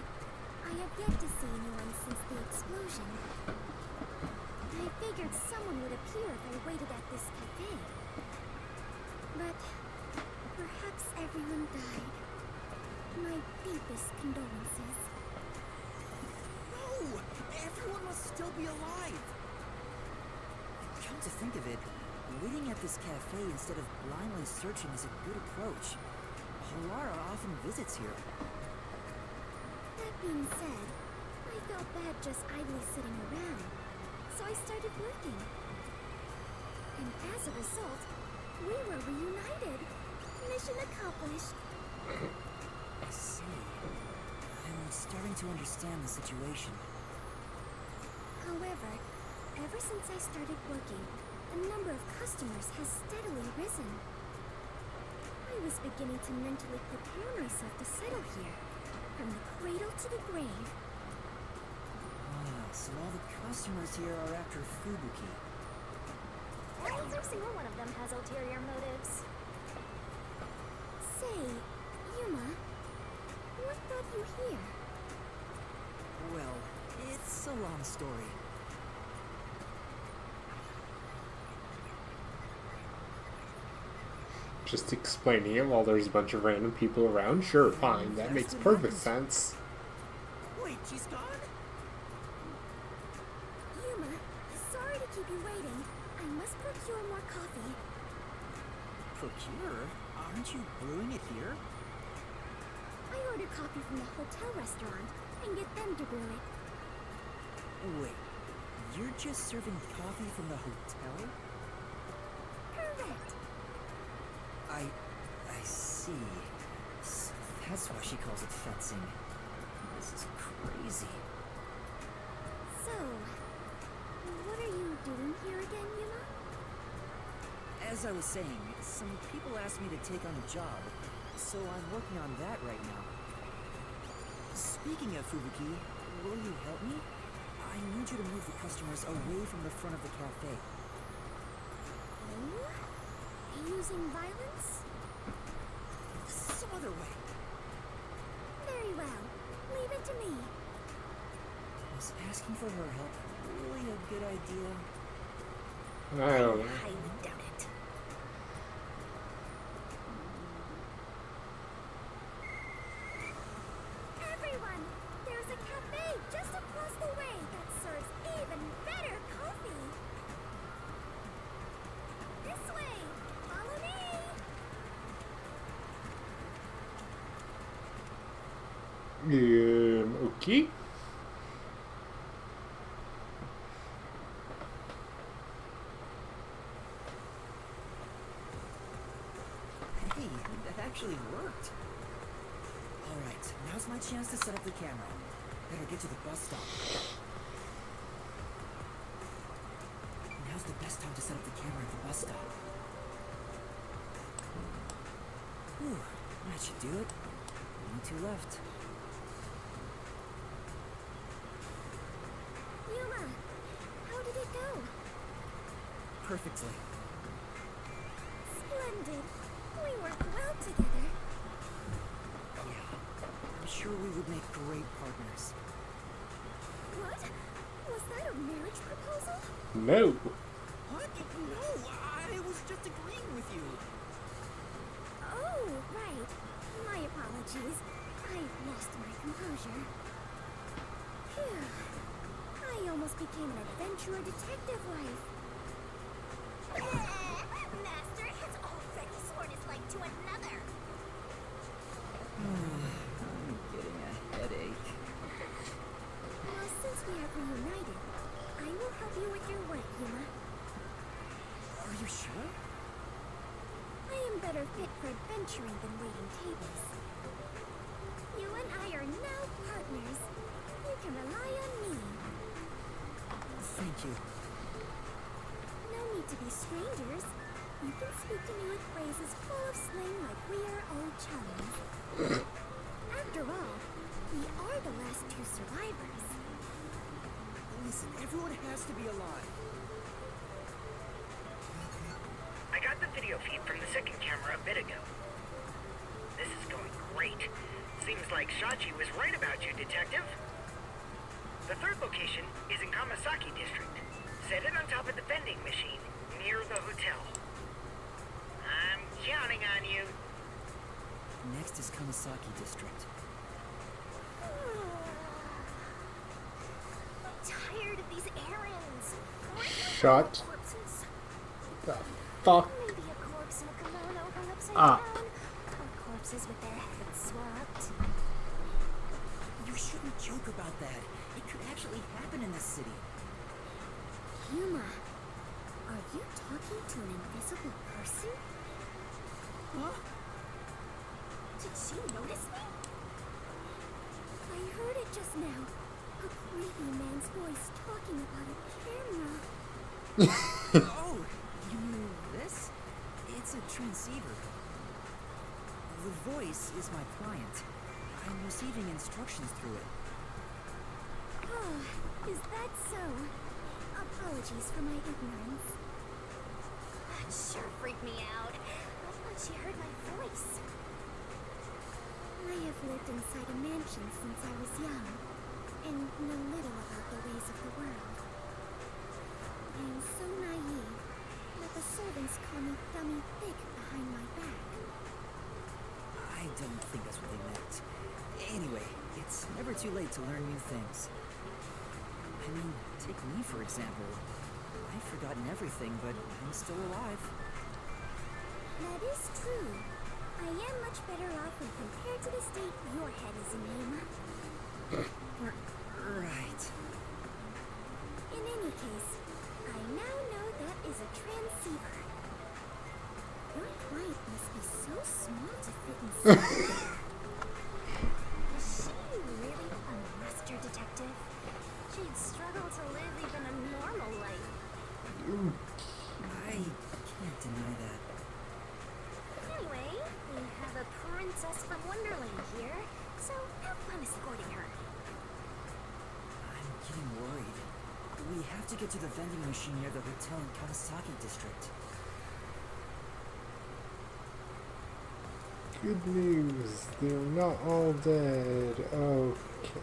I have yet to see anyone since the explosion. I figured someone would appear if I waited at this cafe. But perhaps everyone died. My deepest condolences. No! Everyone must still be alive! Come to think of it, waiting at this cafe instead of blindly searching is a good approach. Halara often visits here. That being said, I felt bad just idly sitting around, so I started working. And as a result, we were reunited. Mission accomplished. I see. I'm starting to understand the situation. However, ever since I started working, the number of customers has steadily risen. I was beginning to mentally prepare myself to settle here, from the cradle to the grave. Ah, so all the customers here are after Fubuki. Every single one of them has ulterior motives. Say, Yuma, what brought you here? Well, it's a long story. Just explaining it while there's a bunch of random people around? Sure, fine. That makes perfect sense. Wait, She's gone? Yuma, sorry to keep you waiting. I must procure more coffee. Procure? Aren't you brewing it here? I ordered coffee from the hotel restaurant and get them to brew it. Wait, you're just serving coffee from the hotel? Correct. I see. So that's why she calls it fencing. This is crazy. So, what are you doing here again, Yuma? As I was saying, some people asked me to take on a job, so I'm working on that right now. Speaking of Fubuki, will you help me? I need you to move the customers away from the front of the cafe. Oh? Using violence? Some other way. Very well. Leave it to me. Was asking for her help really a good idea? I don't know. Highly doubt it. Everyone! There's a cafe just across the way that serves even better coffee. This way! Follow me! Okay. Hey, that actually worked. Alright, now's my chance to set up the camera. Better get to the bus stop. Now's the best time to set up the camera at the bus stop. Whew, that should do it. Only 2 left. Yuma, how did it go? Perfectly. Splendid. We work well together. Yeah, I'm sure we would make great partners. What? Was that a marriage proposal? No. What? No, I was just agreeing with you. Oh, right. My apologies. I lost my composure. Phew. I almost became an adventurer detective wife. Master has already sworn his life to another. I'm getting a headache. Well, since we have reunited, I will help you with your work, Yuma. Are you sure? I am better fit for adventuring than waiting tables. You and I are now partners. You can rely on me. Thank you. No need to be strangers. You can speak to me with phrases full of slang like we are old chums. After all, we are the last 2 survivors. Listen, everyone has to be alive. I got the video feed from the second camera a bit ago. This is going great. Seems like Shachi was right about you, Detective. The third location is in Kamasaki District. Set it on top of the vending machine near the hotel. I'm counting on you. Next is Kamasaki District. I'm tired of these errands. Shut Corpses. the fuck Maybe a corpse in a kimono hung upside up. down. Or corpses with their heads swapped. You shouldn't joke about that. It could actually happen in this city. Yuma, are you talking to an invisible person? Huh? Did she notice me? I heard it just now. A creepy man's voice talking about a camera. Oh, you mean this? It's a transceiver. The voice is my client. I'm receiving instructions through it. Oh, is that so? Apologies for my ignorance. That sure freaked me out. I thought she heard my voice. I have lived inside a mansion since I was young, and know little about the ways of the world. I am so naive that the servants call me dummy thick behind my back. I don't think that's what they meant. Anyway, if It's never too late to learn new things. I mean, take me for example. I've forgotten everything, but I'm still alive. That is true. I am much better off when compared to the state your head is in, Yuma. Right. In any case, I now know that is a transceiver. Your client must be so small to fit inside. Is she really a master detective? She'd struggle to live even a normal life. I can't deny that. Anyway, we have a princess from Wonderland here, so have fun escorting her. I'm getting worried. We have to get to the vending machine near the hotel in Kawasaki district. Good news, they're not all dead. Okay.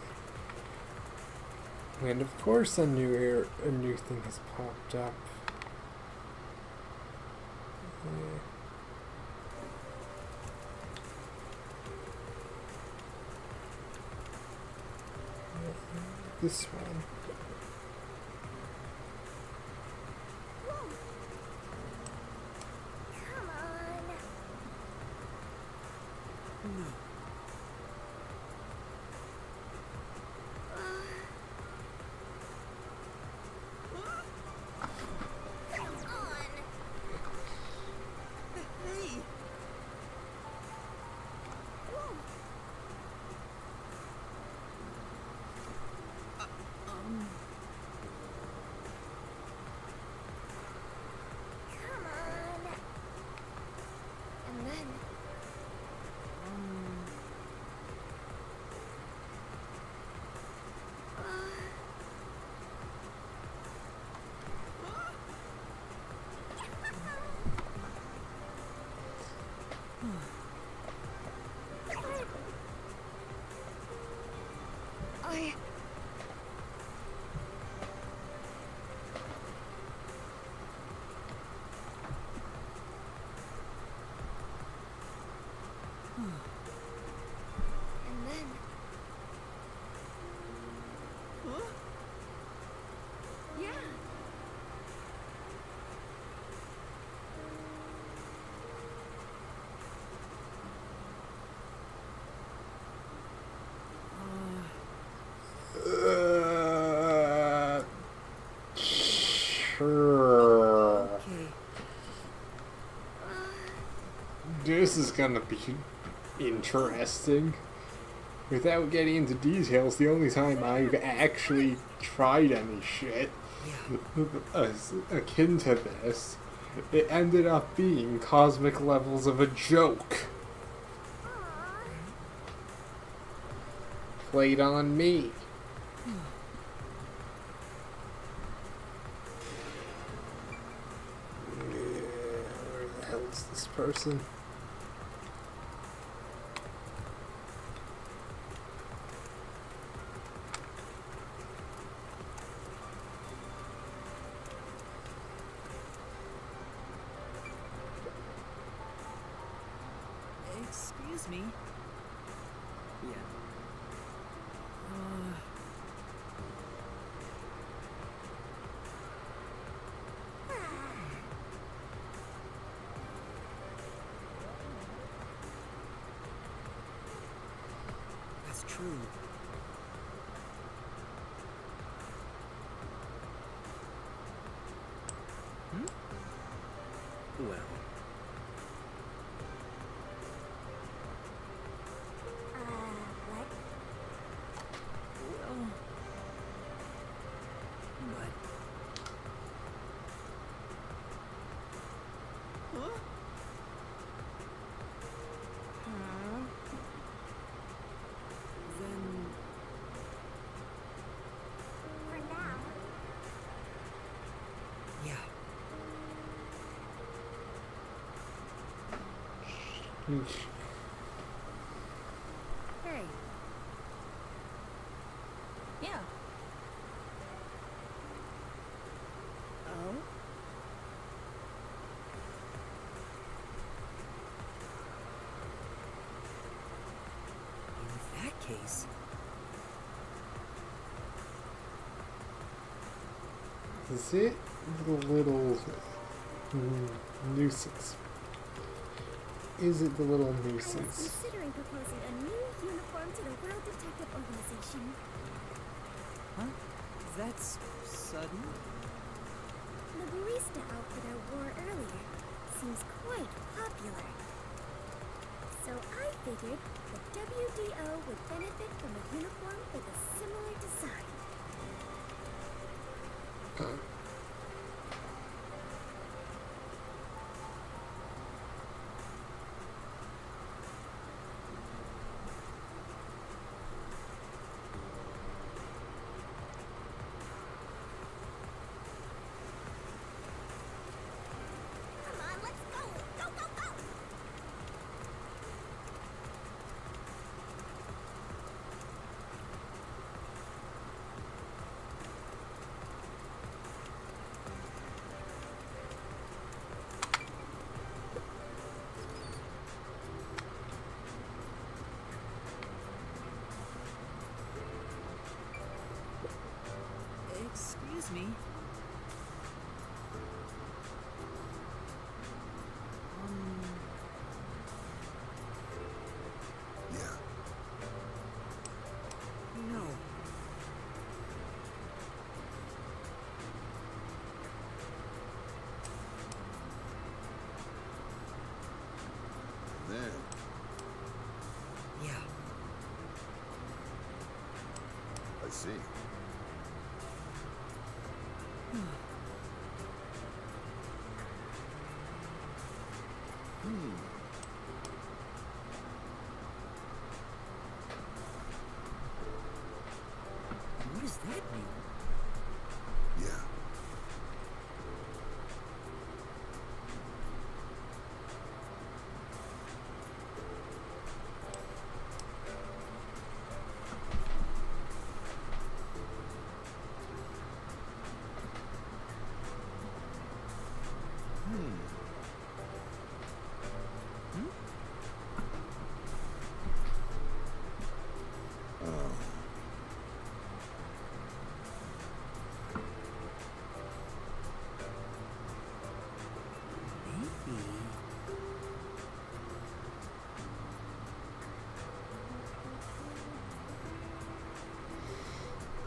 And of course a new thing has popped up. Yeah. This one. Whoa. Come on. No. Come on. Hey! Whoa. Come on. And then. I. And then. Huh? Yeah. Sure. Okay. This is gonna be interesting. Without getting into details, the only time I've actually tried any shit akin to this, it ended up being cosmic levels of a joke. Played on me. Where the hell is this person? Excuse me. Yeah. That's true. Well, What? Well... But... Huh? Then... For now. Yeah. Hey. Yeah. Oh? In that case... Is it the little nuisance? Is it the little I was nuisance? considering proposing a new uniform to the World Detective Organization. Huh? That's sudden? The barista outfit I wore earlier seems quite popular. So I figured the WDO would benefit from a uniform with a similar design. Come on, let's go! Go, go, go! Excuse me. Yeah. No. Then, Yeah. I see. What does that mean? Yeah. Maybe.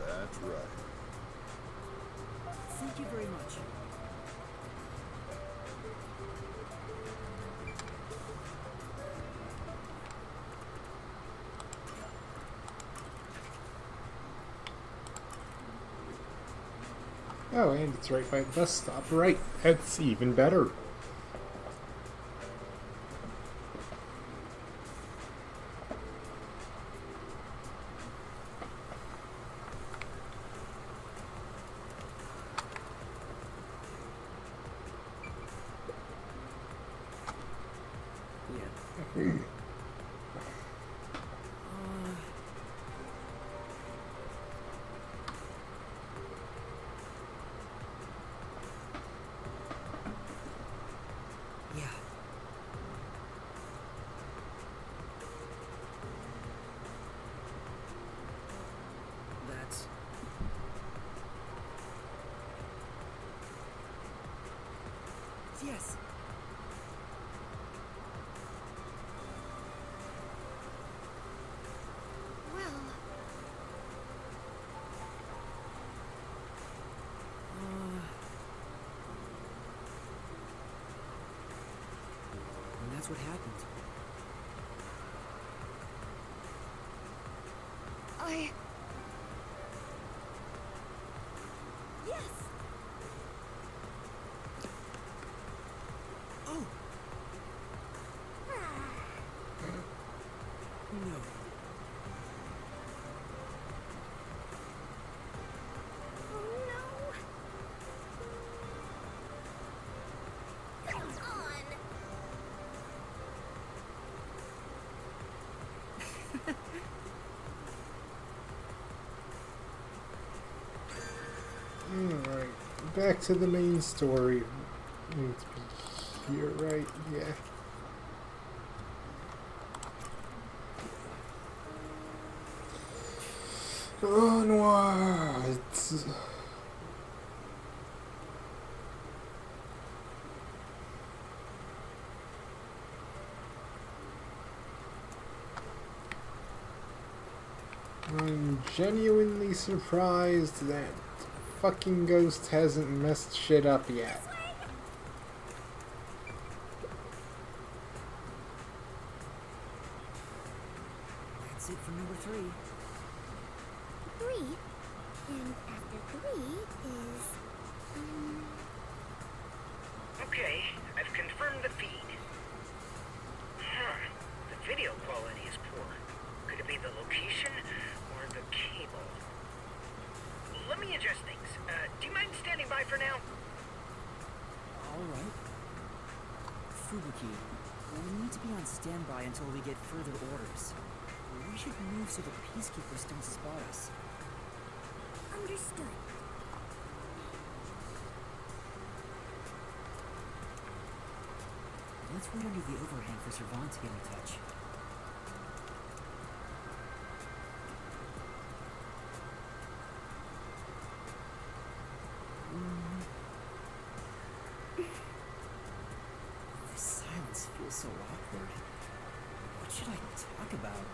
That's right. Thank you very much. Oh, and it's right by the bus stop. Right, that's even better. Yeah. Yeah. That's... Yes. Well, And that's what happened. yes! Oh! No. Oh no! Come on! Alright, back to the main story. Need to be here, right? Yeah. Onwards! I'm genuinely surprised that fucking Ghost hasn't messed shit up yet. That's it for number 3. 3? And after 3 is... Okay, I've confirmed the feed. Huh. The video quality is poor. Could it be the location or the cable? Let me adjust things. Do you mind standing by for now? Alright. Fubuki, we need to be on standby until we get further orders. We should move so the peacekeepers don't spot us. Understood. Let's wait under the overhang for Servant to get in touch. This silence feels so awkward. What should I talk about?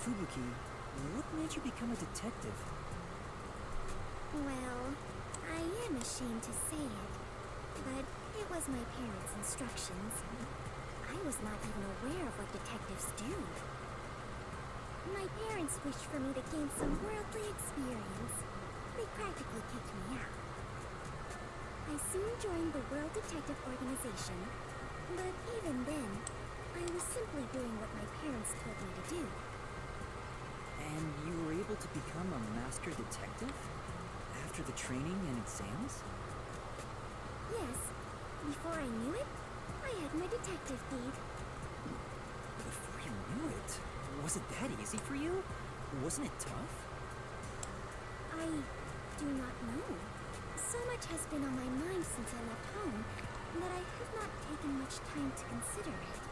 Fubuki, what made you become a detective? Well, I am ashamed to say it, but it was my parents' instructions. I was not even aware of what detectives do. My parents wished for me to gain some worldly experience. They practically kicked me out. I soon joined the World Detective Organization, but even then, I was simply doing what my parents told me to do. And you were able to become a master detective? After the training and exams? Yes, before I knew it, I had my detective deed. Before you knew it? Was it that easy for you? Wasn't it tough? I do not know. So much has been on my mind since I left home that I have not taken much time to consider it.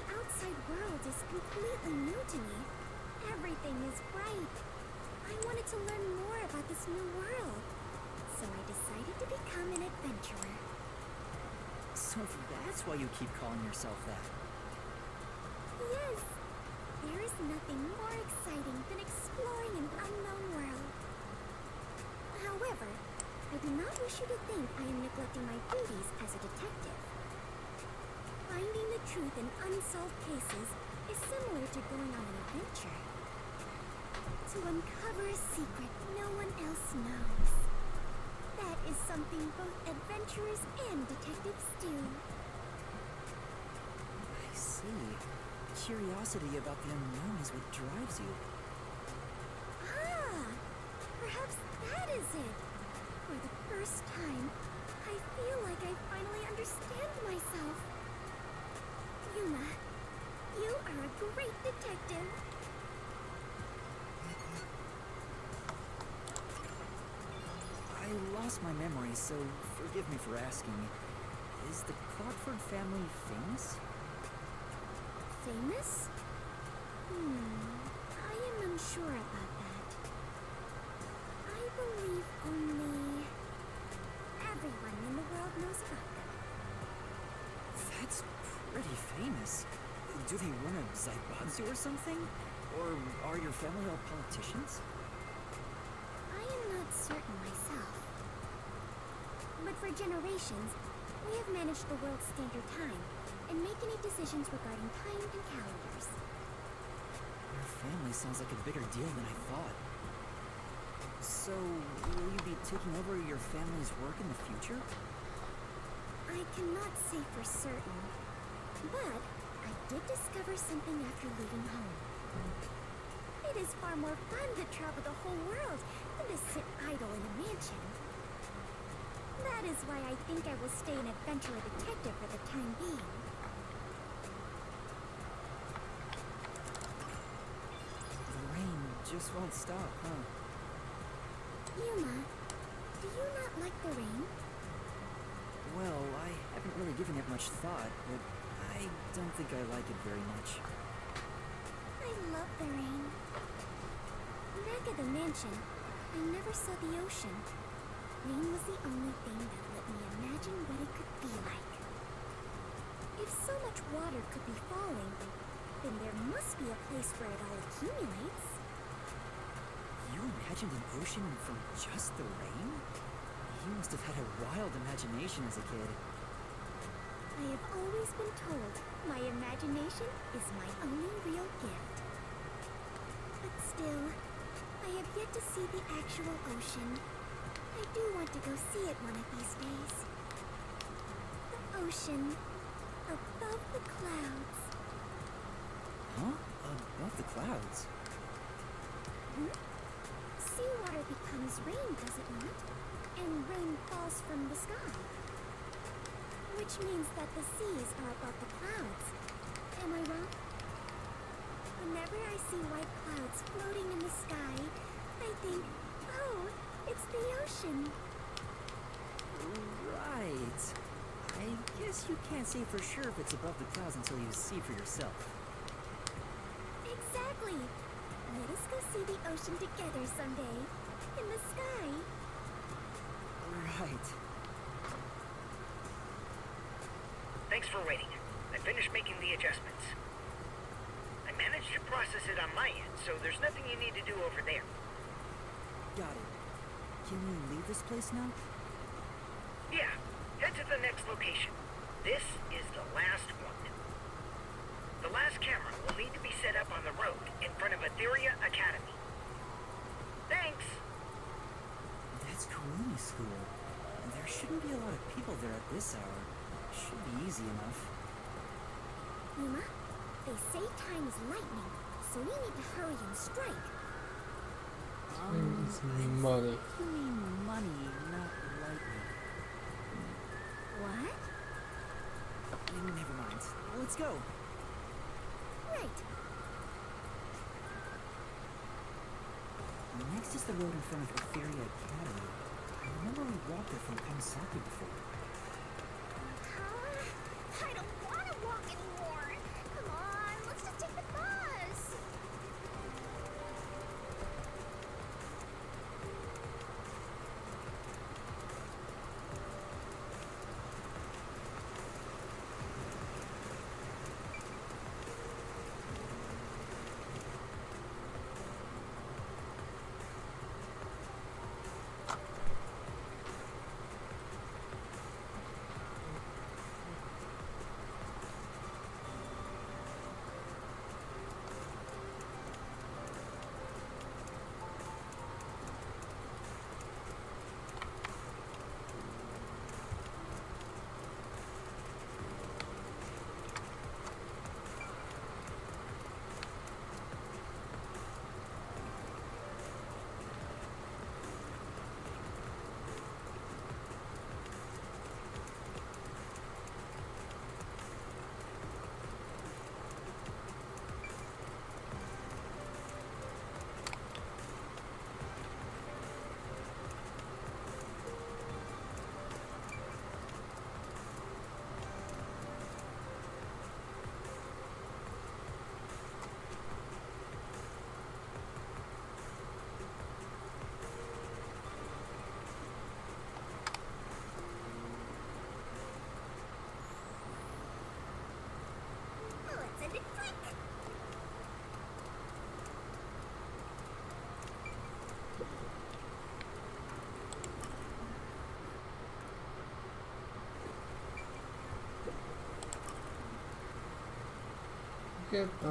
The outside world is completely new to me. Everything is bright. I wanted to learn more about this new world, so I decided to become an adventurer. So that's why you keep calling yourself that. Yes, there is nothing more exciting than exploring an unknown world. However, I do not wish you to think I am neglecting my duties as a detective. Finding the truth in unsolved cases is similar to going on an adventure. To uncover a secret no one else knows. That is something both adventurers and detectives do. I see. Curiosity about the unknown is what drives you. Ah! Perhaps that is it. For the first time, I feel like I finally understand myself. Yuma, you are a great detective. I lost my memory, so forgive me for asking. Is the Crockford family famous? Famous? I am unsure about that. I believe only everyone in the world knows about them. That's pretty famous. Do they run a Zaibatsu or something? Or are your family all politicians? I am not certain myself. But for generations, we have managed the world's standard time and make any decisions regarding time and calendars. Your family sounds like a bigger deal than I thought. So, will you be taking over your family's work in the future? I cannot say for certain, but I did discover something after leaving home. It is far more fun to travel the whole world than to sit idle in a mansion. That is why I think I will stay an adventurer detective for the time being. The rain just won't stop, huh? Yuma, do you not like the rain? Well, I haven't really given it much thought, but I don't think I like it very much. I love the rain. Back at the mansion, I never saw the ocean. Rain was the only thing that let me imagine what it could be like. If so much water could be falling, then there must be a place where it all accumulates. You imagined an ocean from just the rain? You must have had a wild imagination as a kid. I have always been told my imagination is my only real gift. But still, I have yet to see the actual ocean. I do want to go see it one of these days. The ocean, above the clouds. Huh? Above the clouds? Seawater becomes rain, does it not? And rain falls from the sky. Which means that the seas are above the clouds. Am I wrong? Whenever I see white clouds floating in the sky, I think, oh, it's the ocean. Right. I guess you can't say for sure if it's above the clouds until you see for yourself. Exactly. Let us go see the ocean together someday. In the sky. Right. Thanks for waiting. I finished making the adjustments. I managed to process it on my end, so there's nothing you need to do over there. Got it. Can we leave this place now? Yeah, head to the next location. This is the last one. The last camera will need to be set up on the road in front of Etheria Academy. Thanks! That's Kurumi School. There shouldn't be a lot of people there at this hour. Should be easy enough. Yuma, they say time is lightning, so we need to hurry and strike. It's money. You mean money, not lightning. What? Never mind. Let's go. Right. Next is the road in front of Etheria Academy. I remember we walked there from Kamisaki before. I don't want to walk anymore. Come on, let's just take the bus. Let's end it quick. Get by,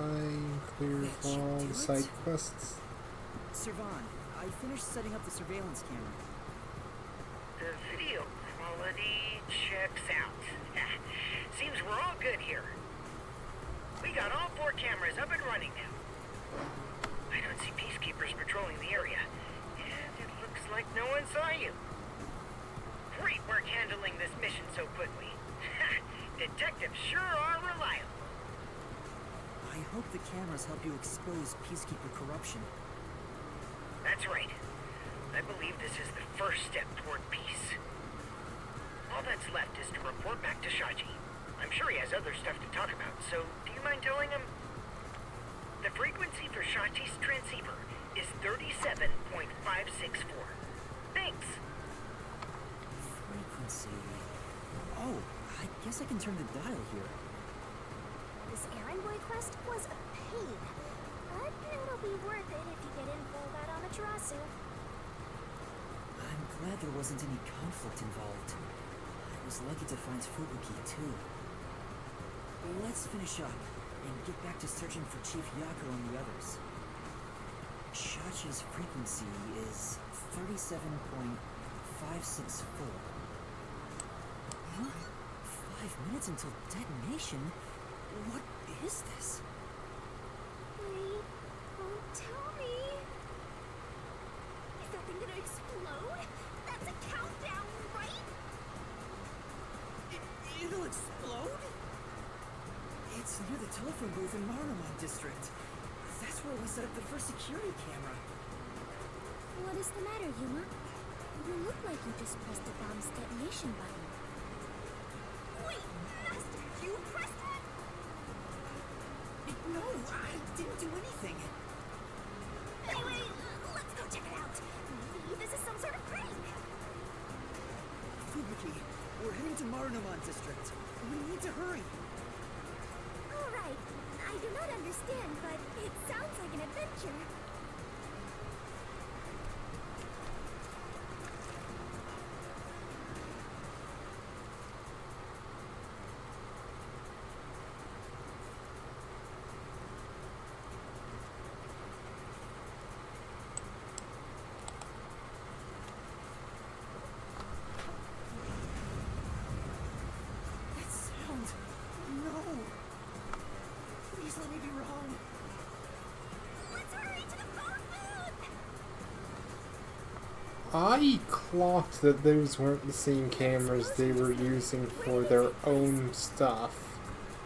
clear all the side quests. Servan, I finished setting up the surveillance camera. The video quality checks out. Seems we're all good here. We got all 4 cameras up and running now. I don't see peacekeepers patrolling the area, and it looks like no one saw you. Great work handling this mission so quickly. Detectives sure are reliable. I hope the cameras help you expose peacekeeper corruption. That's right. I believe this is the first step toward peace. All that's left is to report back to Shaji. I'm sure he has other stuff to talk about, so do you mind telling him? The frequency for Shachi's transceiver is 37.564. Thanks. Frequency. Oh, I guess I can turn the dial here. this errand boy quest was a pain. But it'll be worth it if you get info about Amaterasu. I'm glad there wasn't any conflict involved. I was lucky to find Fubuki, too. Let's finish up and get back to searching for Chief Yako and the others. Shachi's frequency is 37.564. Huh? 5 minutes until detonation? What is this? Wait, don't tell me. Is that thing gonna explode? That's a countdown, right? It'll explode? It's near the telephone booth in Marunouman District. That's where we set up the first security camera. What is the matter, Yuma? You look like you just pressed the bomb's detonation button. Wait, Master, you pressed it? No, I didn't do anything. Anyway, let's go check it out. Maybe this is some sort of prank. Fubuki, we're heading to Marunouman District. We need to hurry. All right. I do not understand, but it sounds like an adventure. That sound. No. Please let me be wrong. Let's hurry to the phone booth! I clocked that those weren't the same cameras they were using for their own stuff.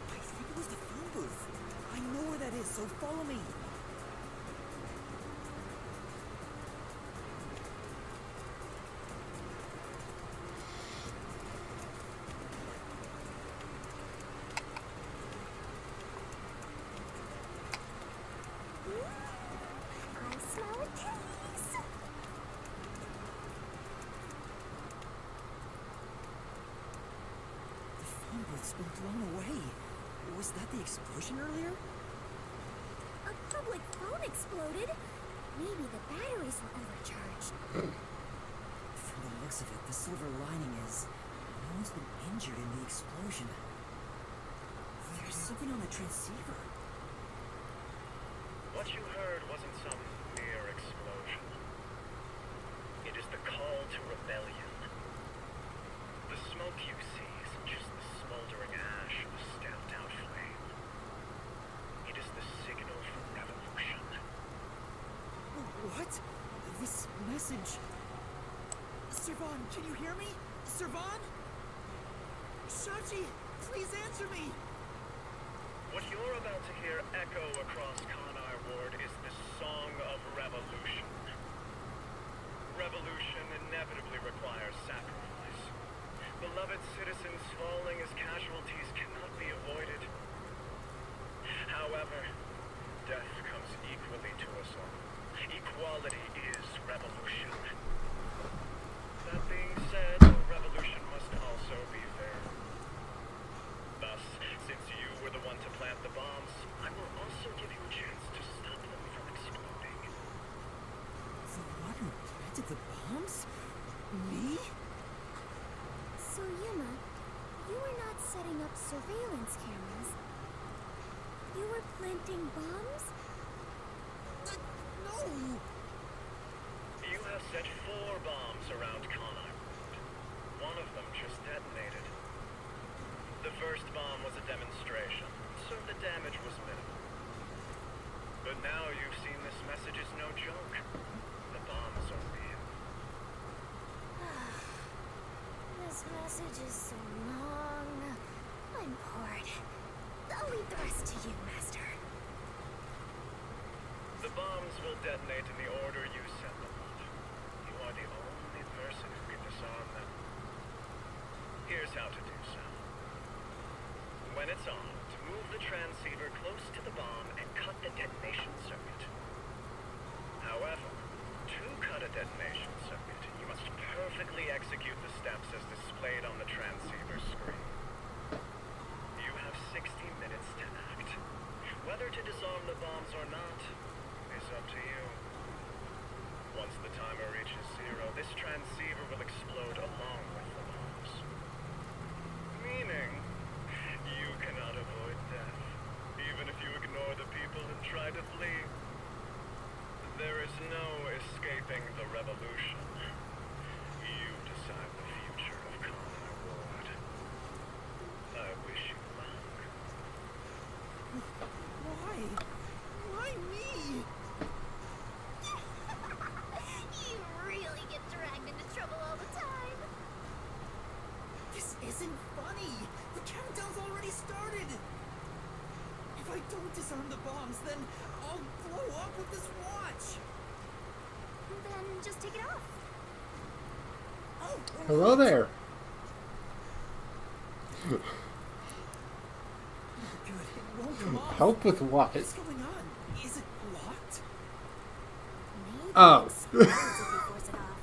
I think it was the phone booth. I know where that is, so follow me. I smell a case! The phone booth's been blown away. Was that the explosion earlier? A public phone exploded. Maybe the batteries were overcharged. From the looks of it, the silver lining is no one's been injured in the explosion. There's something on the transceiver. What you heard wasn't some mere explosion. It is the call to rebellion. The smoke you see isn't just the smoldering ash of a stamped-out flame. It is the signal for revolution. What? This message... Servan, can you hear me? Servan? Shachi, please answer me! What you're about to hear echo across Kanar Ward is the song of revolution. Revolution inevitably requires sacrifice. Beloved citizens falling as casualties cannot be avoided. However, death comes equally to us all. Equality is revolution. That being said, revolution must also be fair. Thus, since you were the one to plant the bombs, I will also give you a chance to stop them from exploding. The one who planted the bombs? Me? So, Yuma, you were not setting up surveillance cameras. You were planting bombs? No! You have set 4 bombs around Kanar. One of them just detonated. The first bomb was a demonstration, so the damage was minimal. But now you've seen this message is no joke. The bombs are real. This message is so long. I'm bored. I'll leave the rest to you, Master. The bombs will detonate in the order you set them up. You are the only person who can disarm them. Here's how to do so. When it's armed, move the transceiver close to the bomb and cut the detonation circuit. However, to cut a detonation circuit, you must perfectly execute the steps as displayed on the transceiver screen. You have 60 minutes to act. disarm the bombs or not is up to you. Once the timer reaches 0, this transceiver will explode along with the bombs. Meaning, you cannot avoid death, even if you ignore the people and try to flee. There is no escaping the revolution. You decide the future of Connor Ward. I wish you luck. Why? Why me? You really get dragged into trouble all the time. This isn't funny. The countdown's already started. If I don't disarm the bombs, then I'll blow up with this watch. Then just take it off. Oh, Hello there. good. It won't come off. Help with what? What's going on? Is it locked? Maybe Oh. it explodes if you force it off.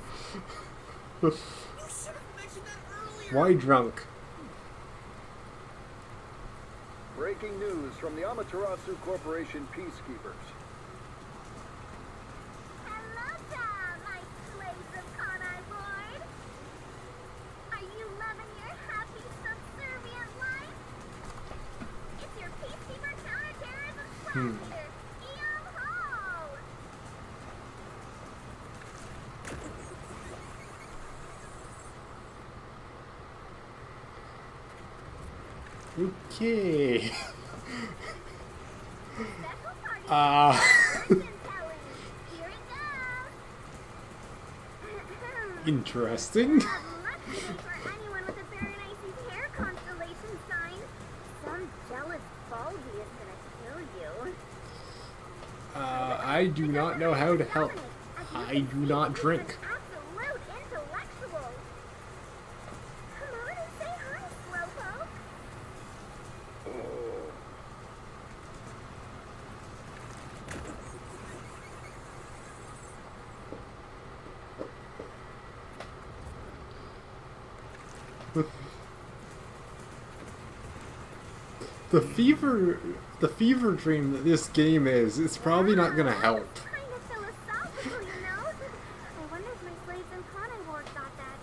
You should have mentioned that earlier. Why drunk? Breaking news from the Amaterasu Corporation Peacekeepers. Hello there, my slaves of Conai Ward. Are you loving your happy, subservient life? It's your peacekeeper counterterrorism squad leader, Eon Ho! Okay. Special party Here it goes! Interesting. Not much for anyone with a Berenice's hair constellation sign. Some jealous Baldy is gonna kill you. I do not know how to help. I do not drink. Absolute intellectual. Come on and say hi, Slowpoke. The fever dream that this game is, it's probably not gonna help. Kind of philosophical, you know? I wonder if my slaves in Conai Ward got that.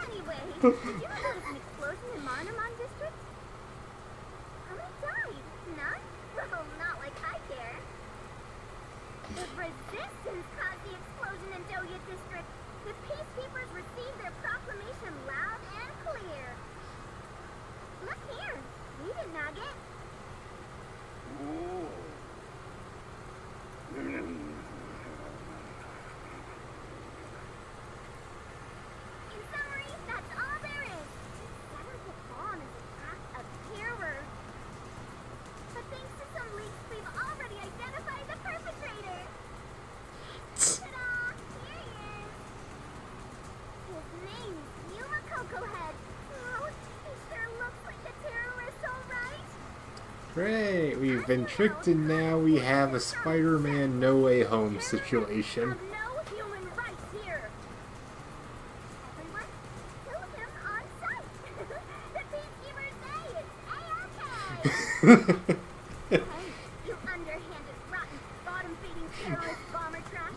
Anyway, did you know there was an explosion in Marnamon District? How many died? None? Well, not like I care. The Resistance caused the explosion in Doya District. The Peacekeepers received their proclamation loud and clear. Look here. Read it, Nugget. In summary, that's all there is. Seventh Bomb is an act of terror. But thanks to some leaks, we've already identified the perpetrator. Ta-da! Here he is. His name's Yuma Cocoa Head. Oh, he sure looks like a terrorist, all right. Great, we've been tricked and now we have a Spider-Man No Way Home situation. Have no human rights here. Everyone, kill him on sight. The peacekeepers say it's A-OK. Hey, you underhanded, rotten, bottom-feeding terrorist bomber trash.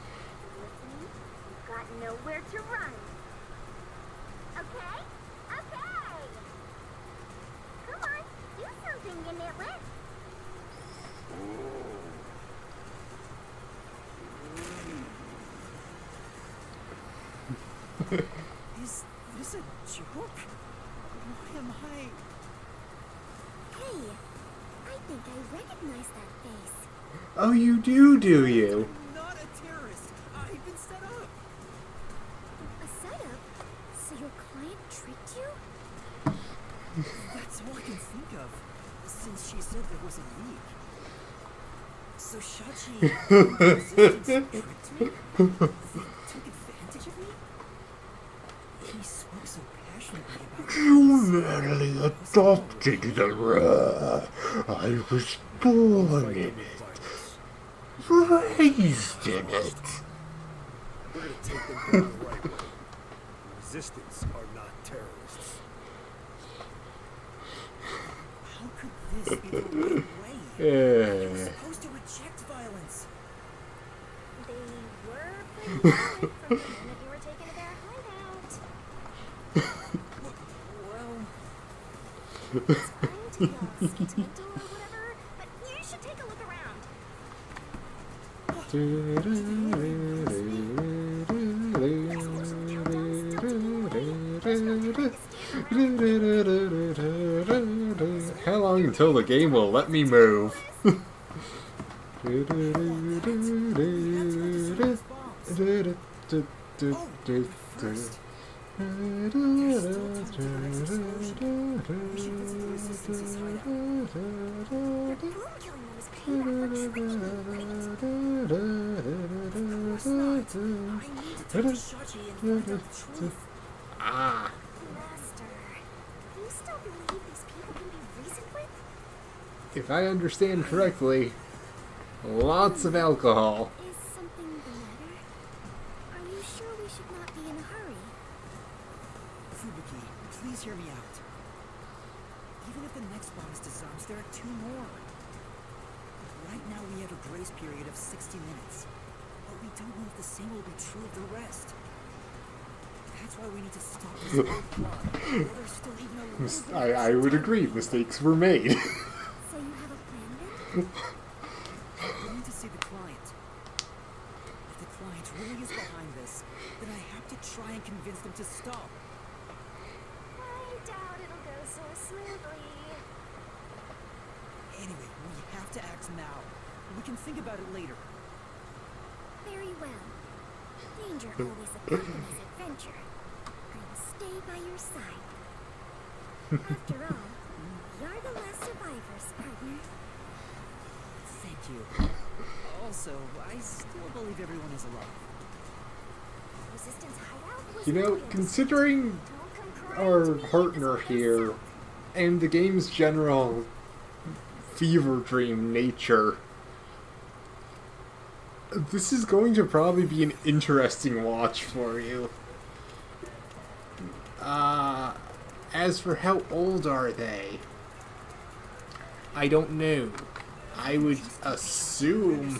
Listening? You've got nowhere to run. Okay? Okay. Come on, do something, you nitwit. Is this a joke? Why am I... Hey, I think I recognize that face. Oh, you do you? I'm not a terrorist. I've been set up. A setup? So your client tricked you? That's all I can think of, since she said there was a leak. So Shachi Resistance tricked me? They took advantage of me? He spoke so passionately about Humanly adopted the rare. I was born in it. Raised in it. We're gonna take them down the right way. Resistance are not terrorists. How could this be the right way? You're supposed to reject violence. They were pretty violent from the moment you were taken to their hideout. Well, It's fine to yell sentimental or whatever, but you should take a look around. How long until the game will let me move? Ah. Master, you still believe these people can be reasoned with? If I understand correctly, lots of alcohol. Is something the matter? Are you sure we should not be in a hurry? Fubuki, please hear me out. Even if the next bomb is disarmed, there are 2 more. Right now we have a grace period of 60 minutes. But we don't know if the same will be true of the rest. That's why we need to stop this whole plot. While there's still even a little bit of I would agree, mistakes were made. So you have a plan then? We need to see the client. If the client really is behind this, then I have to try and convince them to stop. I doubt it'll go so smoothly. Anyway, we have to act now. We can think about it later. Very well. Danger always accompanies adventure. I will stay by your side. After all, you're the last survivors, partner. Thank you. Also, I still believe everyone is alive. Resistance hideout was You know, really considering our partner here and the game's general fever dream nature, this is going to probably be an interesting watch for you. As for how old are they? I don't know. I would assume.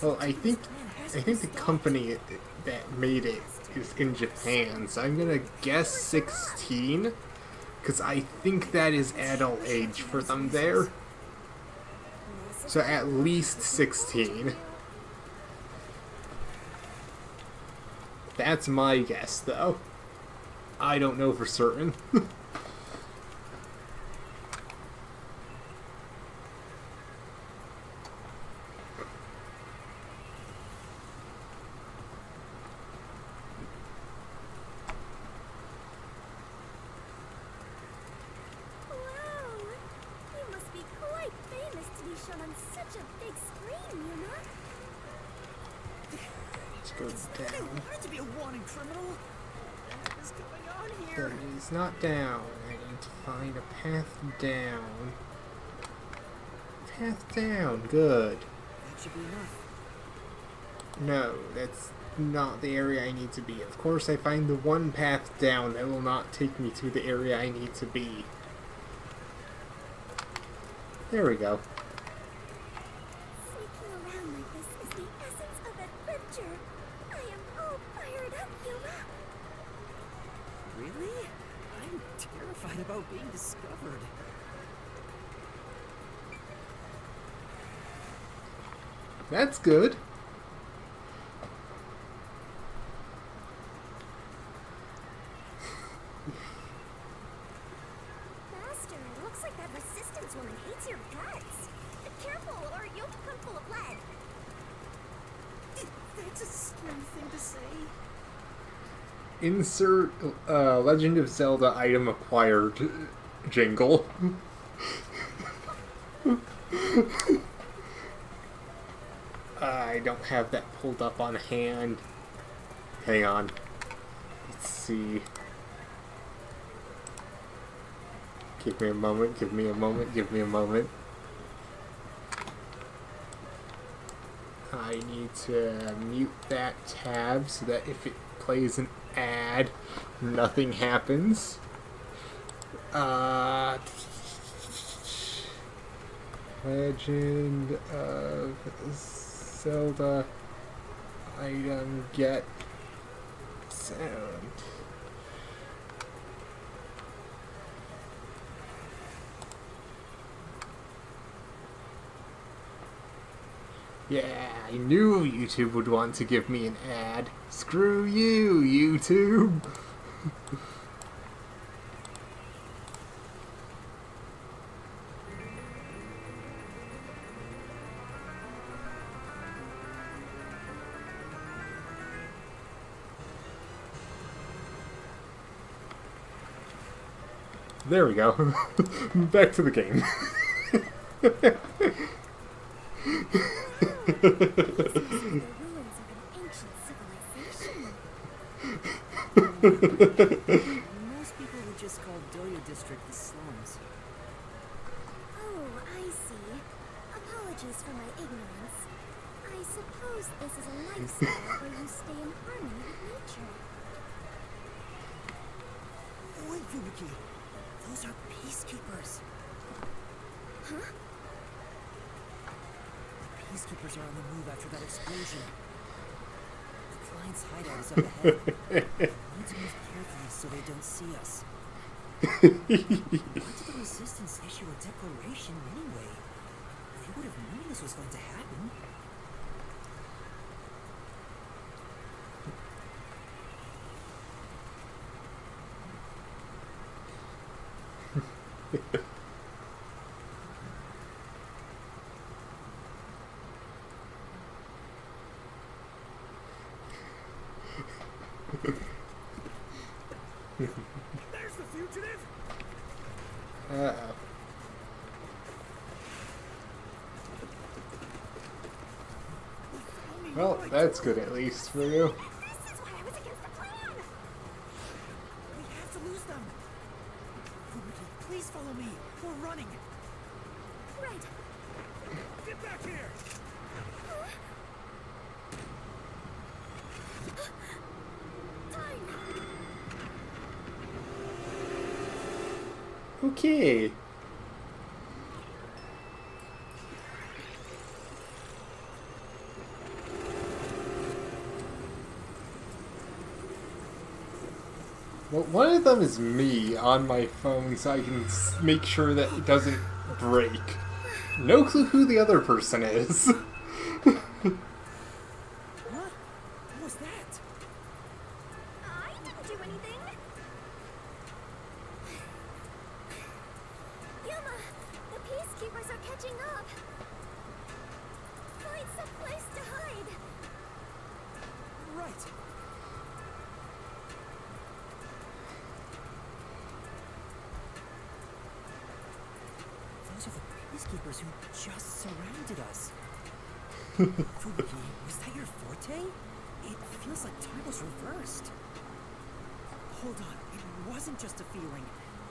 Well, I think the company that made it is in Japan, so I'm gonna guess 16, because I think that is adult age for them there. So at least 16. That's my guess, though. I don't know for certain. Wow! You must be quite famous to be shown on such a big screen, you know? Let's go I down. wanted to be a wanted criminal. What is going on here? There it is, not down. I need to find a path down. Path down, good. That should be enough. No, that's not the area I need to be. Of course, I find the one path down that will not take me to the area I need to be. There we go. Sneaking around like this is the essence of adventure. I am all fired up, Yuma. Really? I'm terrified about being discovered. That's good. Master, it looks like that resistance woman hates your guts. Be careful, or you'll become full of lead. That's a scary thing to say. Insert Legend of Zelda item acquired jingle. I don't have that pulled up on hand. Hang on. Let's see. Give me a moment, give me a moment, give me a moment. I need to mute that tab so that if it plays an ad, nothing happens. Legend of Zelda item get sound. Yeah, I knew YouTube would want to give me an ad. Screw you, YouTube! There we go. Back to the game. Most people would just call Doyo District the slums. Oh, I see. Apologies for my ignorance. I suppose this is a lifestyle where you stay in harmony with nature. Wait, Fubuki. Those are peacekeepers. Huh? The peacekeepers are on the move after that explosion. The client's hideout is up ahead. We need to move carefully so they don't see us. Why did the Resistance issue a declaration anyway? They would have known this was going to happen. There's the fugitive! Uh-oh. Well, that's good at least for you. This is why I was against the plan! We have to lose them. Fubuki, please follow me. We're running. Right. Get back here! Okay. Well, one of them is me on my phone, so I can make sure that it doesn't break. No clue who the other person is. What? What was that? I didn't do anything. Yuma, the peacekeepers are catching up. Find some place to hide. Right. Those are the peacekeepers who just surrounded us. Fubuki, was that your forte? It feels like time was reversed. Hold on, it wasn't just a feeling.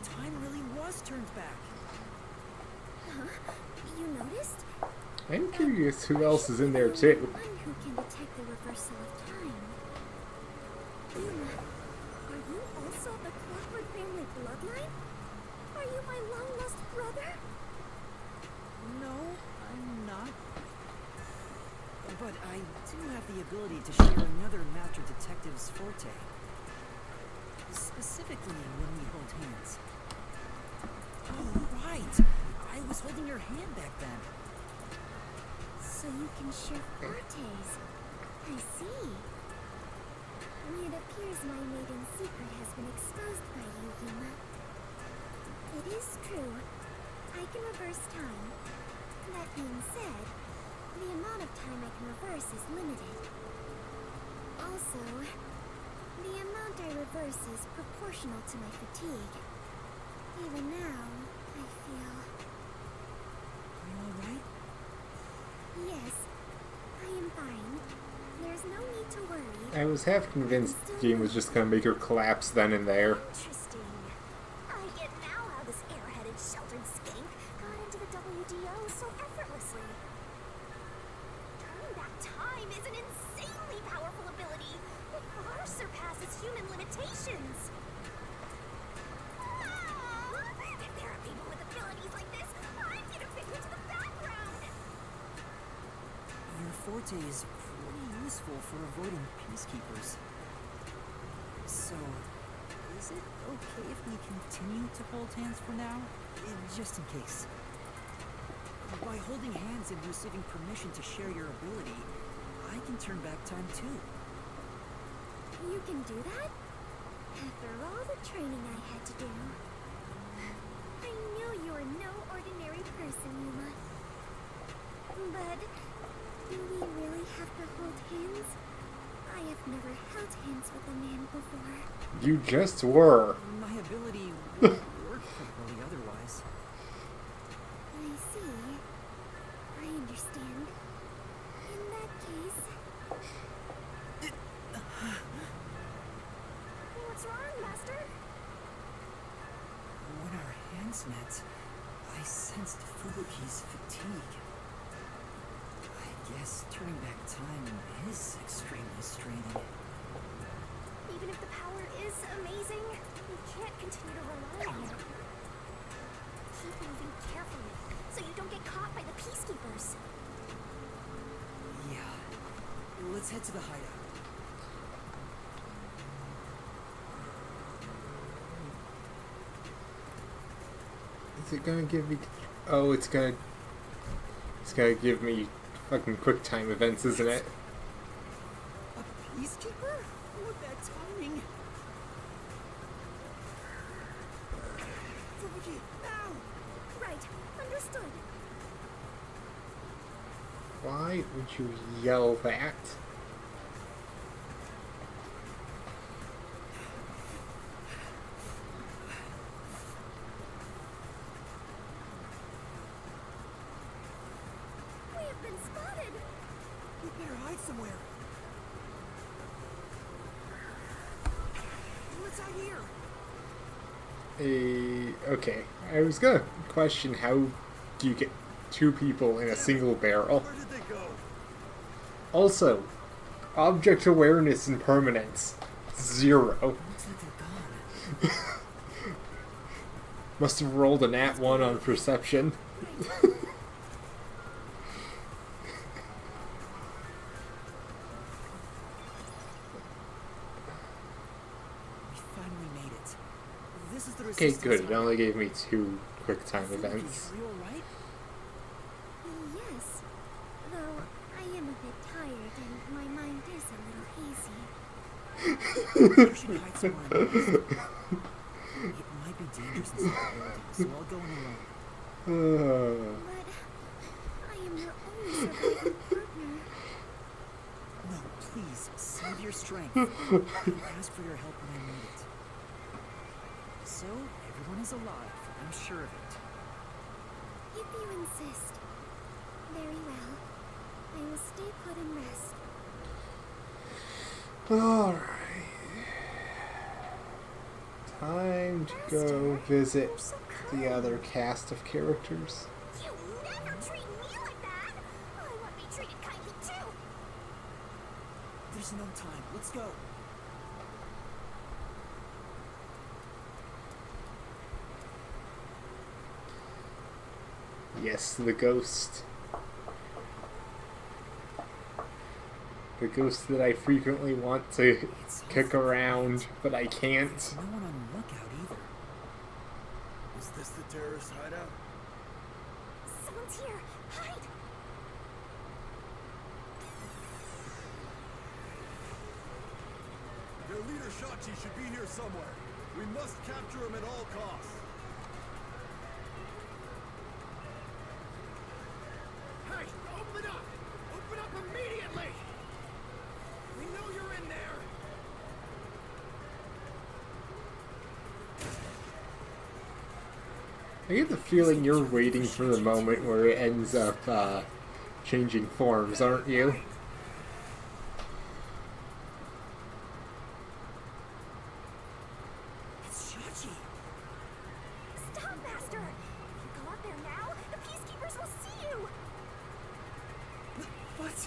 Time really was turned back. Huh? You noticed? I'm curious who else is in there too. One who can detect the reversal of time. Yuma, are you also the Clockwork family bloodline? Are you my long-lost brother? No, I'm not. But I do have the ability to share another Master Detective's forte. Specifically when we hold hands. Oh, right! I was holding your hand back then. So you can share fortes. I see. It appears my maiden secret has been exposed by you, Yuma. It is true. I can reverse time. That being said, the amount of time I can reverse is limited. Also, the amount I reverse is proportional to my fatigue. Even now, I feel... Are you alright? Yes, I am fine. There's no need to worry. I was half convinced the game was just gonna make her collapse then and there. Interesting. I get now how this airheaded sheltered skank got into the WDO so effortlessly. Turning back time is an insanely powerful ability that far surpasses human limitations. If there are people with abilities like this, I'm gonna fit into the background. forte is pretty useful for avoiding peacekeepers. So, is it okay if we continue to hold hands for now? Just in case. By holding hands and receiving permission to share your ability, I can turn back time too. You can do that? After all the training I had to do. I knew you were no ordinary person, Yuma. But do we really have to hold hands? I have never held hands with a man before. You just were. My ability wouldn't work properly otherwise. I see. I understand. In that case... What's wrong, Master? When our hands met, I sensed Fubuki's fatigue. I guess turning back time is extremely straining. Even if the power is amazing, we can't continue to rely on it. Keep moving carefully, so you don't get caught by the peacekeepers. Yeah. Let's head to the hideout. Is it gonna give me... Oh, it's gonna give me fucking quick time events, isn't it? A peacekeeper? What bad timing? Fubuki, now! Right, understood. Why would you yell that? We have been spotted. We better hide somewhere. What's out here? Okay. I was gonna question how do you get two people in a single barrel. Where did they go? Also, object awareness and permanence. 0. Looks like they're gone. Must have rolled a nat 1 on perception. Okay, good. It only gave me 2 quick time events. Are you alright? Yes. Though I am a bit tired and my mind is a little hazy. You should hide somewhere in the basement. It might be dangerous inside the building, so I'll go in alone. But I am your only surviving partner. No, please, save your strength. I'll ask for your help when I need it. So, everyone is alive. I'm sure of it. If you insist. Very well. I will stay put and rest. Alright. Time to go visit the other cast of characters. You never treat me like that! I want to be treated kindly too! There's no time. Let's go. Yes, the ghost. The ghost that I frequently want to kick around, but I can't. There's no one on lookout either. Is this the terrorist hideout? Someone's here! Hide! Their leader Shachi should be here somewhere. We must capture him at all costs. Hey, open up! Open up immediately! We know you're in there! I get the feeling you're waiting for the moment where it ends up changing forms, aren't you? It's Shachi. Stop, Master! If you go out there now, the peacekeepers will see you! What?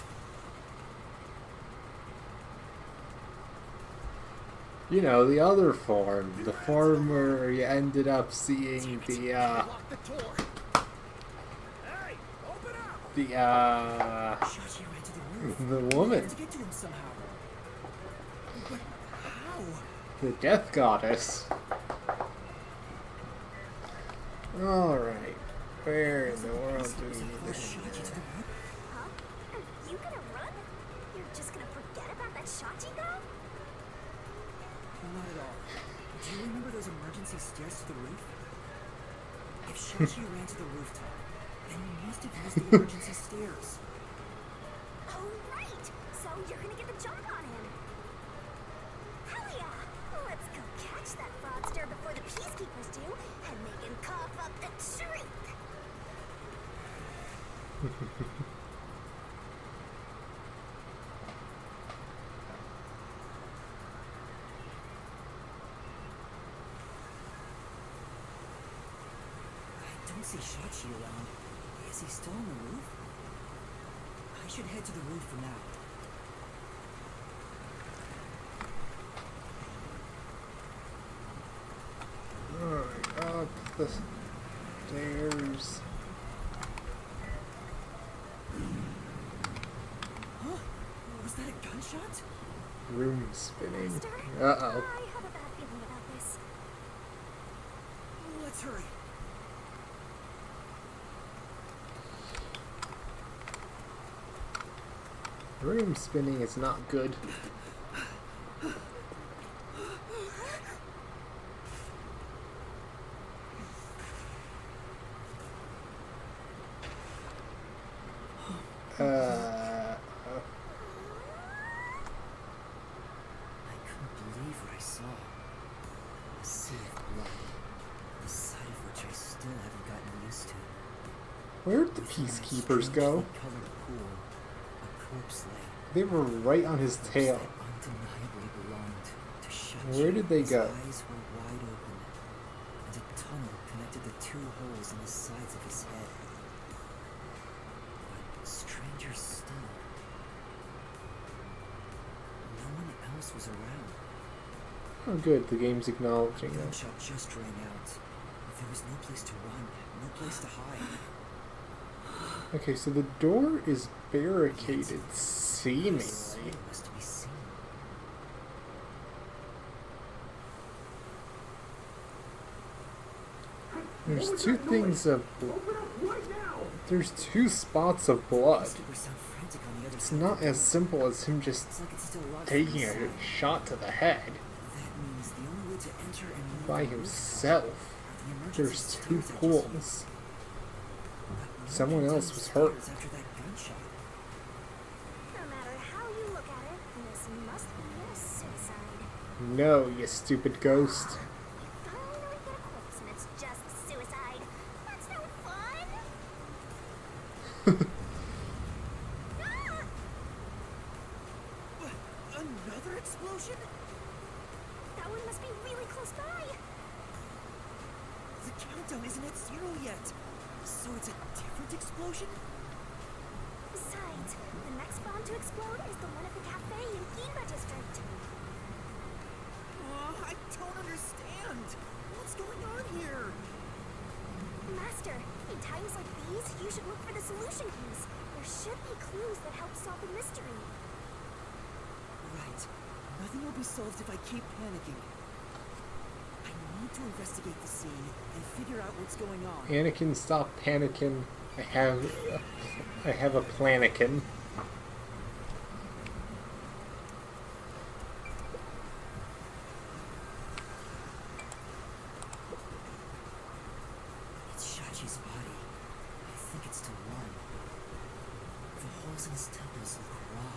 You know, the other form. The form where you ended up seeing the, Lock the door! Hey, open up! The Shachi ran to the roof. the We woman, have to get to him somehow. But how? the death goddess. All right, where in the world do we need Push this? Shachi to the roof? Huh? Are you gonna run? You're just gonna forget about that Shachi guy? Not at all. Do you remember those emergency stairs to the roof? If Shachi ran to the rooftop, then you must have used the emergency stairs. Oh, right! So you're gonna get the jump on him. Hell yeah! Let's go catch that fraudster before the peacekeepers do and make him cough up the truth! I don't see Shachi around. Is he still on the roof? I should head to the roof for now. Alright, up the stairs. Huh? Was that a gunshot? Room spinning. Master? Uh-oh. I have a bad feeling about this. Let's hurry. Room spinning is not good. I couldn't believe what I saw. A sea of blood. The sight of which I still haven't gotten used to. Where'd the Within that peacekeepers strangely go? colored pool, a corpse lay. They were right on his tail. That undeniably belonged to Shachi. Where did they go? His eyes were wide open, and a tunnel connected the two holes in the sides of his head. But stranger still, no one else was around. Oh good, the game's acknowledging The that. gunshot just rang out. There was no place to run, no place to hide. Okay, so the door is barricaded, seemingly. Soul was to be seen. There's two things of there's two spots of blood. Peacekeepers sound frantic on the other It's side of not the as door. simple as him just It's like it's still locked from taking inside. a shot to the head That means the only way to enter and move by the rooftop himself. are the emergency There's two stairs I just pools. used. But no Someone one else down was the hurt. stairs after that gunshot. No matter how you look at it, this must be a suicide. No, you stupid ghost. Finally get a corpse and it's just suicide. That's no fun! Ah! What? Another explosion? That one must be really close by. The countdown isn't at 0 yet. So it's a different explosion? Besides, the next bomb to explode is the one at the cafe in Ginba District. I don't understand. What's going on here? Master, in times like these, you should look for the solution keys. There should be clues that help solve the mystery. Right. Nothing will be solved if I keep panicking. I need to investigate the scene and figure out what's going on. Anakin, stop panicking. I have a planikin. It's Shachi's body. I think it's still warm. The holes in his temples look raw.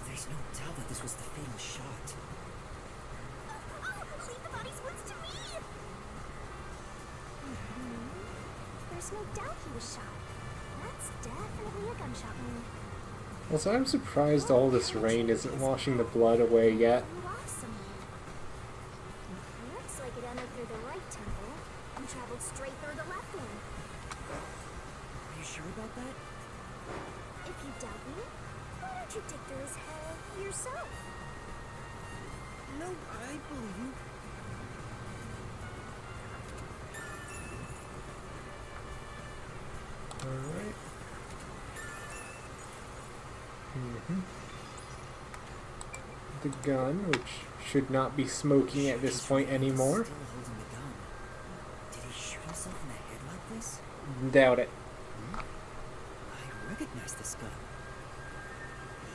There's no doubt that this was the fatal shot. Oh, leave the body's wounds to me! There's no doubt he was shot. That's definitely a gunshot wound. Also, I'm surprised all this rain isn't washing the blood away yet. Blew off somewhere. Looks like it entered through the right temple and traveled straight through the left one. Are you sure about that? If you doubt me, why don't you dig through his head yourself? No, I believe you. Alright. The gun, which should not be smoking at this point anymore. Still holding the gun. Did he shoot himself in the head like this? Doubt it. I recognize this gun.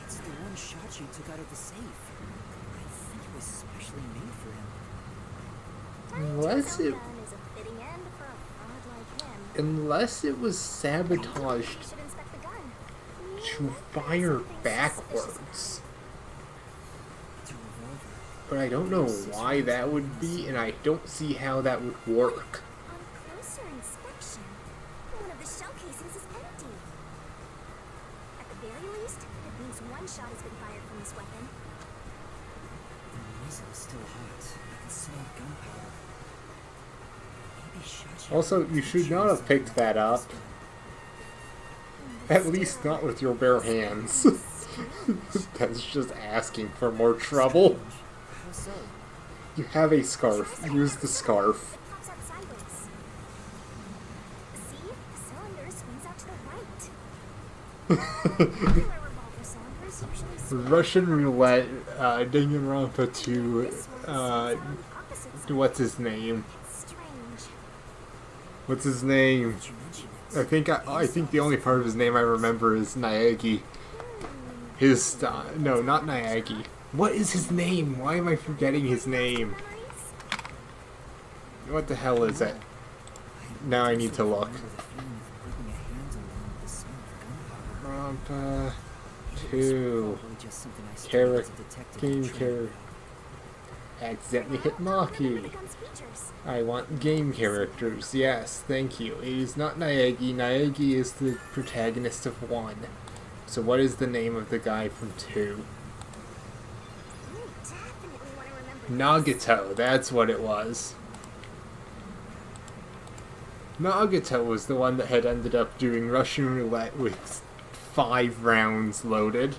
It's the one Shachi took out of the safe. I think it was specially made for him. Unless it... Gun is a fitting end for a fraud like him. Unless it was sabotaged You should inspect the gun. to fire backwards. It's a revolver. But I don't know why that would be, and I don't see how that would work. On closer inspection, one of the shell casings is empty. At the very least, it means one shot has been fired from this weapon. The muzzle is still hot. I can smell gunpowder. Maybe Shachi... Also, you should not have picked that up. At least not with your bare hands. That's just asking for more trouble. How so? You have a scarf. Use the scarf. It pops out sideways. See? The cylinder swings out to the right. Regular revolver cylinders usually swing Russian roulette, Danganronpa 2, this one swings out on the opposite side. what's his name? It's strange. What's his name? Did you mention it? I think the only part of his name I remember is Naegi. His, no, not Naegi. What is his name? Why am I forgetting his name? What the hell is it? Now I need to look. Rampa 2. Game character. Accidentally hit Maki. I want game characters. Yes, thank you. It is not Naegi. Naegi is the protagonist of 1. So what is the name of the guy from 2? Nagato, that's what it was. Nagato was the one that had ended up doing Russian roulette with 5 rounds loaded.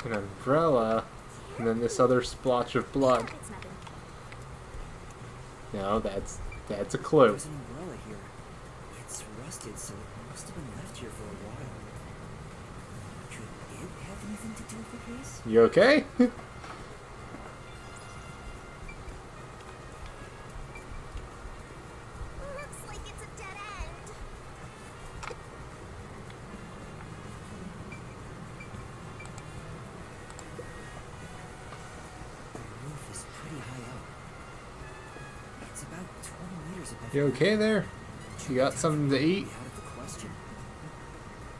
An umbrella, and then this other splotch of blood. No, that's a clue. There's an umbrella here. It's rusted, so it must have been left here for a while. Could it have anything to do with the case? You okay? Looks like it's a dead end. The roof is pretty high up. It's about 20 meters above You okay there? You got something to eat? Out of the question.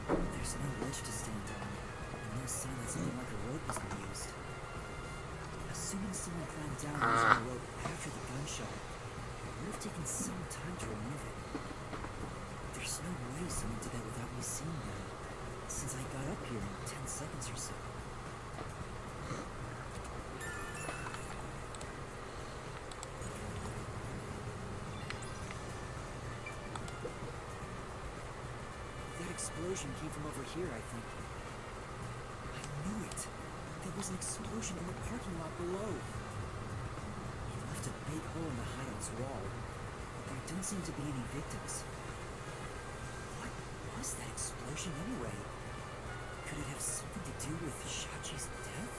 There's no ledge to stand on, and no sign that something like a rope has been used. Assuming someone climbed down using a rope after the gunshot, it would have taken some time to remove it. There's no way someone did that without me seeing them, since I got up here in 10 seconds or so. That explosion came from over here, I think. I knew it. There was an explosion in the parking lot below. It left a big hole in the hideout's wall, but there didn't seem to be any victims. What was that explosion anyway? Could it have something to do with Shachi's death?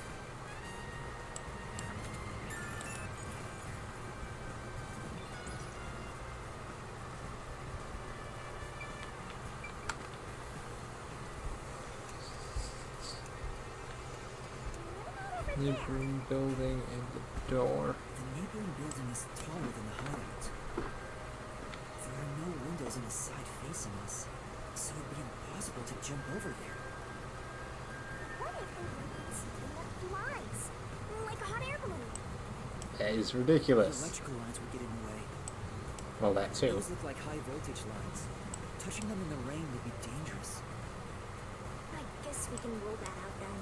Neighboring building and the door. The neighboring building is taller than the hideout. There are no windows in the side facing us, so it would be impossible to jump over there. What if it's something that flies? Like a hot air balloon. That is The ridiculous. electrical lines would get in the way. Well, that too. Those look like high voltage lines. Touching them in the rain would be dangerous. I guess we can rule that out then.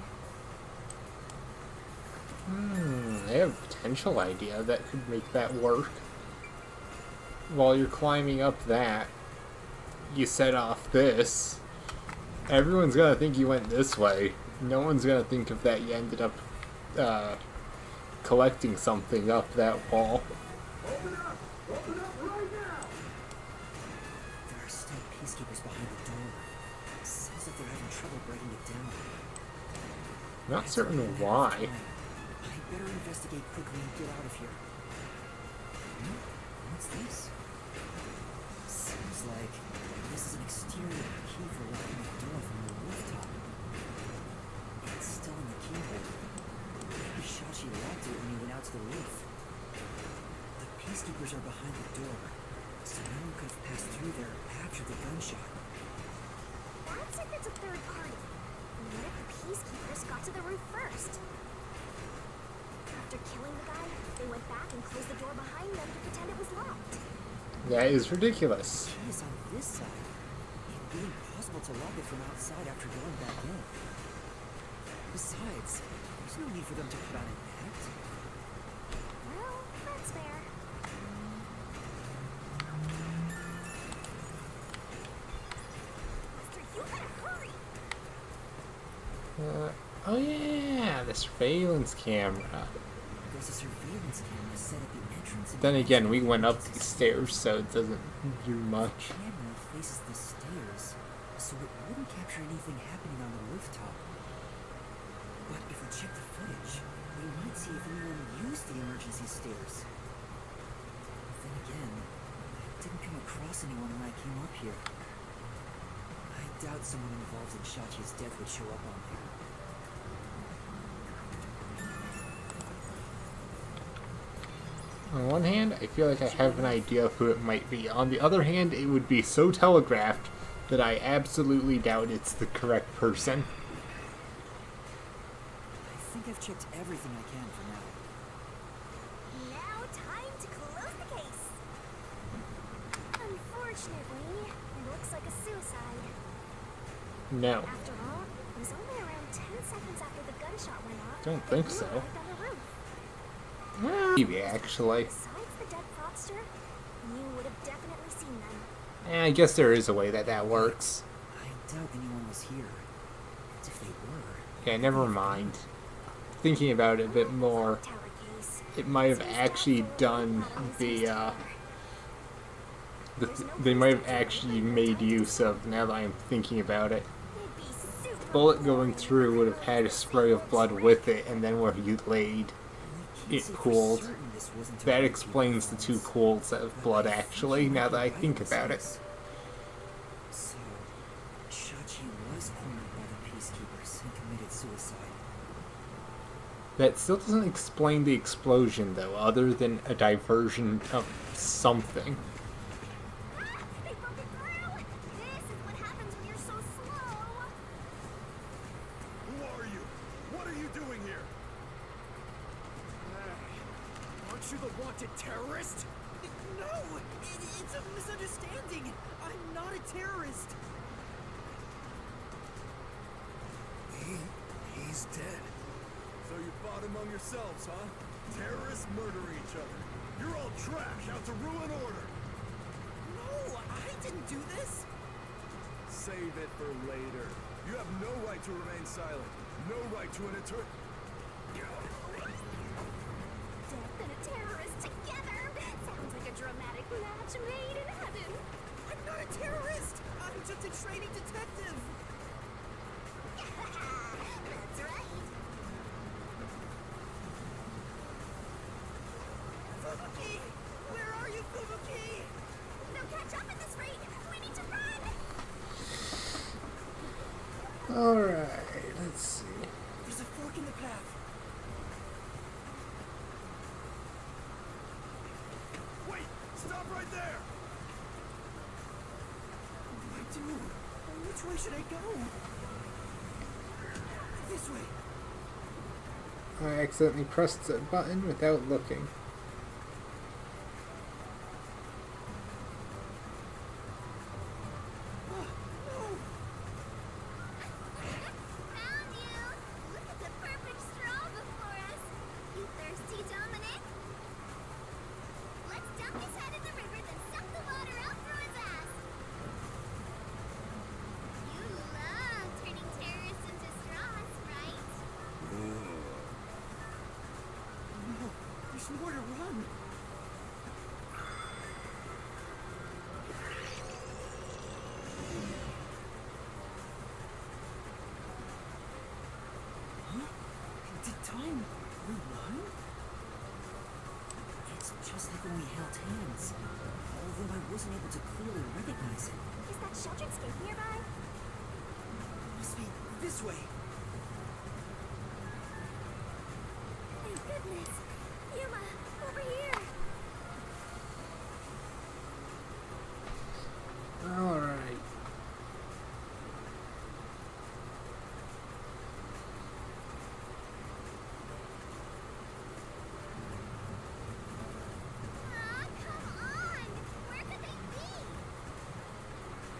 I have a potential idea that could make that work. While you're climbing up that, you set off this. Everyone's gonna think you went this way. No one's gonna think of that you ended up collecting something up that wall. Open up! Open up right now! peacekeepers behind the door. Sounds like they're having trouble breaking it down. Not certain why. I better investigate quickly and get out of here. What's this? Seems like this is an exterior key for locking the door from the rooftop. It's still in the keyhole. Maybe Shachi locked it when he went out to the roof. The peacekeepers are behind the door, so no one could have passed through there after the gunshot. That's if it's a third party. What if the peacekeepers got to the roof first? After killing the guy, they went back and closed the door behind them to pretend it was locked. That is ridiculous. The key is on this side. It'd be impossible to lock it from outside after going back in. Besides, there's no need for them to put on an act. Well, that's fair. Buster, you gotta hurry! Oh yeah, the surveillance camera. There's a surveillance camera set at the entrance. Then again, we went up these stairs, so it doesn't do much. The camera faces the stairs, so it wouldn't capture anything happening on the rooftop. But if we check the footage, we might see if anyone used the emergency stairs. But then again, I didn't come across anyone when I came up here. I doubt someone involved in Shachi's death would show up on there. On one hand, I feel like I have an idea of who it might be. On the other hand, it would be so telegraphed that I absolutely doubt it's the correct person. I think I've checked everything I can for now. Now, time to close the case. Unfortunately, it looks like a suicide. No. After all, it was only around 10 seconds after the gunshot went off. Don't that think you so. arrived on the roof. Maybe, actually. Besides the dead fraudster, you would have definitely seen them. I guess there is a way that works. I doubt anyone was here. And if they were... Yeah, never mind. Thinking about it a bit more, it might have actually done they might have actually made use of, now that I'm thinking about it. The bullet going through would have had a spray of blood with it, and then where you laid, it cooled. That explains the two pools of blood, actually, now that I think about it. So, Shachi was cornered by the peacekeepers and committed suicide. That still doesn't explain the explosion, though, other than a diversion of something. They broke it through! This is what happens when you're so slow! Who are you? What are you doing here? Aren't you the wanted terrorist? No! It's a misunderstanding! I'm not a terrorist! He's dead. So you fought among yourselves, huh? Terrorists murder each other. You're all trash out to ruin order. No, I didn't do this! Save it for later. You have no right to remain silent. No right to an eternal... Death and a terrorist together! Sounds like a dramatic match made in heaven! I'm not a terrorist! I'm just a training detective! That's right! Fubuki! Where are you, Fubuki? They'll catch up at this rate! We need to run! Alright, let's see. There's a fork in the path. Wait! Stop right there! What do I do? Which way should I go? This way. I accidentally pressed the button without looking. Found you! Look at the perfect straw before us! You thirsty, Dominic? Let's dump his head in the river, then suck the water out through his ass! You love turning terrorists into straws, right? No, there's nowhere to run. when we held hands, although I wasn't able to clearly recognize it. Is that Sheldron's gate nearby? Must be this way. Thank goodness. Yuma, over here. Alright. Ah, come on! Where could they be?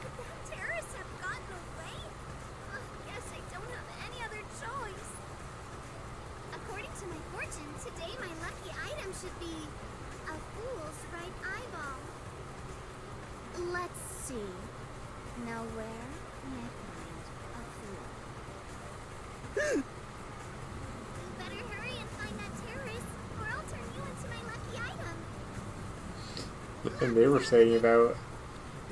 Could the terrorists have gotten away? Guess I don't have any other choice. According to my fortune, today my lucky item should be a fool's right eyeball. Let's see. Now where can I find a fool? You better hurry and find that terrorist, or I'll turn you into my lucky item. And they were saying about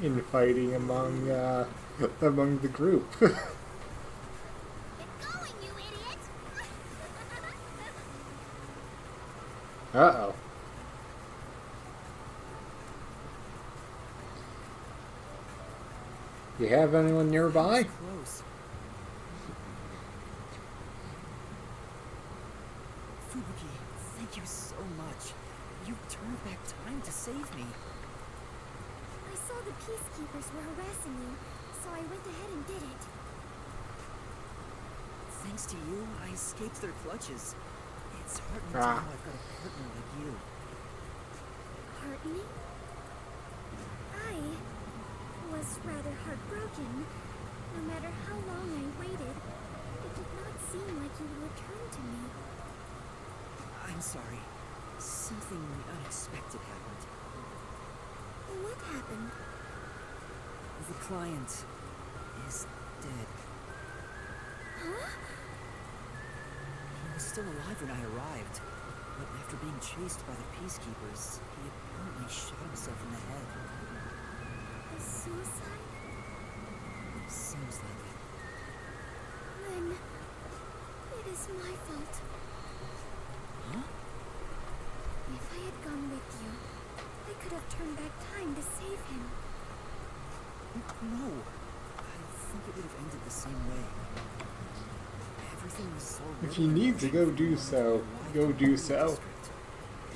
infighting among the group. Get going, you idiot! Uh-oh. You have anyone nearby? Close. Fubuki, thank you so much. You turned back time to save me. I saw the peacekeepers were harassing you, so I went ahead and did it. Thanks to you, I escaped their clutches. It's heartening to know Ah. I've got a partner like you. Heartening? I was rather heartbroken. No matter how long I waited, it did not seem like you would return to me. I'm sorry. Something unexpected happened. What happened? The client is dead. Huh? He was still alive when I arrived, but after being chased by the peacekeepers, he apparently shot himself in the head. A suicide? Seems like it. Then it is my fault. Huh? If I had gone with you, I could have turned back time to save him. No. I think it would have ended the same way. Everything was so If you need to go do so, go do so.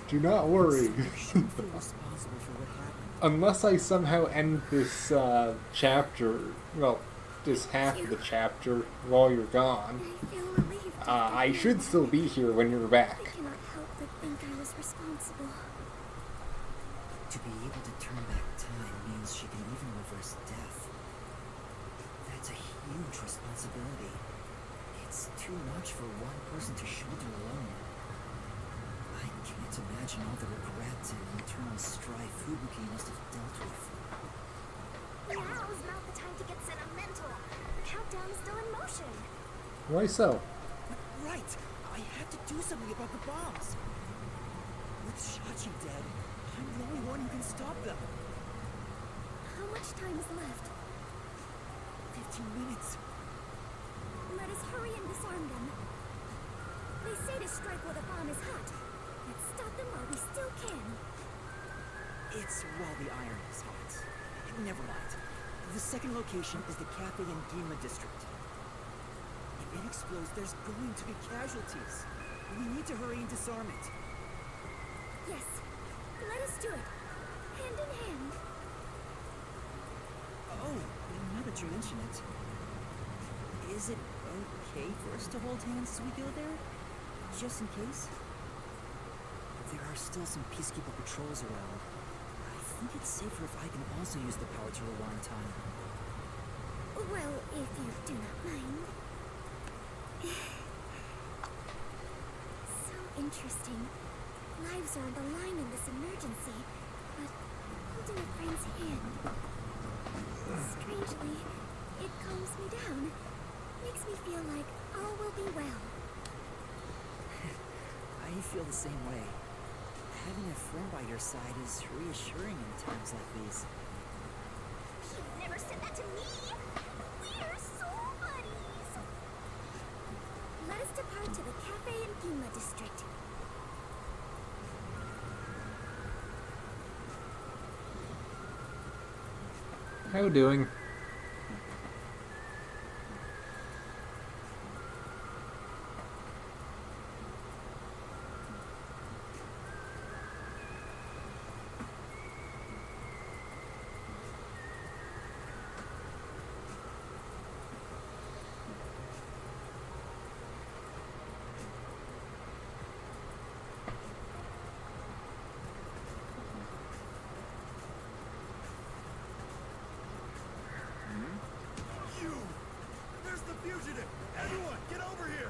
Do not worry. responsible for what happened. Unless I somehow end this chapter, well, this half of the chapter while you're gone, I feel relieved. I should still be here when you're I back. cannot help but think I was responsible. To be able to turn back time means she can even reverse death. That's a huge responsibility. It's too much for one person to shoulder alone. I can't imagine all the regret and internal strife Fubuki must have dealt with. Now's not the time to get sentimental. The countdown is still in motion. Why so? Right! I have to do something about the bombs! With Shachi dead, I'm the only one who can stop them. How much time is left? 15 minutes. Let us hurry and disarm them. They say to strike while the bomb is hot. Let's stop them while we still can. It's while the iron is hot. Never mind. The second location is the cafe in Ginma district. If it explodes, there's going to be casualties. We need to hurry and disarm it. Yes. Let us do it. Hand in hand. Oh, now that you mention it, is it okay for us to hold hands as we go there? Just in case? There are still some peacekeeper patrols around. I think it's safer if I can also use the power to rewind time. Well, if you do not mind. So interesting. Lives are on the line in this emergency, but holding a friend's hand. Strangely, it calms me down. Makes me feel like all will be well. I feel the same way. Having a friend by your side is reassuring in times like these. You've never said that to me! We're soul buddies! Let us depart to the cafe in Ginma district. How you doing? You! There's the fugitive! Everyone, get over here!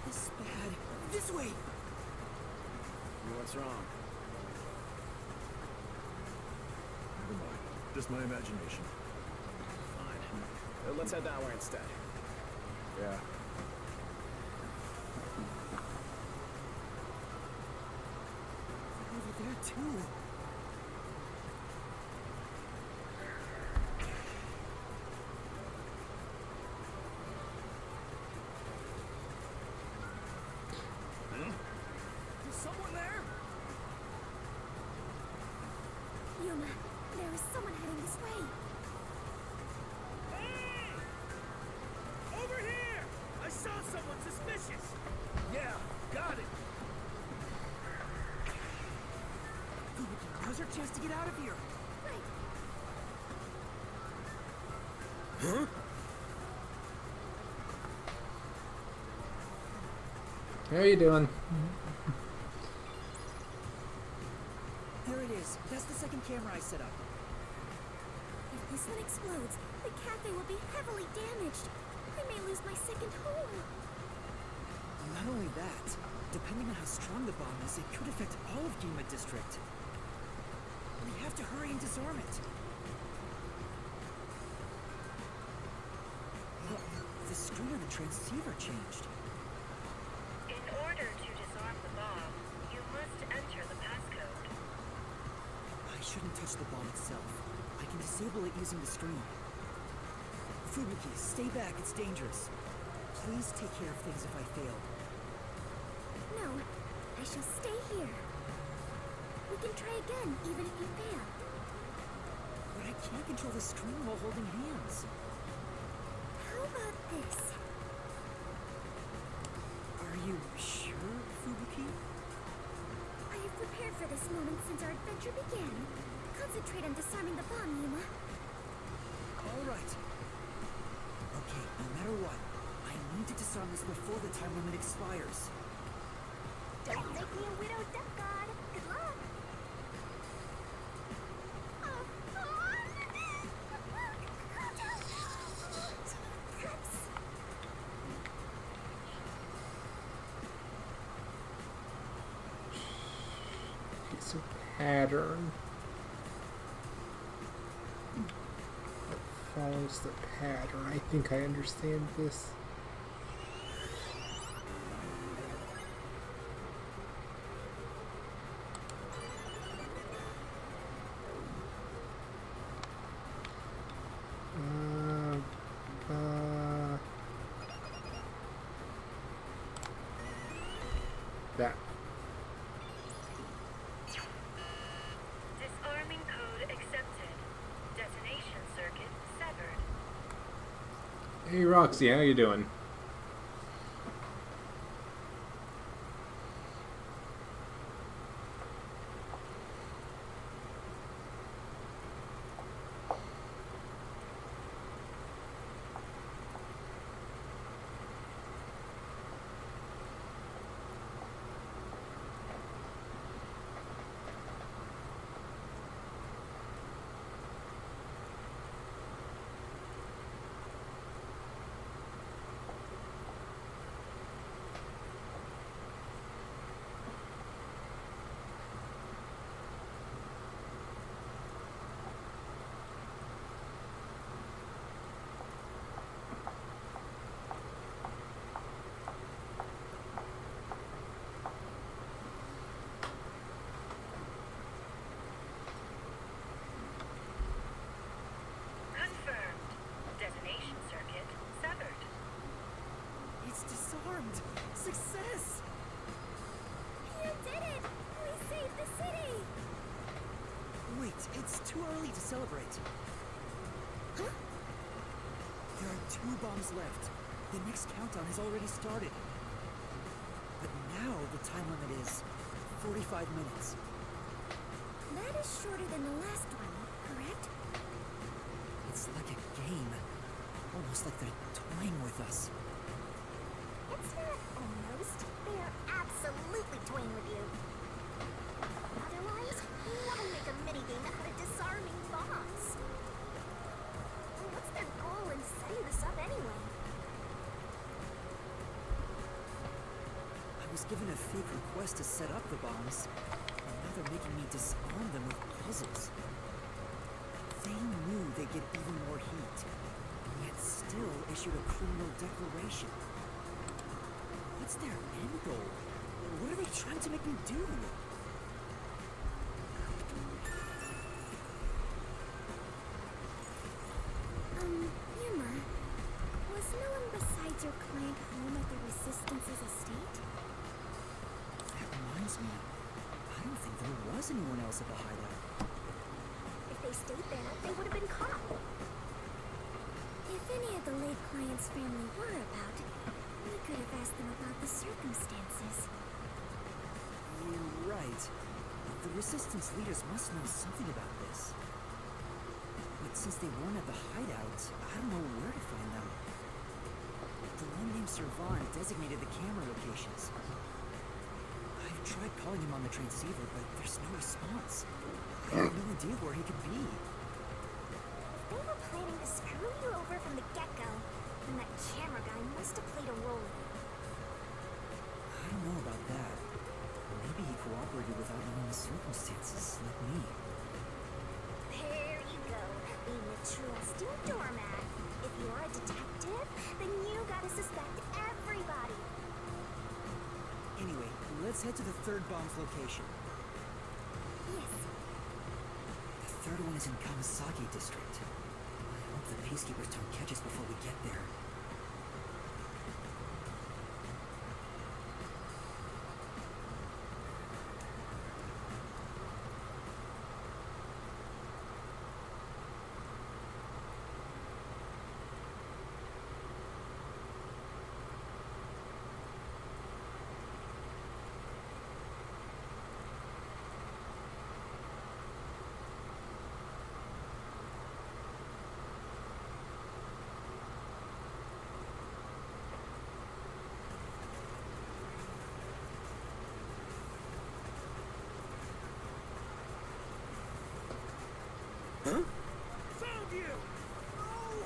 This is bad. This way! What's wrong? Never mind. Just my imagination. Fine. Let's head that way instead. Yeah. Over there, too. Is someone there? Yuma, there is someone heading this way. Hey! Over here! I saw someone suspicious! Yeah, got it! Now's our chance to get out of here. Right. Huh? How you doing? There it is. That's the second camera I set up. If this one explodes, the cafe will be heavily damaged. I may lose my second home. Not only that, depending on how strong the bomb is, it could affect all of Ginma District. We have to hurry and disarm it. Look, the screen on the transceiver changed. In order to disarm the bomb, you must enter the passcode. I shouldn't touch the bomb itself. I can disable it using the screen. Fubuki, stay back. It's dangerous. Please take care of things if I fail. No, I shall stay here. We can try again, even if you fail. But I can't control the screen while holding hands. How about this? Are you sure, Fubuki? I have prepared for this moment since our adventure began. Concentrate on disarming the bomb, Yuma. All right. Okay, no matter what, I need to disarm this before the time limit expires. Don't make me a widow duck god. Good luck. Piece of pattern. That follows the pattern. I think I understand this. That. Disarming code accepted. Detonation circuit severed. Hey Roxy, how you doing? too early to celebrate. Huh? There are 2 bombs left. The next countdown has already started. But now the time limit is 45 minutes. That is shorter than the last one, correct? It's like a game. Almost like they're toying with us. It's not almost. They are absolutely toying with you. Otherwise, why make a minigame out of disarming bombs? What's their goal in setting this up anyway? I was given a fake request to set up the bombs, and now they're making me disarm them with puzzles. They knew they'd get even more heat, yet still issued a criminal declaration. What's their end goal? What are they trying to make me do? Yuma, was no one besides your client home at the Resistance's estate? That reminds me, I don't think there was anyone else at the hideout. If they stayed there, they would have been caught. If any of the late client's family were about, we could have asked them about the circumstances. You're right. The Resistance leaders must know something about this. But since they weren't at the hideout, I don't know where to find them. The one named Servan designated the camera locations. I've tried calling him on the transceiver, but there's no response. I have no idea where he could be. They were planning to screw you over from the get-go, and that camera guy must have played a role in it. I don't know about that. Maybe he cooperated without knowing the circumstances, like me. There you go, being a trusting doormat. If you're a detective, then you gotta suspect everybody. Anyway, let's head to the 3rd bomb's location. Yes. The 3rd one is in Kamasaki district. I hope the peacekeepers don't catch us before we get there. Huh? Found you! Oh!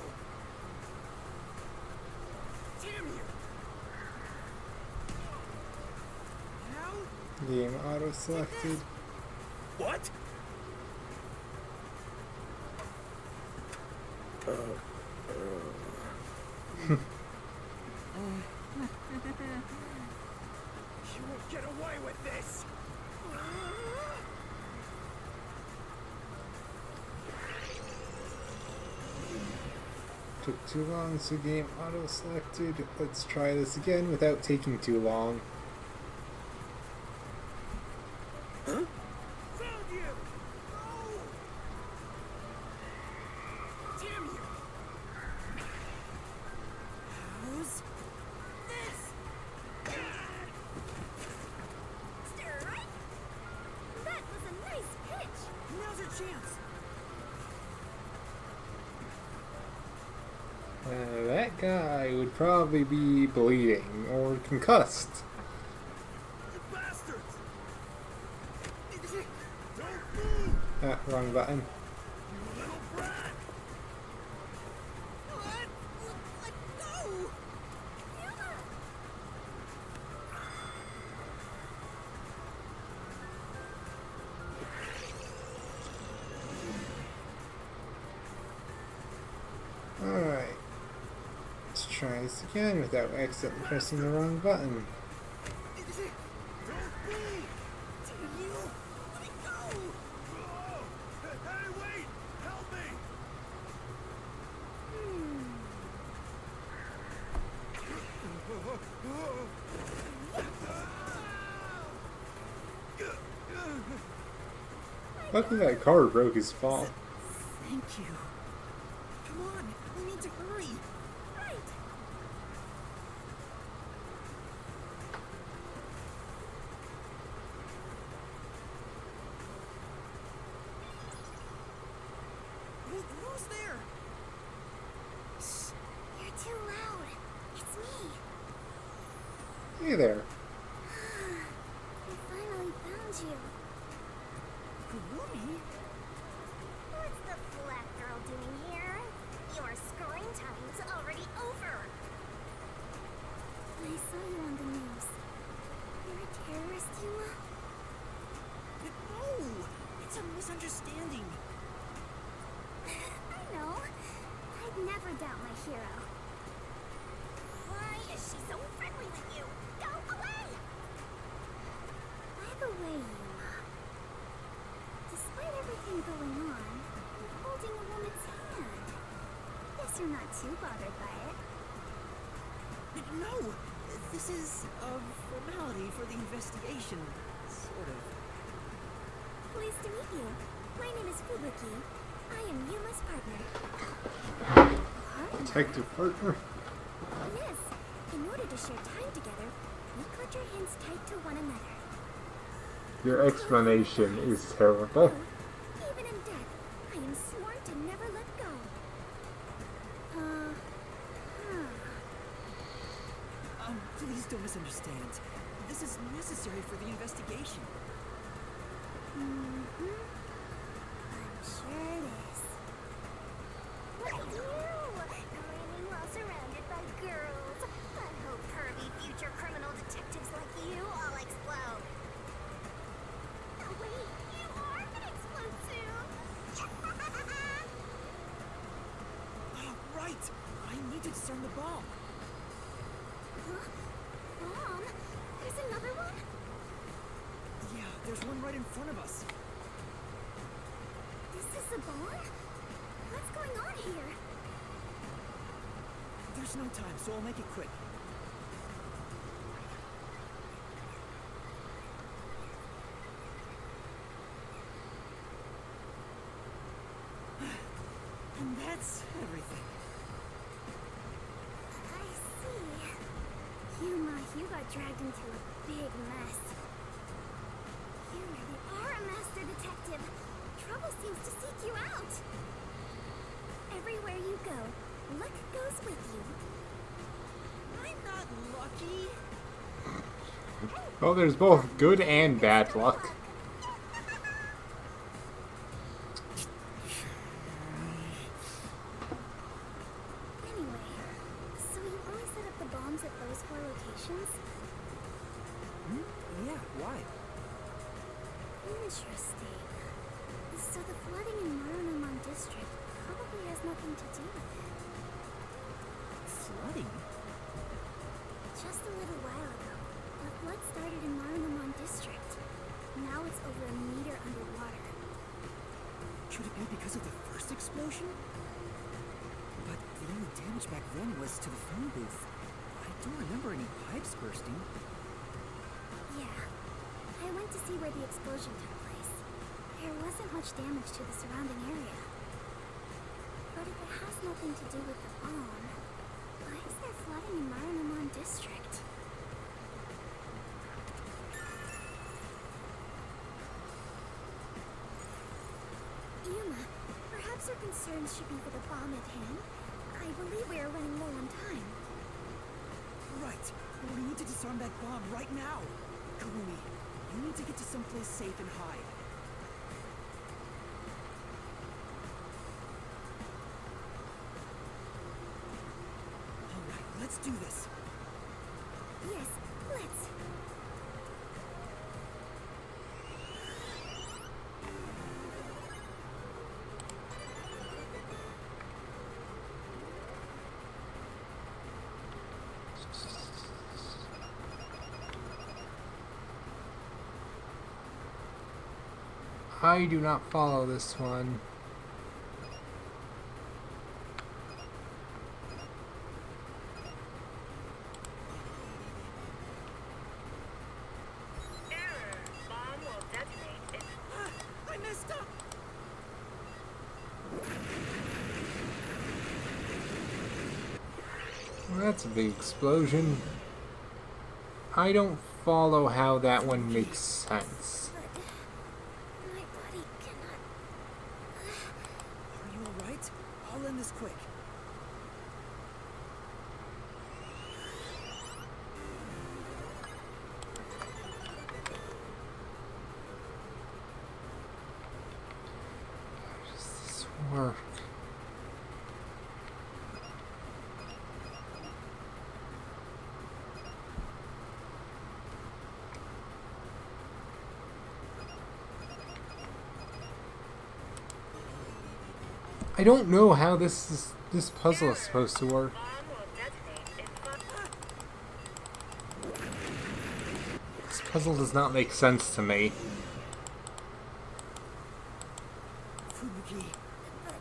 Damn you! Now? Game auto selected. What? You won't get away with this! Took too long, so game auto selected. Let's try this again without taking too long. Huh? Found you! Oh! Damn you! How's This! Strike! That was a nice pitch! Now's your chance! That guy would probably be bleeding or concussed. You bastards! Don't move! Ah, wrong button. You little brat! Let go! Alright. Let's try this again without accidentally pressing the wrong button. Don't move! Damn you! Let me go! Oh! Hey, wait! Help me! Luckily that car broke his fall. Thank you. Come on, we need to hurry. Right. Who's there? Shh. You're too loud. It's me. Hey there. I finally found you. Kurumi? What's the flat girl doing here? Your screen time's already over. I saw you on the news. You're a terrorist, Yuma? No! It's a misunderstanding. I know. I'd never doubt my hero. Why is she so friendly with you? Go away! By the way, Yuma, despite everything going on, you're holding a woman's hand. Guess you're not too bothered by it. No! This is a formality for the investigation. Sort of. Pleased to meet you. My name is Fubuki. I am Yuma's partner. Detective partner? Yes. In order to share time together, we clutch our hands tight to one another. Your explanation is terrible. Even in death, I am sworn to never let go. Please don't misunderstand. This is necessary for the investigation. I'm sure it is. Look at you! Grinning while surrounded by girls. I hope pervy future criminal detectives like you all explode. Oh wait, you are gonna explode soon! Right! I need to discern the bomb. Huh? Mom? There's another one? Yeah, there's one right in front of us. This is a bomb? What's going on here? There's no time, so I'll make it quick. And that's everything. I see. Yuma, you got dragged into a big mess. You really are a master detective. Trouble seems to seek you out. Everywhere you go, luck goes with you. I'm not lucky. Well, there's both good and bad luck. Anyway, so you only set up the bombs at those 4 locations? Yeah, why? Interesting. So the flooding in Marunouman district probably has nothing to do with it. Flooding? Just a little while ago, the flood started in Marunouman district. Now it's over a meter underwater. Could it be because of the first explosion? But the only damage back then was to the phone booth. I don't remember any pipes bursting. Yeah. I went to see where the explosion took place. There wasn't much damage to the surrounding area. But if it has nothing to do with the bomb, why is there flooding in Marunouman district? Yuma, perhaps our concerns should be for the bomb at hand. I believe we are running low on time. Right. We need to disarm that bomb right now. Kurumi, you need to get to someplace safe and hide. Alright, let's do this. Yes, let's. I do not follow this one. Error. Bomb will detonate if... I messed up! That's a big explosion. I don't follow how that one makes sense. My body cannot. Are you alright? I'll end this quick. How does this work? I don't know how this puzzle is supposed to work. This puzzle does not make sense to me. Fubuki. Are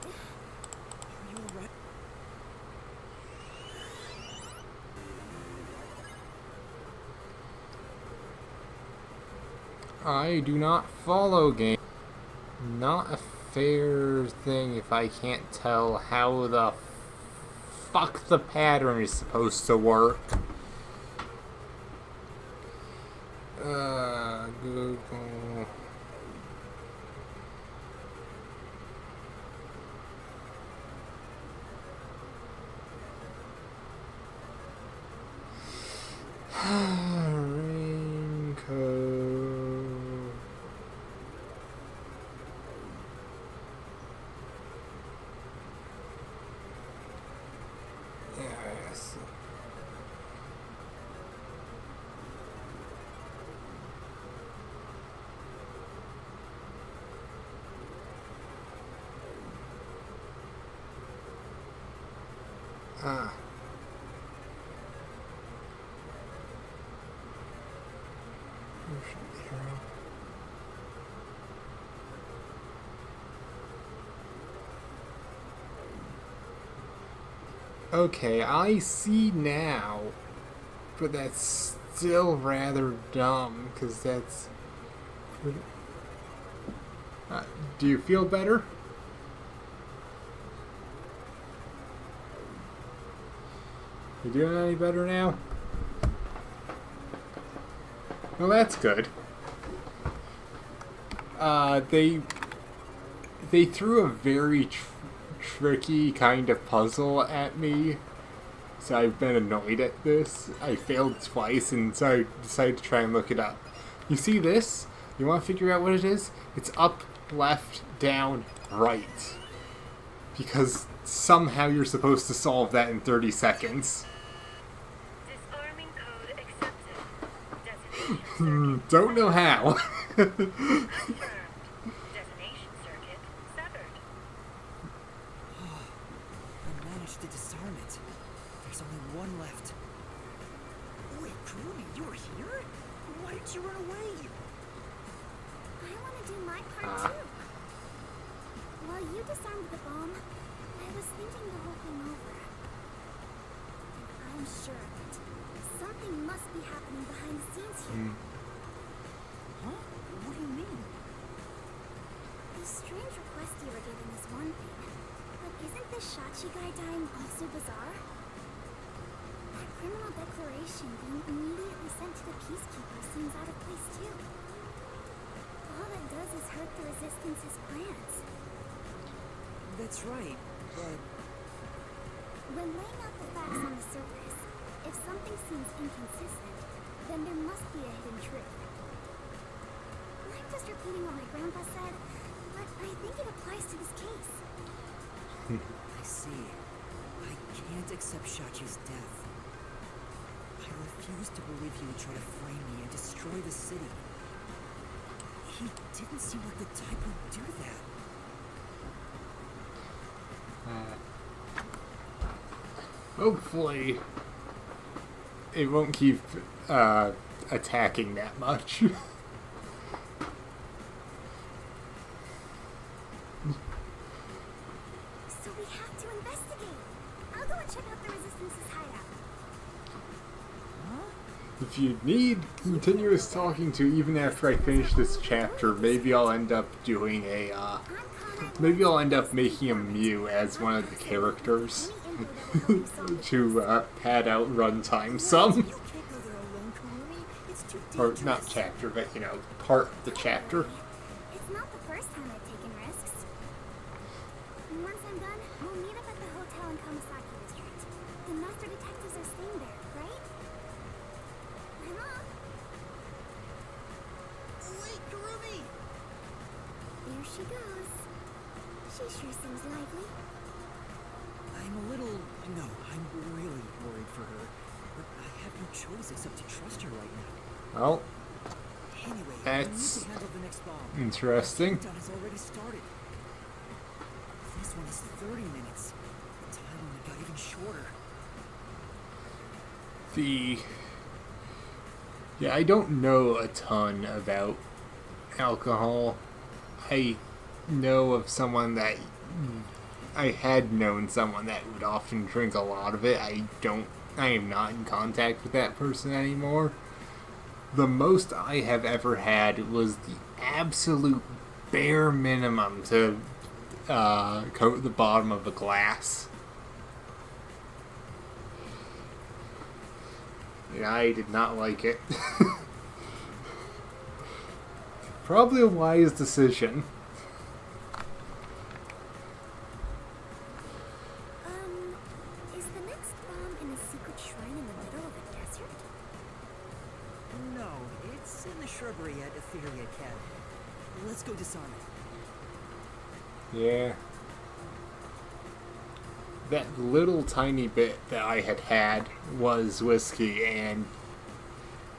you alright? I do not follow game. Not a fair thing if I can't tell how the fuck the pattern is supposed to work. Google. Raincoat. Yes. Ah. Okay, I see now, but that's still rather dumb, because that's... do you feel better? You doing any better now? Well, that's good. They threw a very tricky kind of puzzle at me, so I've been annoyed at this. I failed twice, and so I decided to try and look it up. You see this? You want to figure out what it is? It's up, left, down, right. Because somehow you're supposed to solve that in 30 seconds. Disarming code accepted. Destination Don't know how. confirmed. Detonation circuit severed. I managed to disarm it. There's only one left. Wait, Kurumi, you were here? Why did you run away? I want to do my part too. While you disarmed the bomb, I was thinking the whole thing over. I'm sure of it. Something must be happening behind the scenes here. Huh? What do you mean? The strange request you were giving is one thing, but isn't this Shachi guy dying also bizarre? That criminal declaration being immediately sent to the Peacekeeper seems out of place too. All that does is hurt the Resistance's plans. That's right, but... When laying out the facts on the surface, if something seems inconsistent, then there must be a hidden truth. I'm just repeating what my grandpa said, but I think it applies to this case. I see. I can't accept Shachi's death. I refuse to believe he would try to frame me and destroy the city. He didn't seem like the type who'd do that. Hopefully, it won't keep attacking that much. So we have to investigate. I'll go and check out the Resistance's hideout. If you need continuous talking to even after I finish this chapter, maybe I'll end up doing a, maybe I'll end up making a Mew as one of the characters. to pad out runtime some. You can't go there alone, Kurumi. It's too Or dangerous. not chapter, but part of the chapter. It's not the first time I've taken risks. Once I'm done, we'll meet up at the hotel in Kamasaki District. The master detectives are staying there, right? I'm up. Wait, Kurumi! There she goes. She sure seems lively. I'm a little... No, I'm really worried for her. But I have no choice except to trust her right now. Well, Anyway, we need that's to handle the next bomb. interesting. The countdown has already started. This one is 30 minutes. The time limit got even shorter. Yeah, I don't know a ton about alcohol. I know of someone that I had known someone that would often drink a lot of it. I am not in contact with that person anymore. The most I have ever had was the absolute bare minimum to coat the bottom of a glass. Yeah, I did not like it. Probably a wise decision. Is the next bomb in a secret shrine in the middle of a desert? No, it's in the shrubbery at Etheria Academy. Let's go disarm it. Yeah. That little tiny bit that I had was whiskey, and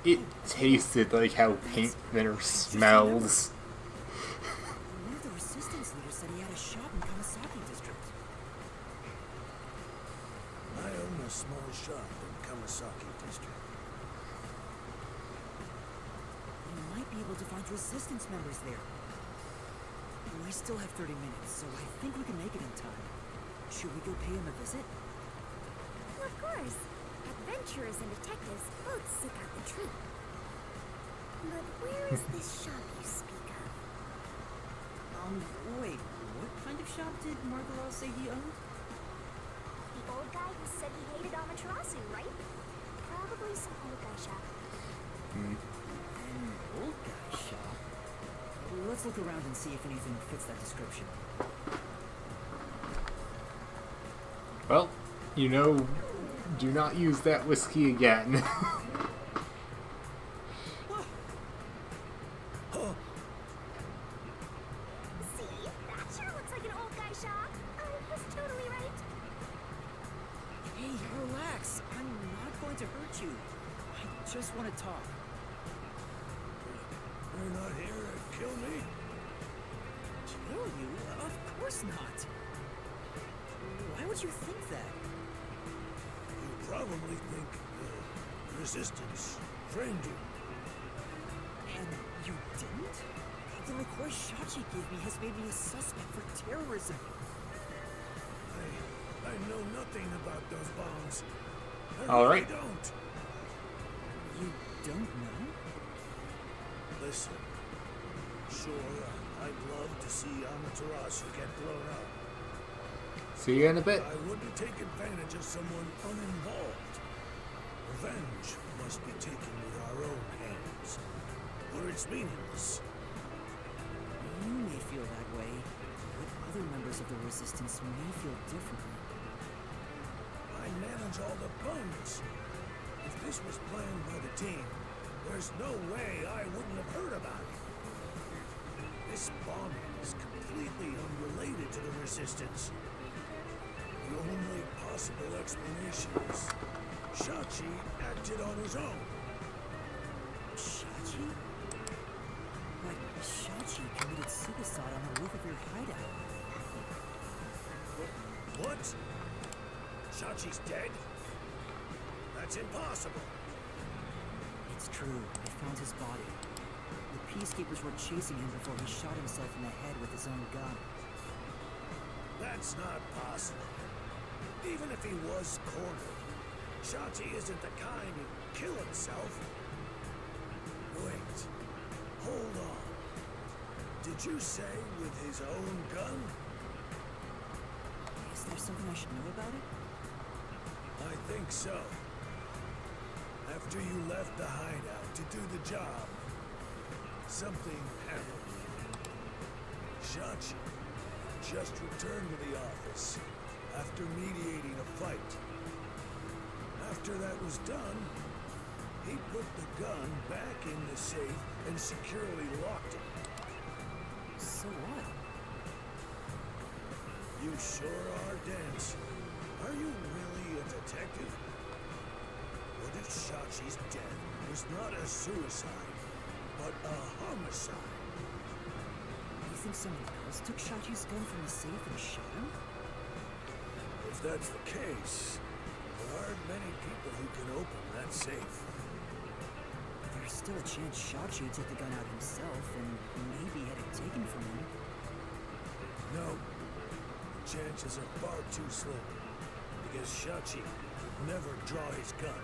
it tasted like how paint thinner smells. One of the resistance leaders said he had a shop in Kamasaki District. I own a small shop in Kamasaki District. We might be able to find resistance members there. We still have 30 minutes, so I think we can make it in time. Should we go pay him a visit? Well, of course. Adventurers and detectives both seek out the truth. But where is this shop you speak of? Wait, what kind of shop did Margalo say he owned? The old guy who said he hated Amaterasu, right? Probably some old guy shop. An old guy shop? Let's look around and see if anything fits that description. Well, do not use that whiskey again. See? That sure looks like an old guy shop. I was totally right. Hey, relax. I'm not going to hurt you. I just want to talk. You're not here to kill me? Kill you? Of course not. Why would you think that? You probably think resistance framed you. And you didn't? The request Shachi gave me has made me a suspect for terrorism. I know nothing about those bombs. All I right. don't. You don't know? Listen, sure, I'd love to see Amaterasu get blown up. See you in a bit. I wouldn't take advantage of someone uninvolved. Revenge must be taken with our own hands, or it's meaningless. You may feel that way, but other members of the Resistance may feel differently. I manage all the funds. If this was planned by the team, there's no way I wouldn't have heard about it. This bombing is completely unrelated to the Resistance. The only possible explanation is Shachi acted on his own. Shachi? But Shachi committed suicide on the roof of your hideout. What? Shachi's dead? That's impossible. It's true. I found his body. The peacekeepers were chasing him before he shot himself in the head with his own gun. That's not possible. Even if he was cornered, Shachi isn't the kind who'd kill himself. Wait. Hold on. Did you say with his own gun? Is there something I should know about it? I think so. After you left the hideout to do the job, something happened. Shachi just returned to the office after mediating a fight. After that was done, he put the gun back in the safe and securely locked it. So what? You sure are, Dance. Are you really a detective? What if Shachi's death was not a suicide, but a homicide? You think someone else took Shachi's gun from the safe and shot him? If that's the case, there aren't many people who can open that safe. There's still a chance Shachi took the gun out himself and maybe had it taken from him. No. The chances are far too slim. Because Shachi would never draw his gun.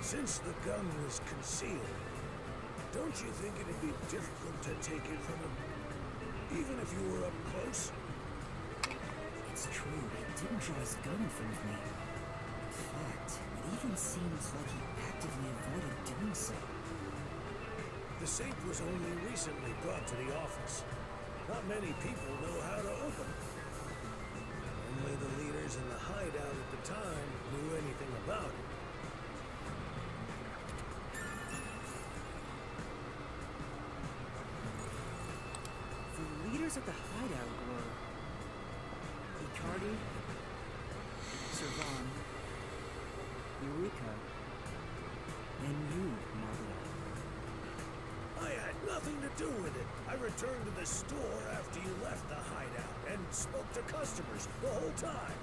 Since the gun was concealed, don't you think it'd be difficult to take it from him? Even if you were up close? It's true, he didn't draw his gun in front of me. In fact, it even seems like he actively avoided doing so. The safe was only recently brought to the office. Not many people know how to open it. Only the leaders in the hideout at the time knew anything about it. The leaders at the hideout were Icardi, Servan, Eureka, and you, Margaret. I had nothing to do with it. I returned to the store after you left the hideout and spoke to customers the whole time.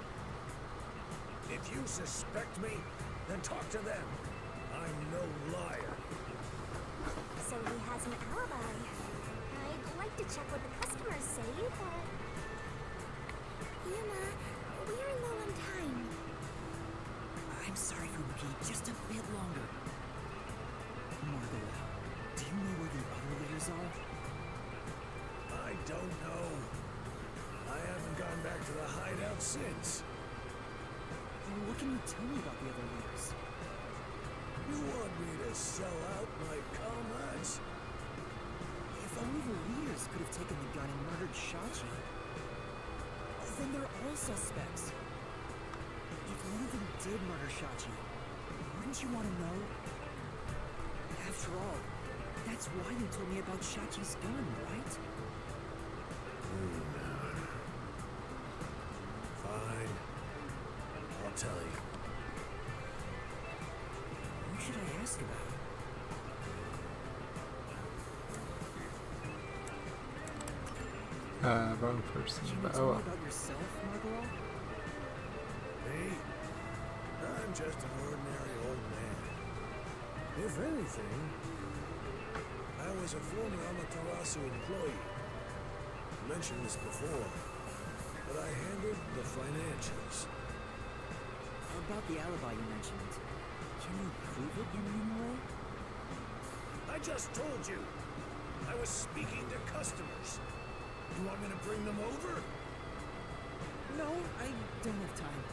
If you suspect me, then talk to them. I'm no liar. So he has an alibi. I'd like to check what the customers say, but... Yuma, we're low on time. I'm sorry, Fubuki, just a bit longer. Margaret, do you know where the other leaders are? I don't know. I haven't gone back to the hideout since. Then what can you tell me about the other leaders? You want me to sell out my comrades? If only the leaders could have taken the gun and murdered Shachi, then they're all suspects. If one of them did murder Shachi, wouldn't you want to know? After all, that's why you told me about Shachi's gun, right? Fine. I'll tell you. Who should I ask about? Wrong person, Can you but tell oh me well. about yourself, Margaret? Me? I'm just an ordinary old man. If anything, I was a former Amaterasu employee. I mentioned this before, but I handled the financials. About the alibi you mentioned, can you prove it in any way? I just told you. I was speaking to customers. You want me to bring them over? No, I don't have time.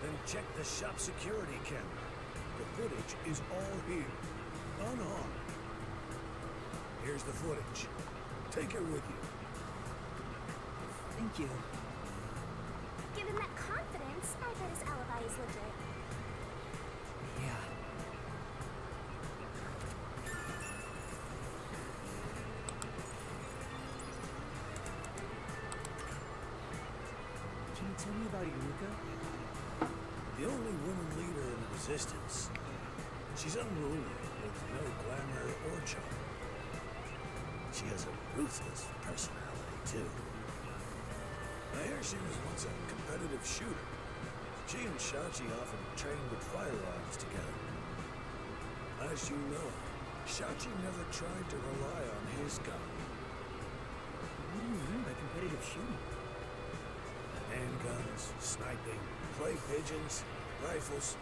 Then check the shop security camera. The footage is all here, unharmed. Here's the footage. Take it with you. Thank you. Given that confidence, I bet his alibi is legit. Yeah. Can you tell me about Eureka? The only woman leader in the resistance. She's unruly, with no glamour or charm. She has a ruthless personality, too. I hear she was once a competitive shooter. She and Shachi often trained with firearms together. As you know, Shachi never tried to rely on his gun. What do you mean by competitive shooting? Handguns, sniping, clay pigeons, rifles.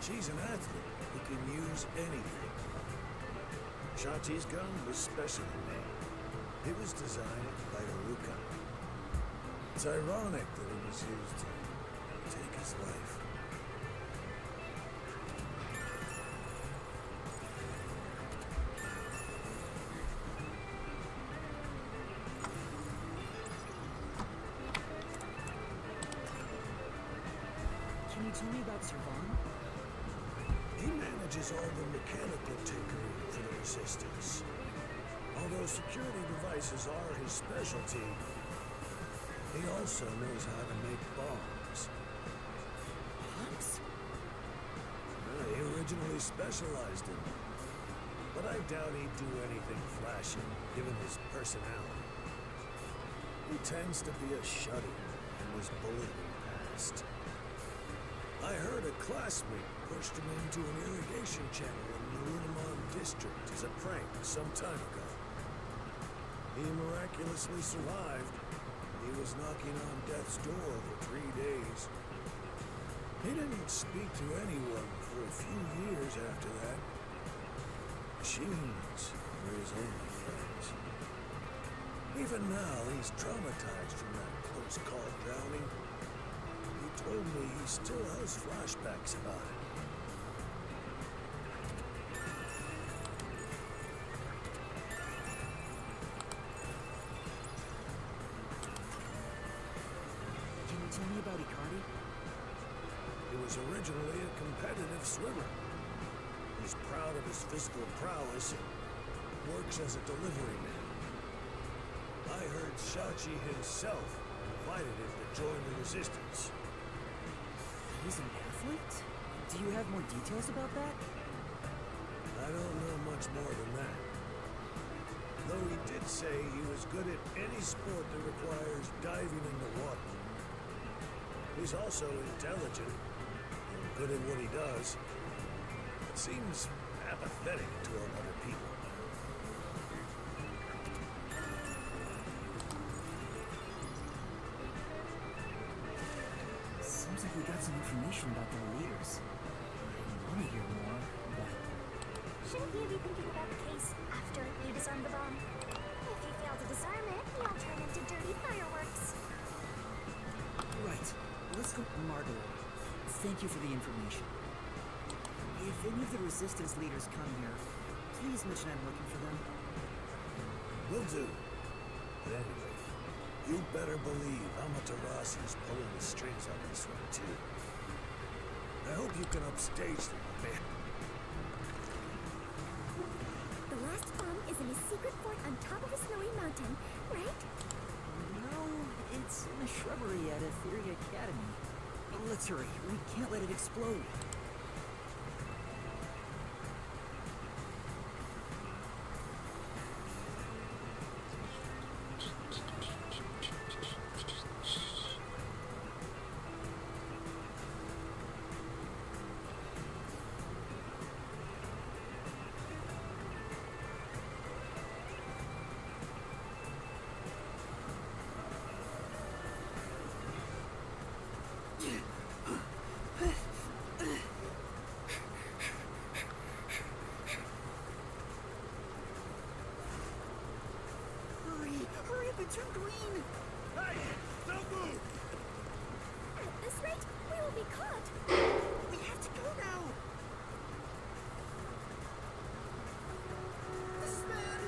She's an athlete who can use anything. Shachi's gun was specially made. It was designed by Haruka. It's ironic that it was used to take his life. Can you tell me about Servan? He manages all the mechanical tinkering for the Resistance. Although security devices are his specialty, he also knows how to make bombs. Bombs? He originally specialized in them, but I doubt he'd do anything flashy, given his personality. He tends to be a shut-in and was bullied in the past. I heard a classmate pushed him into an irrigation channel in the Lunamon district as a prank some time ago. He miraculously survived. He was knocking on death's door for 3 days. He didn't speak to anyone for a few years after that. Machines were his only friends. Even now, he's traumatized from that close call drowning. He told me he still has flashbacks about it. Can you tell me about Icardi? He was originally a competitive swimmer. He's proud of his physical prowess and works as a delivery man. I heard Shachi himself invited him to join the Resistance. He's an athlete? Do you have more details about that? I don't know much more than that. Though he did say he was good at any sport that requires diving in the water. He's also intelligent and good at what he does. It seems apathetic toward other people. Seems like we got some information about their leaders. I want to hear more, but... Shouldn't you be thinking about the case after you disarm the bomb? If you fail to disarm it, you'll turn into dirty fireworks. Right. Let's go, Margot. Thank you for the information. If any of the Resistance leaders come here, please mention I'm looking for them. Will do. But anyway, you better believe Amaterasu's pulling the strings on this one, too. I hope you can upstage them, man. The last bomb is in a secret fort on top of a snowy mountain, right? No, it's in a shrubbery at Etheria Academy. Let's hurry. We can't let it explode. Hurry up and turn green! Hey! Don't move! At this rate, we will be caught. We have to go now! This is bad!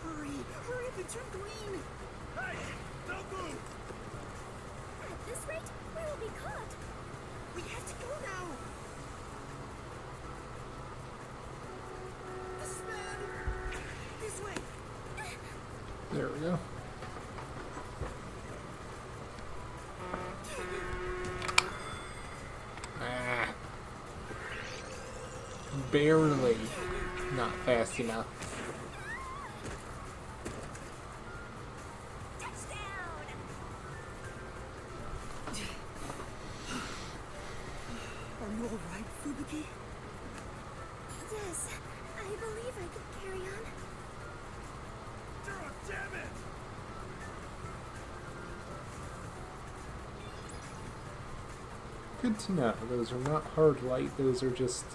Hurry up and turn green! Hey! Don't move! At this rate, we will be caught. We have to go now! This is bad! This way! There we go. Ah. Barely not fast enough. Are you alright, Fubuki? Yes, I believe I can carry on. Oh, damn it! Good to know. Those are not hard light, those are just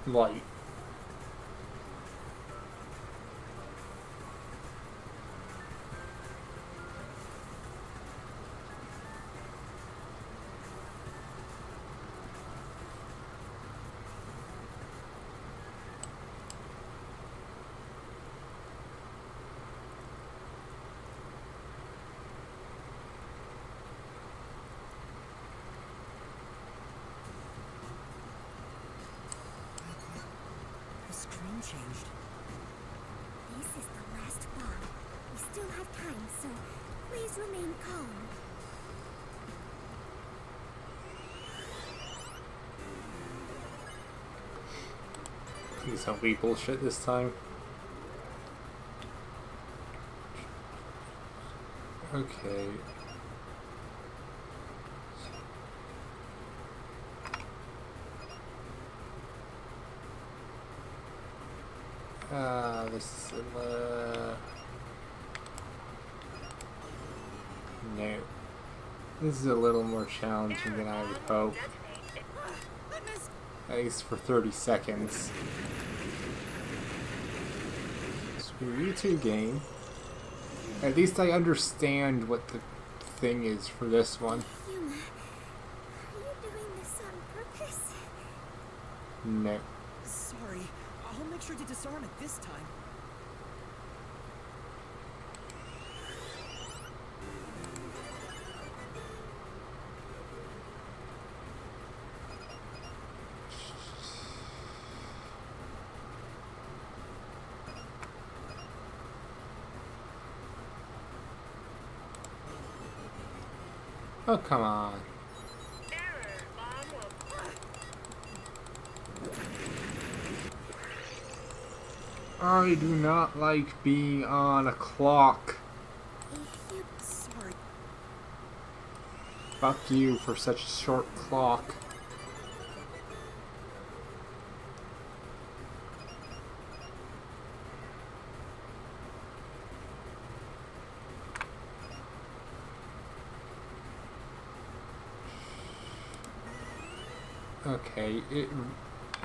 light. changed. This is the last bomb. We still have time, so please remain calm. Please don't be bullshit this time. Okay. This is no. This is a little more challenging than I would hope. At least for 30 seconds. Screw you two, game. At least I understand what the thing is for this one. Yuma, are you doing this on purpose? No. Sorry, I'll make sure to disarm it this time. Oh, come on. I do not like being on a clock. Sorry. Fuck you for such a short clock. Okay, it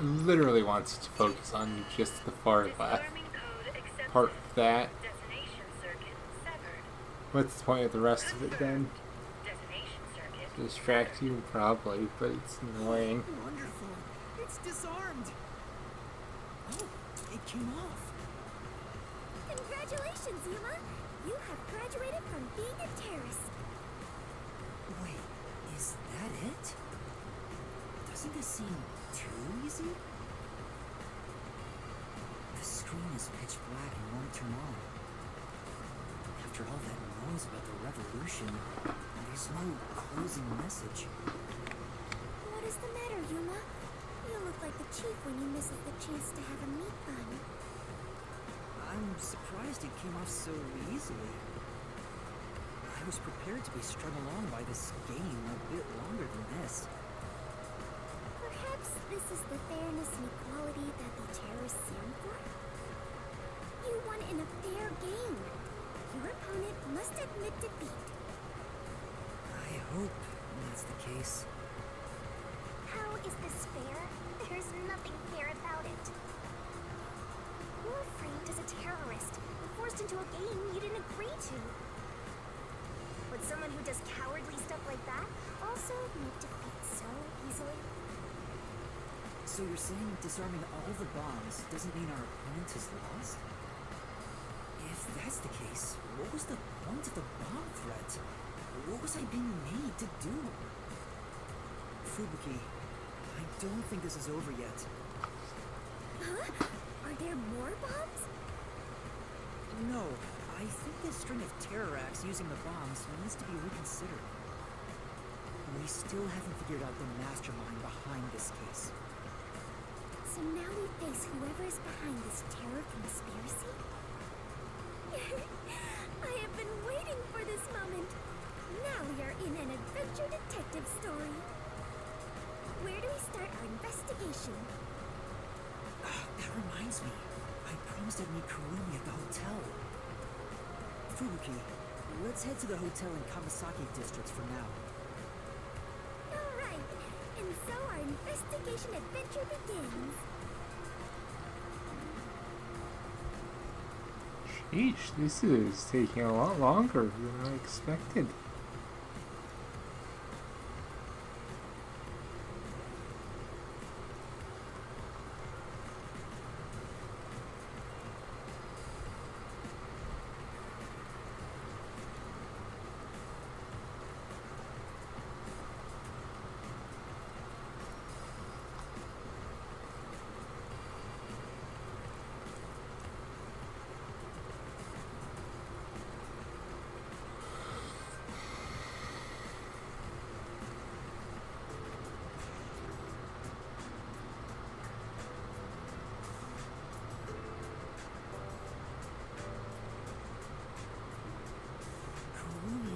literally wants to focus on just the far left part of that. What's the point of the rest of it then? Distract you probably, but it's annoying. Wonderful. It's disarmed. Oh, it came off. Congratulations, Yuma! You have graduated from being a terrorist. Wait, is that it? Doesn't this seem too easy? The screen is pitch black and won't turn on. After all that noise about the revolution, there's no closing message. What is the matter, Yuma? You look like the chief when he misses the chance to have a meat bun. I'm surprised it came off so easily. I was prepared to be strung along by this game a bit longer than this. Perhaps this is the fairness and equality that the terrorists yearn for? You won in a fair game. Your opponent must admit defeat. I hope that's the case. How is this fair? There's nothing fair about it. You were framed as a terrorist and forced into a game you didn't agree to. Would someone who does cowardly stuff like that also admit defeat so easily? So you're saying disarming all the bombs doesn't mean our opponent has lost? If that's the case, what was the point of the bomb threat? What was I being made to do? Fubuki, I don't think this is over yet. Huh? Are there more bombs? No, I think this string of terror acts using the bombs needs to be reconsidered. We still haven't figured out the mastermind behind this case. So now we face whoever is behind this terror conspiracy? I have been waiting for this moment. Now we are in an adventure detective story. Where do we start our investigation? That reminds me. I promised I'd meet Kurumi at the hotel. Fubuki, let's head to the hotel in Kamasaki districts for now. Alright, and so our investigation adventure begins. Sheesh, this is taking a lot longer than I expected.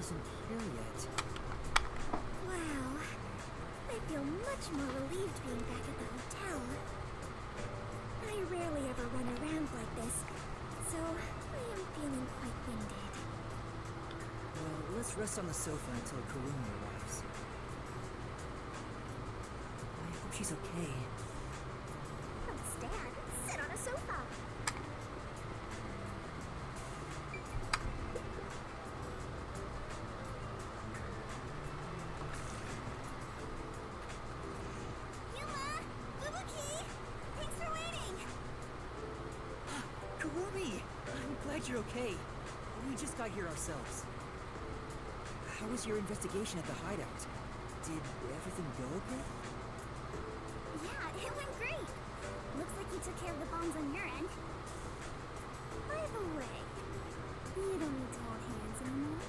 isn't here yet. Wow. I feel much more relieved being back at the hotel. I rarely ever run around like this, so I am feeling quite winded. Well, let's rest on the sofa until Kurumi arrives. I hope she's okay. Don't stand. Sit on a sofa. Yuma! Bubuki! Thanks for waiting! Kurumi! I'm glad you're okay. We just got here ourselves. How was your investigation at the hideout? Did everything go okay? Yeah, it went great. Looks like you took care of the bombs on your end. By the way, you don't need to hold hands anymore.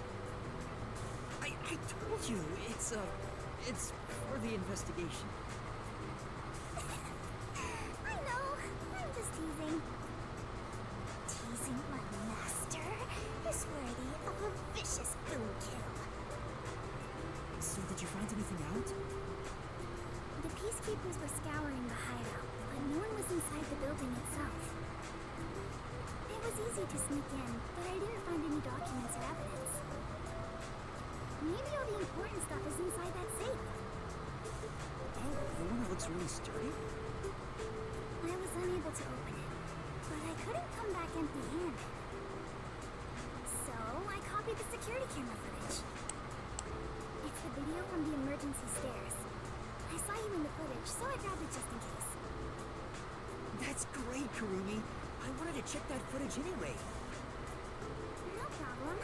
I told you, it's for the investigation. I know, I'm just teasing. Teasing my master is worthy of a vicious boom kill. So did you find anything out? The peacekeepers were scouring the hideout, but no one was inside the building itself. It was easy to sneak in, but I didn't find any documents or evidence. Maybe all the important stuff is inside that safe. Oh, the one that looks really sturdy? I was unable to open it, but I couldn't come back empty-handed. So I copied the security camera footage. It's the video from the emergency stairs. I saw you in the footage, so I grabbed it just in case. That's great, Kurumi. I wanted to check that footage anyway. No problem.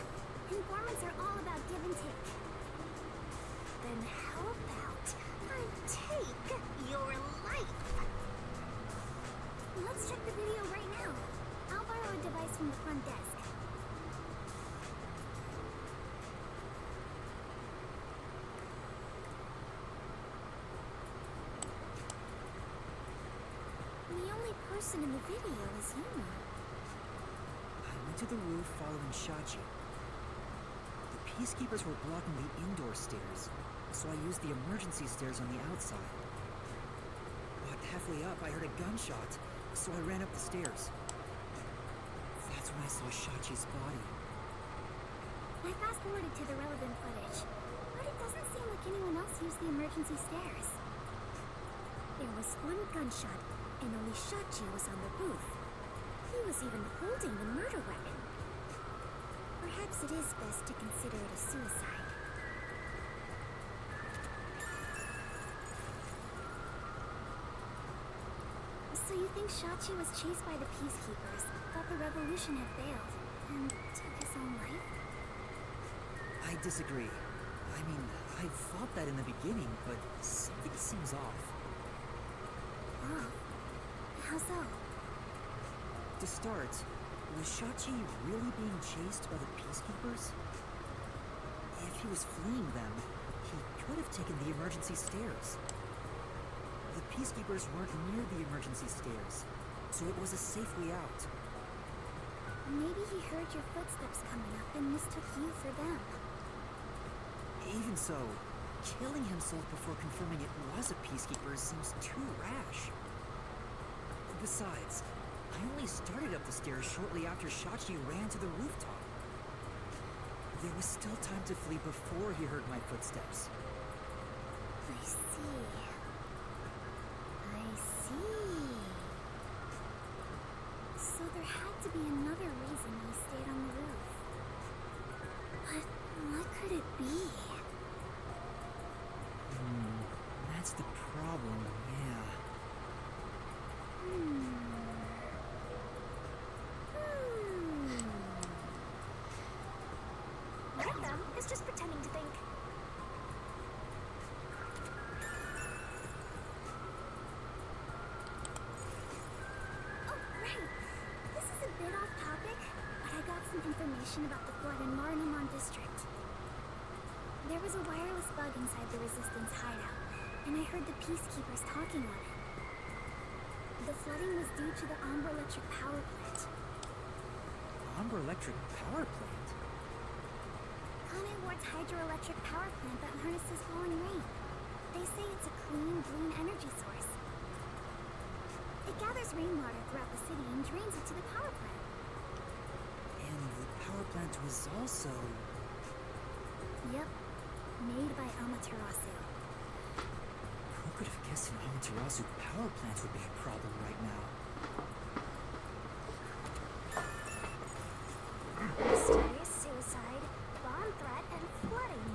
Informants are all about give and take. Then how about I take your life? Let's check the video right now. I'll borrow a device from the front desk. The only person in the video is Yuma. I went to the roof following Shachi. The peacekeepers were blocking the indoor stairs, so I used the emergency stairs on the outside. But halfway up, I heard a gunshot, so I ran up the stairs. That's when I saw Shachi's body. I fast-forwarded to the relevant footage, but it doesn't seem like anyone else used the emergency stairs. There was one gunshot, and only Shachi was on the roof. He was even holding the murder weapon. Perhaps it is best to consider it a suicide. So you think Shachi was chased by the peacekeepers, thought the revolution had failed, and took his own life? I disagree. I mean, I thought that in the beginning, but something seems off. Off? How so? To start, was Shachi really being chased by the peacekeepers? If he was fleeing them, he could have taken the emergency stairs. The peacekeepers weren't near the emergency stairs, so it was a safe way out. Maybe he heard your footsteps coming up and mistook you for them. Even so, killing himself before confirming it was a peacekeeper seems too rash. Besides, I only started up the stairs shortly after Shachi ran to the rooftop. There was still time to flee before he heard my footsteps. I see. I see. So there had to be another reason he stayed on the roof. What could it be? That's the problem, yeah. Rhythm is just pretending to think. Oh, right. This is a bit off topic, but I got some information about the flood in Marnamon District. There was a wireless bug inside the Resistance hideout, and I heard the peacekeepers talking on it. The flooding was due to the Amber Electric power plant. Amber Electric power plant? Kanewa Lord's hydroelectric power plant that harnesses falling rain. They say it's a clean, green energy source. It gathers rainwater throughout the city and drains it to the power plant. And the power plant was also... Yep. Made by Amaterasu. Who could have guessed an Amaterasu power plant would be a problem right now? Mysterious suicide, bomb threat, and flooding.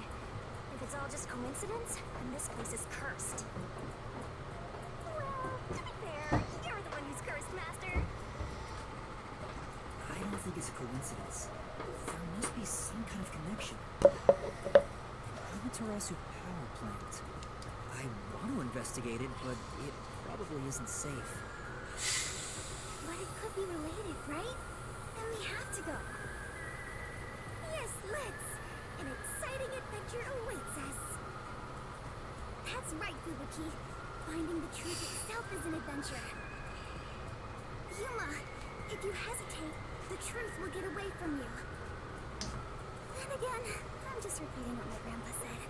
If it's all just coincidence, then this place is cursed. Well, to be fair, you're the one who's cursed, Master. I don't think it's a coincidence. There must be some kind of connection. Amaterasu power plant. I want to investigate it, but it probably isn't safe. But it could be related, right? Then we have to go. Yes, let's! An exciting adventure awaits us. That's right, Fubuki. Finding the truth itself is an adventure. Yuma, if you hesitate, the truth will get away from you. Then again, I'm just repeating what my grandpa said.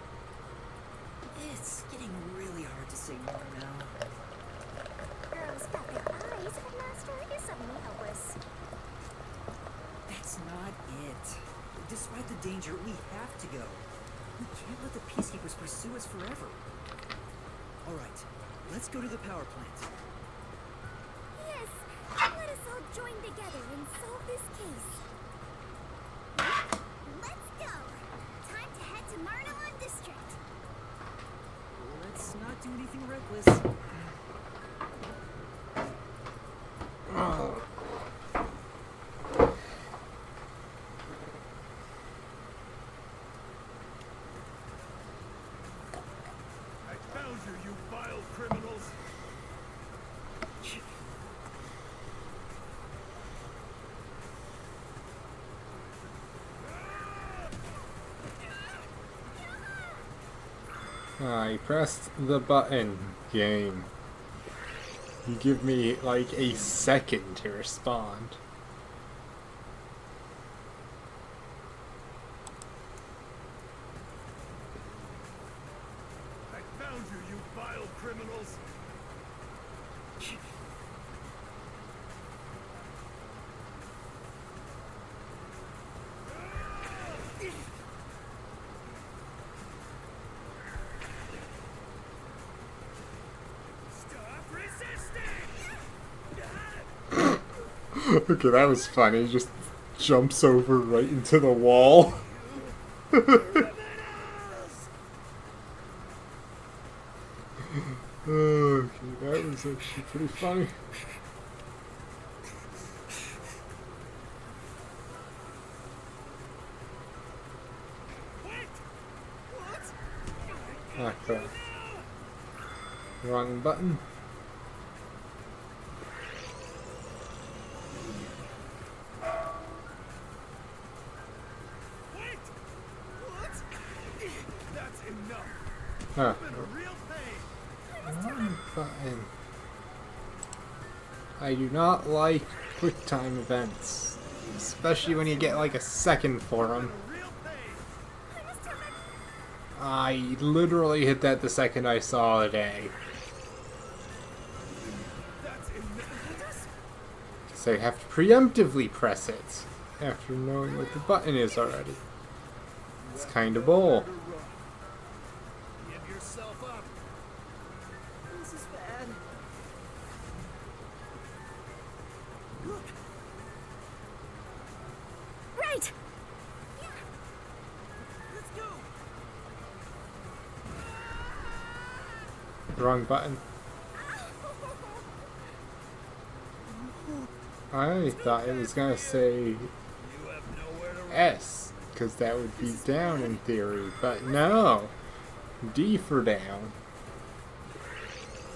It's getting really hard to say no now. Girls got their eyes, and Master is suddenly helpless. That's not it. Despite the danger, we have to go. We can't let the peacekeepers pursue us forever. Alright, let's go to the power plant. Yes, let us all join together and solve this case. Let's go! Time to head to Marnamon District. Let's not do anything reckless. I found you, you vile criminals! I pressed the button. Game. You give me like a second to respond. I found you, you vile criminals! Stop resisting! Okay, that was funny. He just jumps over right into the wall. Okay, that was actually pretty funny. Ah, crap. Wrong button. That's enough! Ah, I'm in a real pain! wrong button. I do not like quick time events, especially when you get like a second for them. I literally hit that the second I saw it. So you have to preemptively press it after knowing what the button is already. It's kind of bull. Give yourself up! This is bad. Look! Right! Let's go! Wrong button. I thought it was gonna say S, because that would be down in theory, but no. D for down.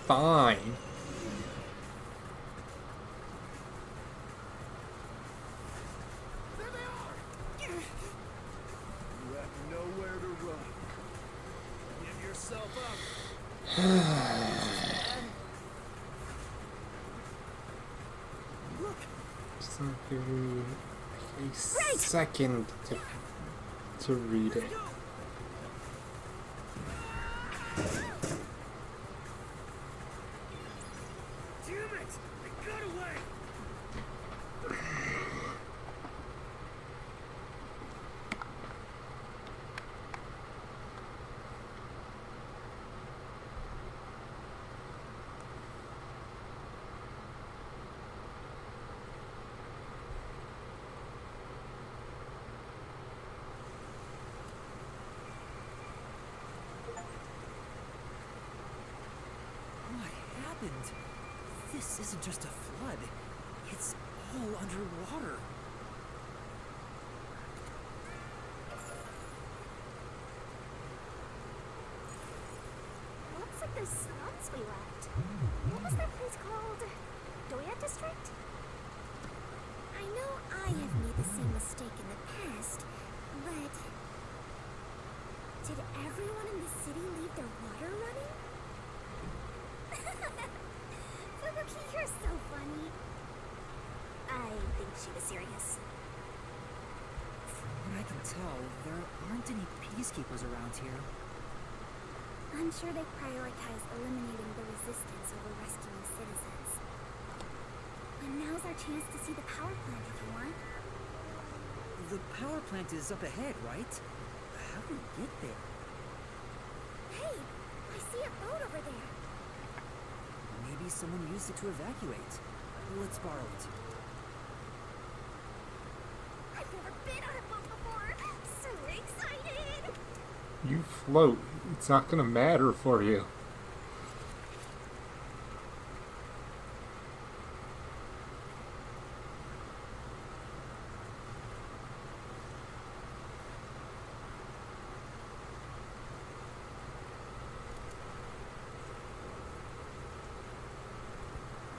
Fine. There they are! You have nowhere to run. Give yourself up! Look! Just not giving me a second to read it. happened? This isn't just a flood. It's all underwater. Looks like those slums we left. What was that place called? Doya District? I know I have made the same mistake in the past, but... Did everyone in the city leave their water running? Fubuki, you're so funny. I think she was serious. From what I can tell, there aren't any peacekeepers around here. I'm sure they prioritize eliminating the resistance over rescuing citizens. And now's our chance to see the power plant if you want. The power plant is up ahead, right? How do we get there? Hey, I see a boat over there. Maybe someone used it to evacuate. Let's borrow it. I've never been on a boat before. So excited. You float. It's not gonna matter for you.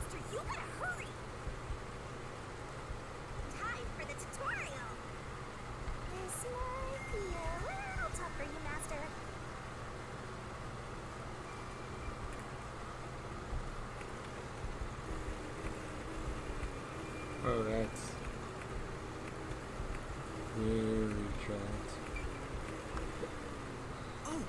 Master, you gotta hurry. Time for the tutorial. This might be a little tough for you, Master. Oh, that's very giant. Oh!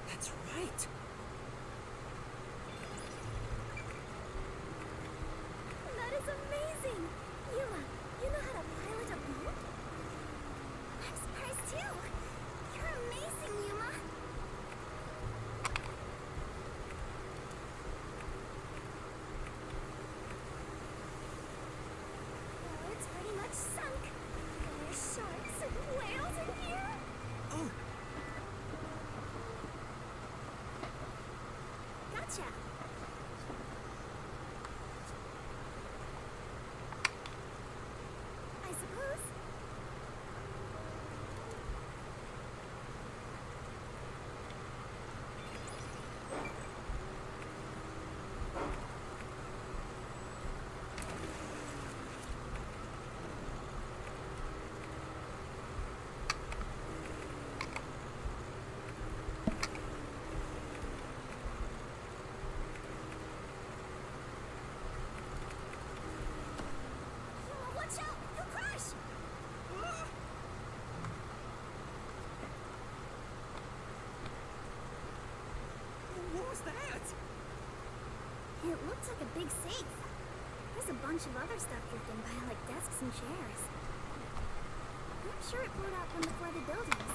That's right. That is amazing! Yuma, you know how to pilot a boat? I'm surprised too! You're amazing, Yuma! Well, it's pretty much sunk. There's sharks and whales in here! Oh! Gotcha! I suppose. Yuma, watch out! You'll crash! What was that? It looks like a big safe. There's a bunch of other stuff drifting by, like desks and chairs. I'm sure it blew out from the flooded buildings.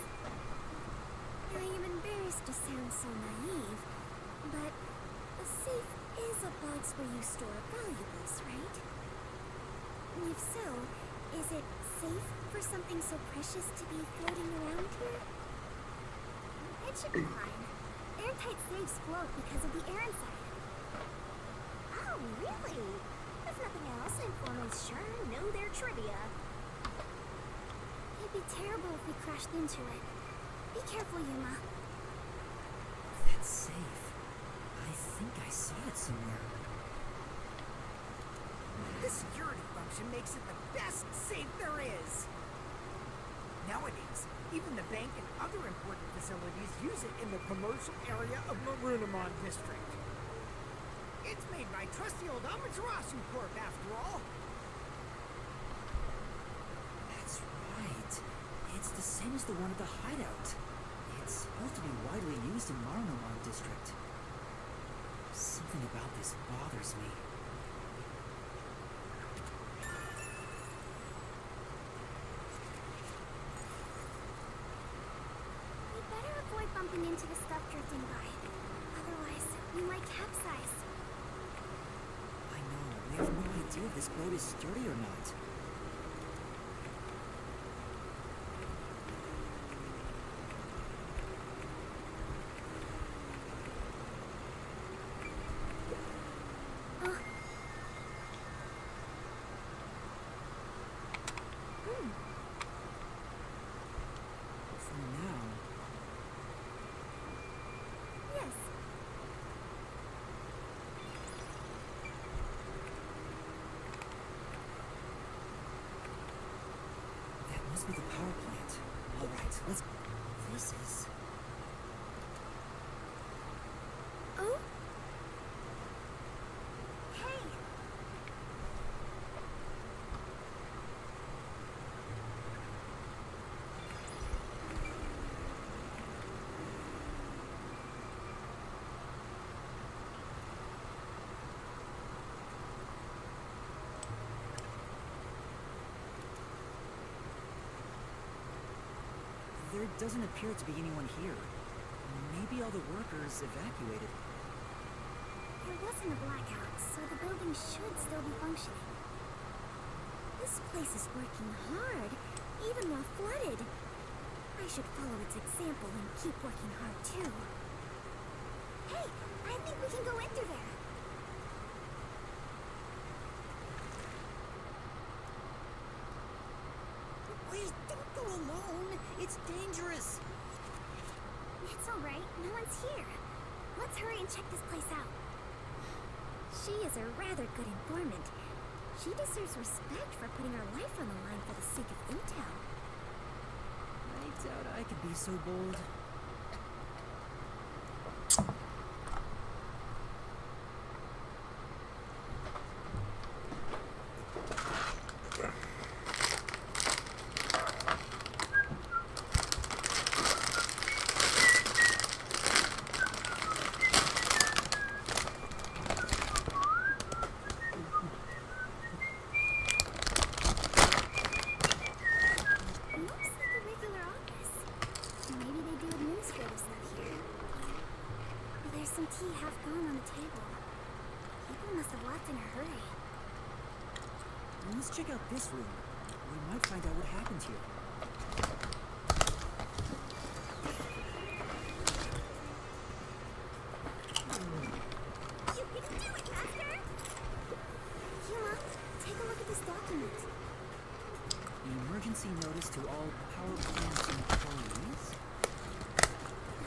I am embarrassed to sound so naive, but a safe is a box where you store valuables, right? If so, is it safe for something so precious to be floating around here? It should be fine. Airtight safes float because of the air inside. Oh, really? If nothing else, informants sure know their trivia. It'd be terrible if we crashed into it. Be careful, Yuma. That's safe. I think I saw it somewhere. The security function makes it the best safe there is. Nowadays, even the bank and other important facilities use it in the commercial area of Marunamon District. It's made by trusty old Amaterasu Corp, after all. That's right. It's the same as the one at the hideout. It's supposed to be widely used in Marunamon District. Something about this bothers me. We'd better avoid bumping into the stuff drifting by. Otherwise, we might capsize. I know. idea if this boat is sturdy or not. For now, Yes. that must be the power plant. All right, let's. This is. Oh? Hey! There doesn't appear to be anyone here. Maybe all the workers evacuated. There wasn't a blackout, so the building should still be functioning. This place is working hard, even while flooded. I should follow its example and keep working hard too. Hey, I think we can go in through there. Wait, don't go alone! It's dangerous! It's alright, no one's here. Let's hurry and check this place out. She is a rather good informant. She deserves respect for putting her life on the line for the sake of intel. I doubt I could be so bold. Looks like a regular office. Maybe they do administrative stuff here. There's some tea half gone on the table. People must have left in a hurry. Let's check out this room. We might find out what happened here. You can do it, Master! Yuma, take a look at this document. Emergency notice to all power plant employees.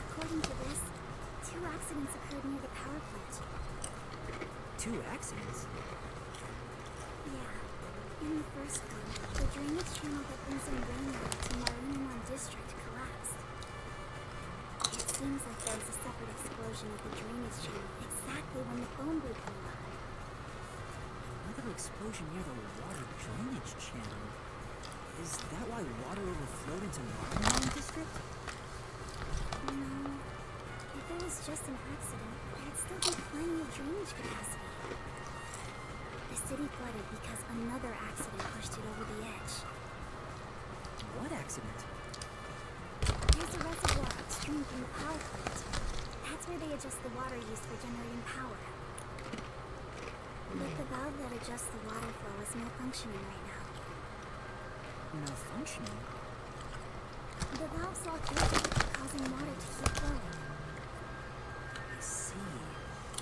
According to this, 2 accidents occurred near the power plant. 2 accidents? Yeah. In the first one, the drainage channel that brings in rainwater to Marinamon District collapsed. It seems like there was a separate explosion at the drainage channel exactly when the phone booth blew up. Another explosion near the water drainage channel. Is that why water overflowed into Marinamon District? No. If it was just an accident, there'd still be plenty of drainage capacity. The city flooded because another accident pushed it over the edge. What accident? There's a reservoir upstream from the power plant. That's where they adjust the water used for generating power. But the valve that adjusts the water flow is malfunctioning right now. Malfunctioning? The valve's locked open, causing water to keep flowing. I see.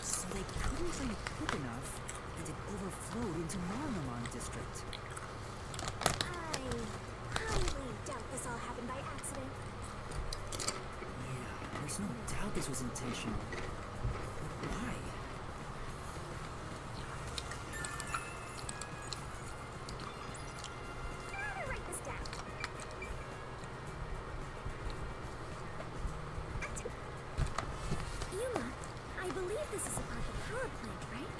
So they couldn't drain it quick enough, and it overflowed into Marinamon District. I highly doubt this all happened by accident. Yeah, there's no doubt this was intentional. But why? How to write this down? Yuma, I believe this is about the power plant, right?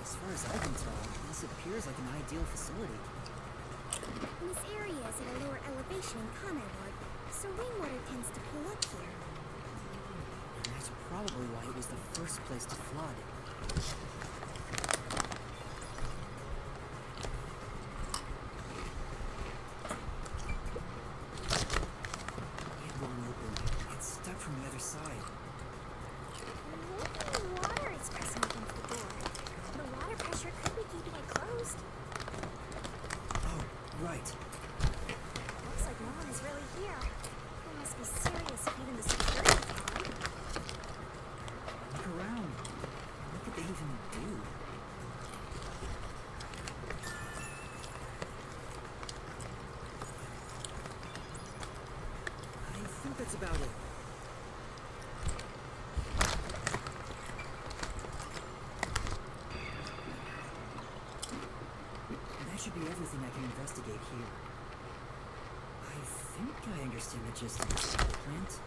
As far as I can tell, this appears like an ideal facility. This area is at a lower elevation in Kanai Ward, so rainwater tends to pool up here. And that's probably why it was the first place to flood. It won't open. It's stuck from the other side. Maybe water is pressing against the door. The water pressure could be keeping it closed. Oh, right. Looks like no one is really here. It must be serious if even the security's gone. Look around. What could they even do? I think that's about it. That should be everything I can investigate here. I think I understand the gist of this plant.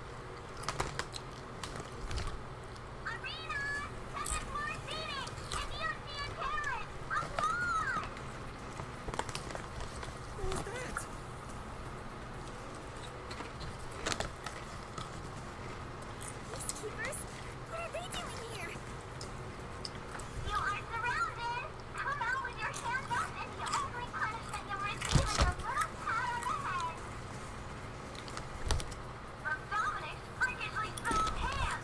What was that? Peacekeepers? What are they doing here? You are surrounded! Come out with your hands up and the only punishment you'll receive is a little pat on the head. From Dominic's freakishly strong hands!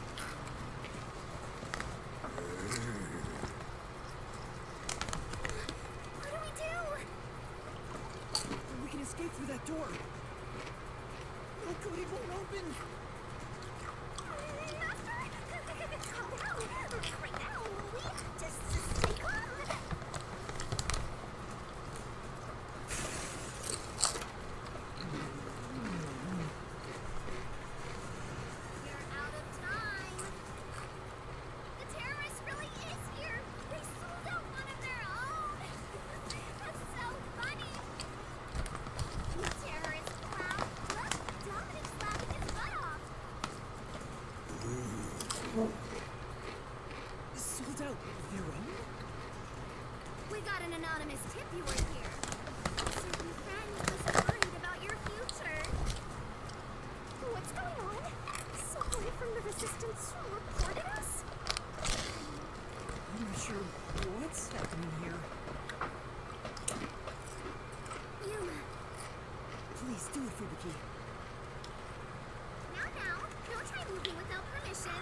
What do we do? We can escape through that door. Oh, good, it won't open. Calm down. Right now, we just stay calm. You're out of time. The terrorist really is here. They sold out one of their own. That's so funny. You terrorist clown. Look, Dominic's laughing his butt off. Sold out their own? We got an anonymous tip you were here. A certain friend was worried about your future. What's going on? Someone from the Resistance reported us? I'm not sure what's happening here. Yuma. Please do it, Fubuki. Now, don't try moving without permission.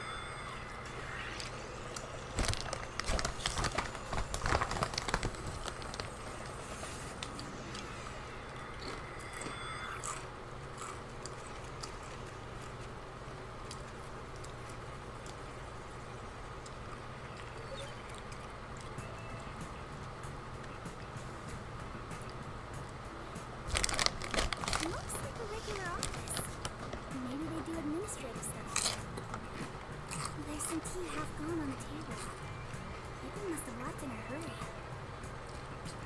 Looks like a regular office. Maybe they do administrative stuff. There's some tea half gone on the table. People must have left in a hurry.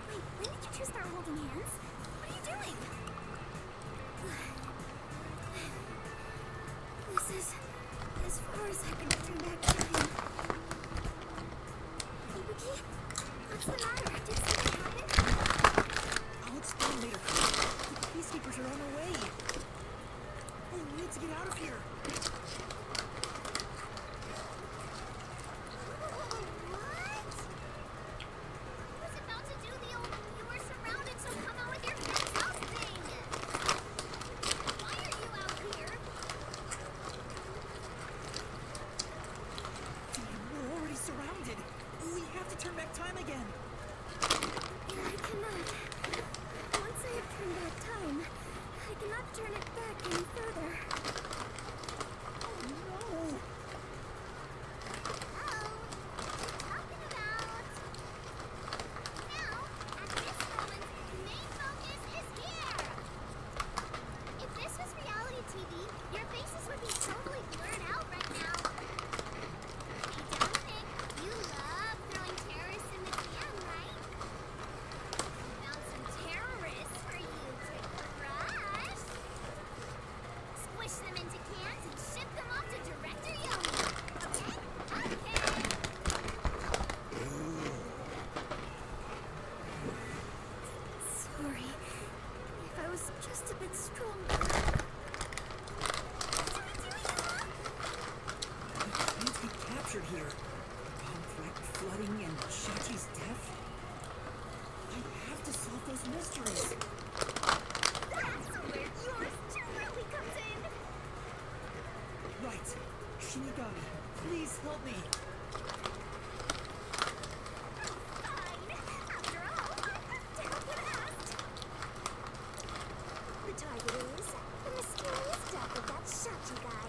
Wait, when did you two start holding hands? What are you doing? This is as far as I can turn back time. Ibuki, what's the matter? Did something happen? I'll explain later. The peacekeepers are on their way. Oh, we need to get out of here. What? I was about to do the old "you were surrounded, so come out with your hands up" thing. Why are you out here? captured here. Bomb threat, flooding, and Shachi's death? I have to solve those mysteries. That's where yours truly comes in. Right. Shinigami, please help me. Fine. After all, I have to help when asked. The target is the mysterious death of that Shachi guy.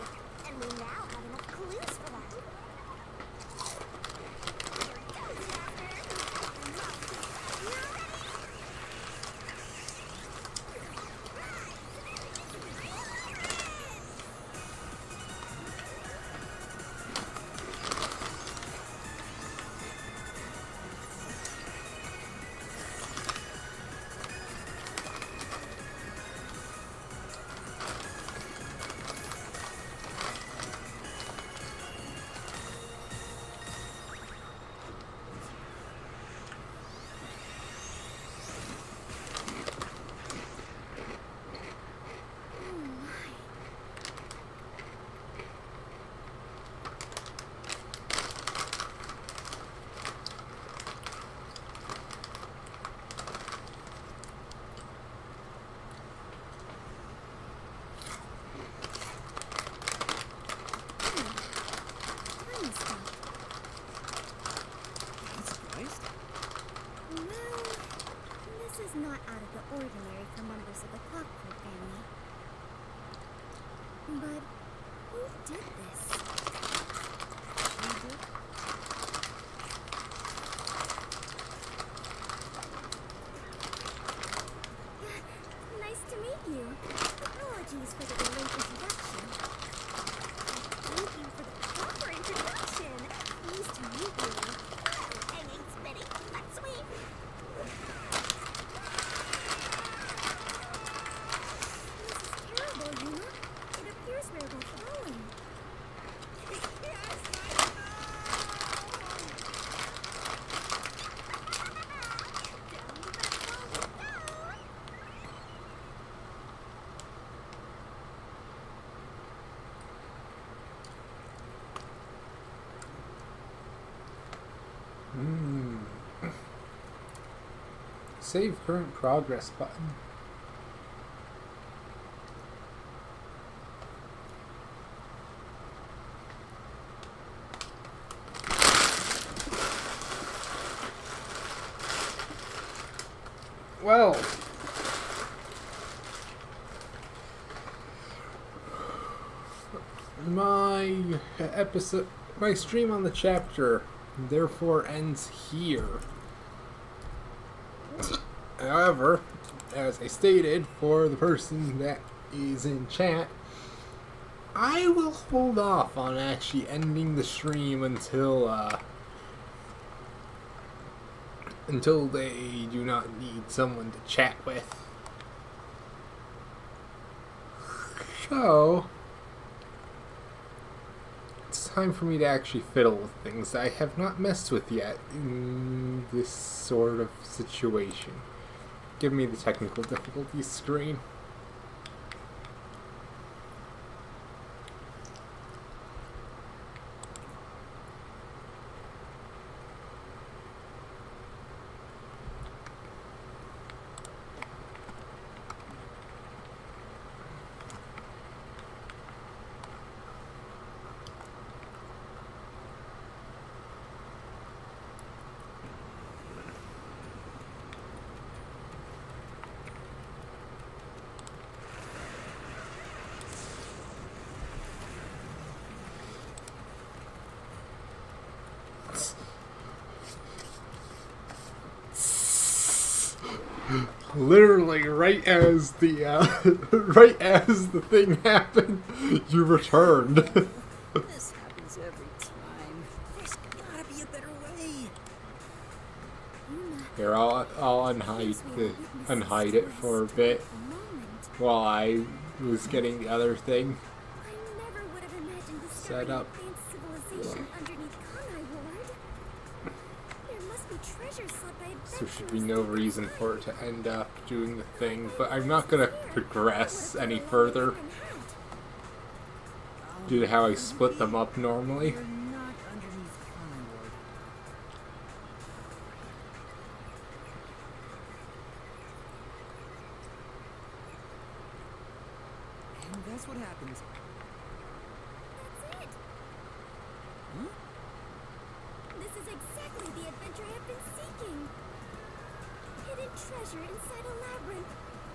And we now have enough clues for that. Here goes, Master. You're ready? Not out of the ordinary for members of the Clockwork family. But who did this? You did? Nice to meet you. Apologies for the delayed introduction. Thank you for the proper introduction. Pleased to meet you. Hanging Spitty, that's sweet. It appears we're both falling. Save current progress button. Well, my stream on the chapter therefore ends here. However, as I stated, for the person that is in chat, I will hold off on actually ending the stream until they do not need someone to chat with. So, it's time for me to actually fiddle with things I have not messed with yet in this sort of situation. Give me the technical difficulties screen. Literally, right as the thing happened, you returned. This happens every time. There's gotta be a better way. Here, I'll unhide it for a bit while I was getting the other thing set up. So there should be no reason for it to end up doing the thing, but I'm not going to progress any further due to how I split them up normally. You're not underneath happens. That's it. Huh? This is exactly the adventure I've been seeking. Hidden treasure inside a labyrinth.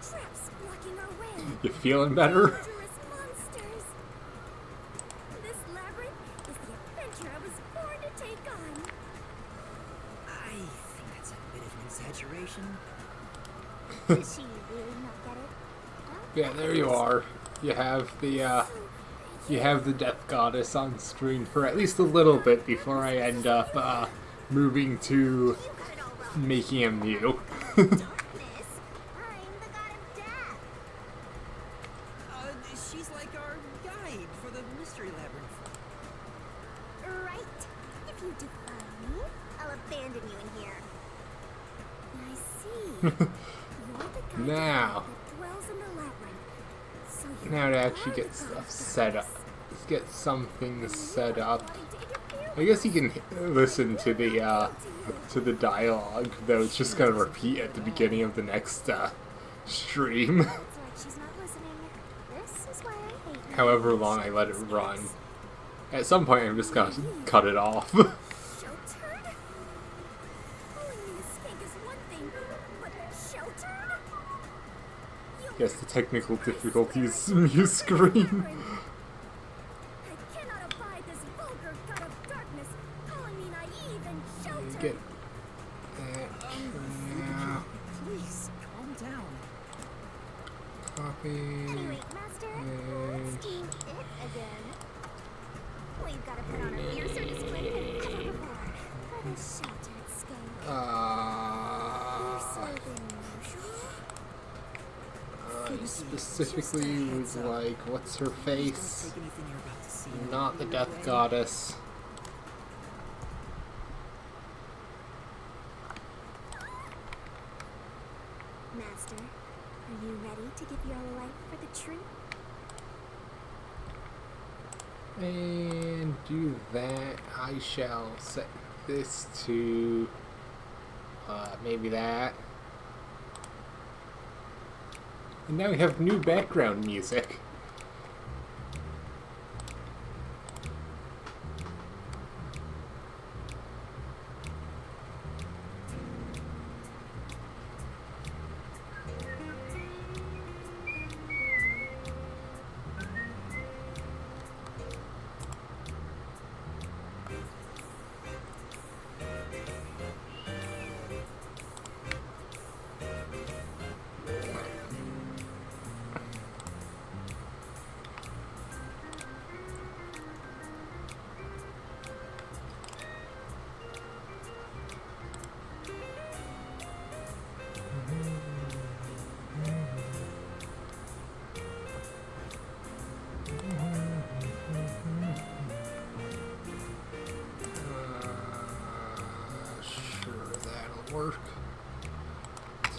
Traps blocking our way. You feeling better? Dangerous monsters. This labyrinth is the adventure I was born to take on. I think that's a bit of an exaggeration. Did she really not get it? Yeah, there you are. You have the death goddess on screen for at least a little bit before I end up moving to making him new. Darkness. I'm the god of death. She's like our guide for the mystery labyrinth. Right. If you defy me, I'll abandon you in here. I see. You're the guy Now. that dwells in the labyrinth. So you Now to are actually the get god stuff of set up. darkness. Let's get some things set up. Wanting to interfere I guess you can listen to the dialogue, though it's just gonna repeat at the beginning of the next stream. That's right, she's not listening. This is why I hate you. However long I let it run. At some point, I'm just gonna cut it off. Show turn? Calling me a skank is one thing, but show turn? Guess the technical difficulties mute screen. I cannot abide this vulgar god of darkness calling me naive and show Get turn. that. Yeah. Please, calm down. Copy. Anyway, Master, let's do it again. We've got to put on a fiercer display than ever before for this sheltered skank. Fiercer than usual. I specifically was like, what's her face? Take anything you're about to see. Not the death goddess. Master, are you ready to give your life for the truth? And do that. I shall set this to maybe that. And now we have new background music. Sure, that'll work.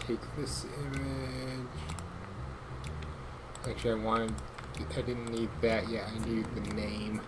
Take this image. Actually, I didn't need that yet. I needed the name.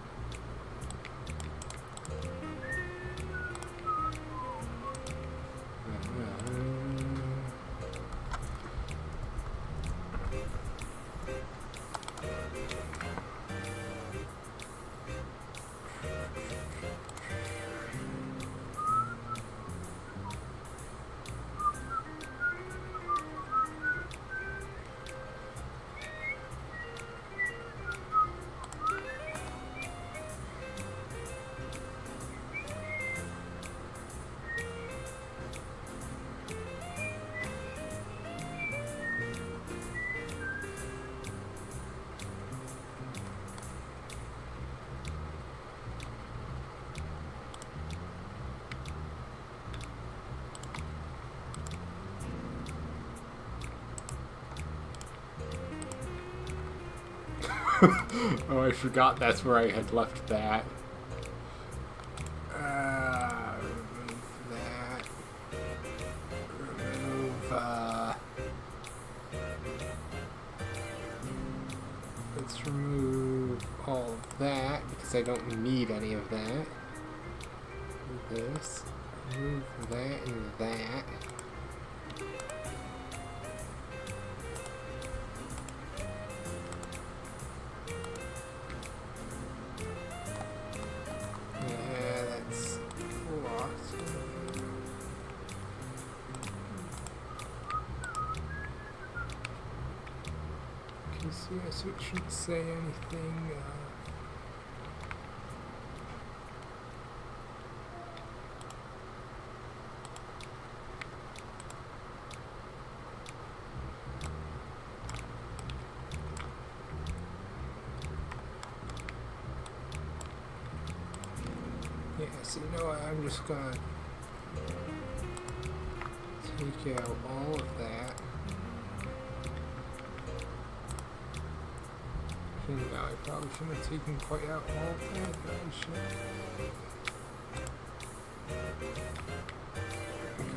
Oh, I forgot that's where I had left that. Remove that. Remove, let's remove all of that because I don't need any of that. Remove this. Remove that and that. so it shouldn't say anything. Yeah, so you know what, I'm just gonna take out all of that. No, I probably shouldn't have taken quite out all of that, but I should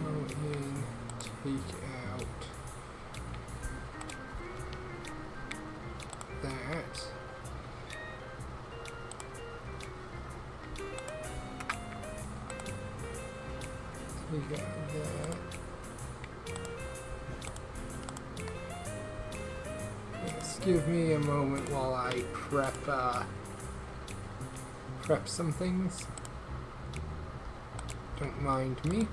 go in, take out that. Take out that. Yes, give me a moment while I prep some things. Don't mind me.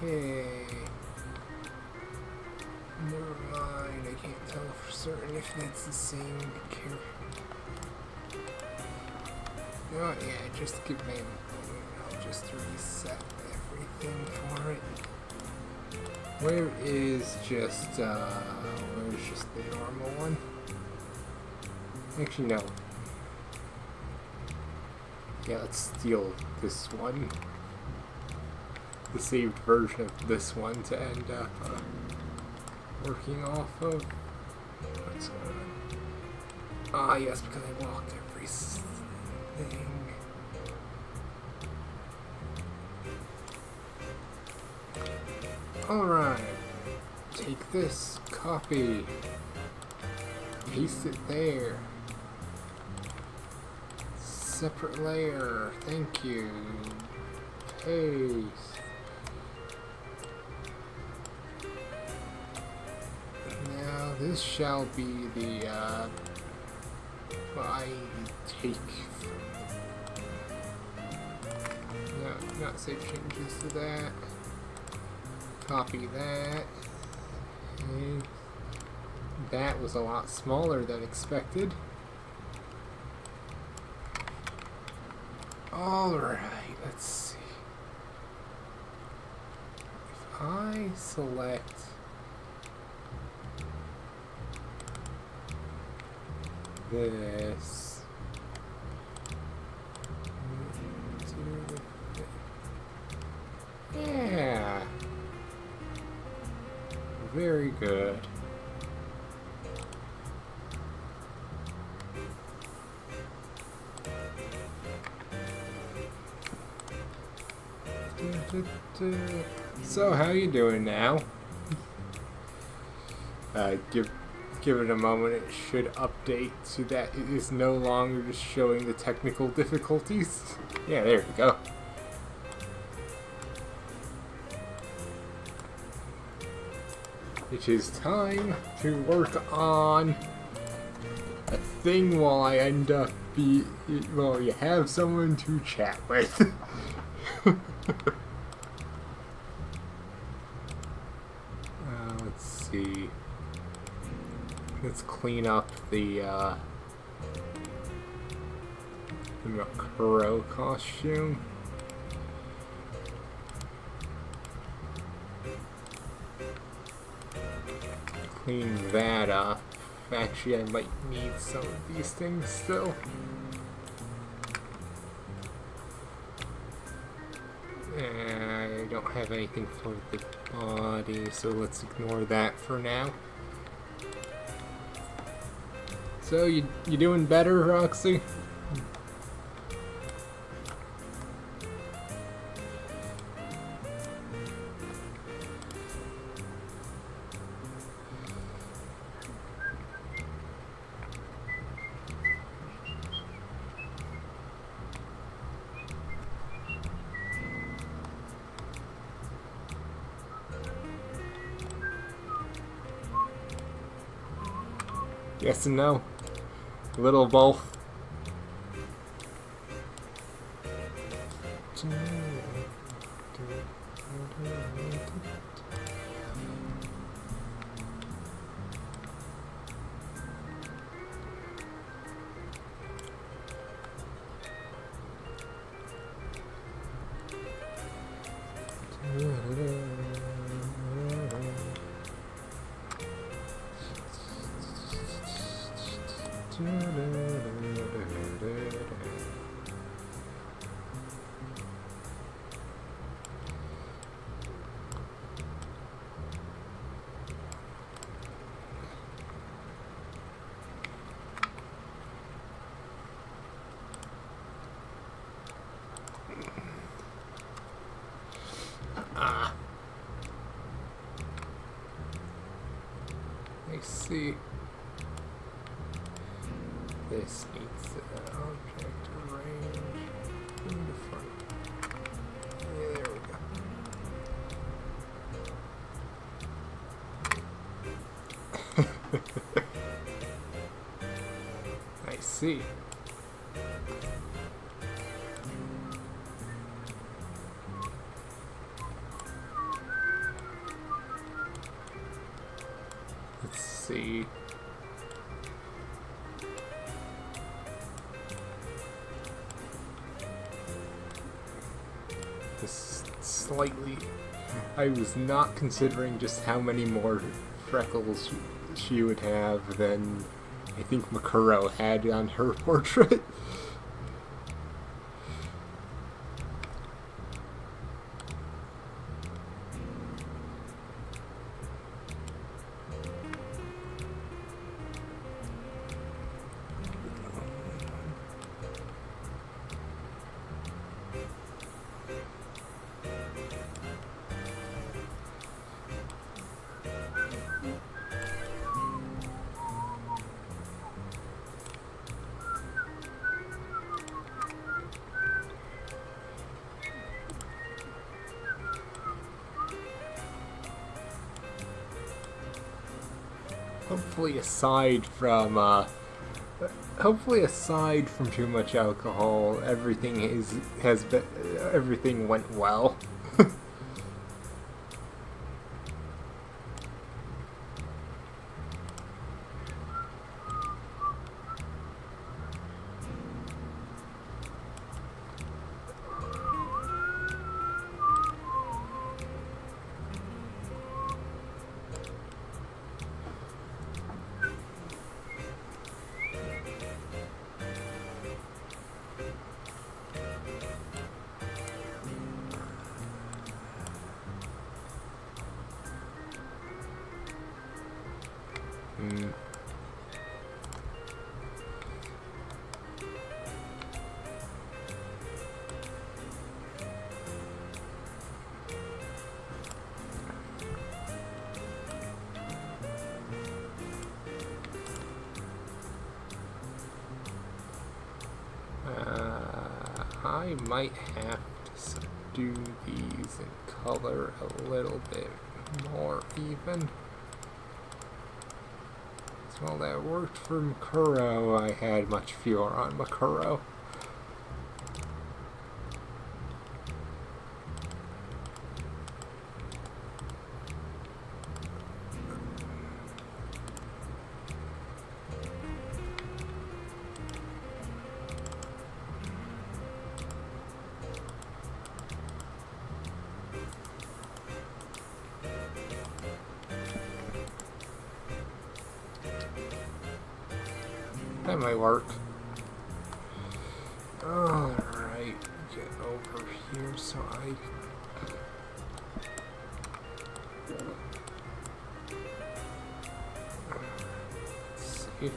Okay. Never mind, I can't tell for certain if that's the same character. No, yeah, just give me a moment. I'll just reset everything for it. Where is just the normal one? Actually, no. Yeah, let's steal this one. The saved version of this one to end up working off of. What's going on? Ah, yes, because I walked everything. Alright. Take this, copy. Paste it there. Separate layer. Thank you. Paste. Now this shall be the I take. No, not save changes to that. Copy that. And that was a lot smaller than expected. Alright, let's see. If I select this, yeah, very good. So how you doing now? Give it a moment. It should update so that it is no longer just showing the technical difficulties. Yeah, there we go. It is time to work on a thing while I end up well, you have someone to chat with. Let's see. Let's clean up the Makuro costume. Clean that up. Actually, I might need some of these things still. I don't have anything for the body, so let's ignore that for now. So, you doing better, Roxy? Yes and no. A little of both. I see. This needs an object range in the front. Yeah, there we go. I see. Let's see. This slightly. I was not considering just how many more freckles she would have than I think Makuro had on her portrait. Hopefully aside from too much alcohol, everything everything went well. I might have to do these in color a little bit more even. So while that worked for Makuro, I had much fewer on Makuro. That might work. Alright, get over here so I... Let's see.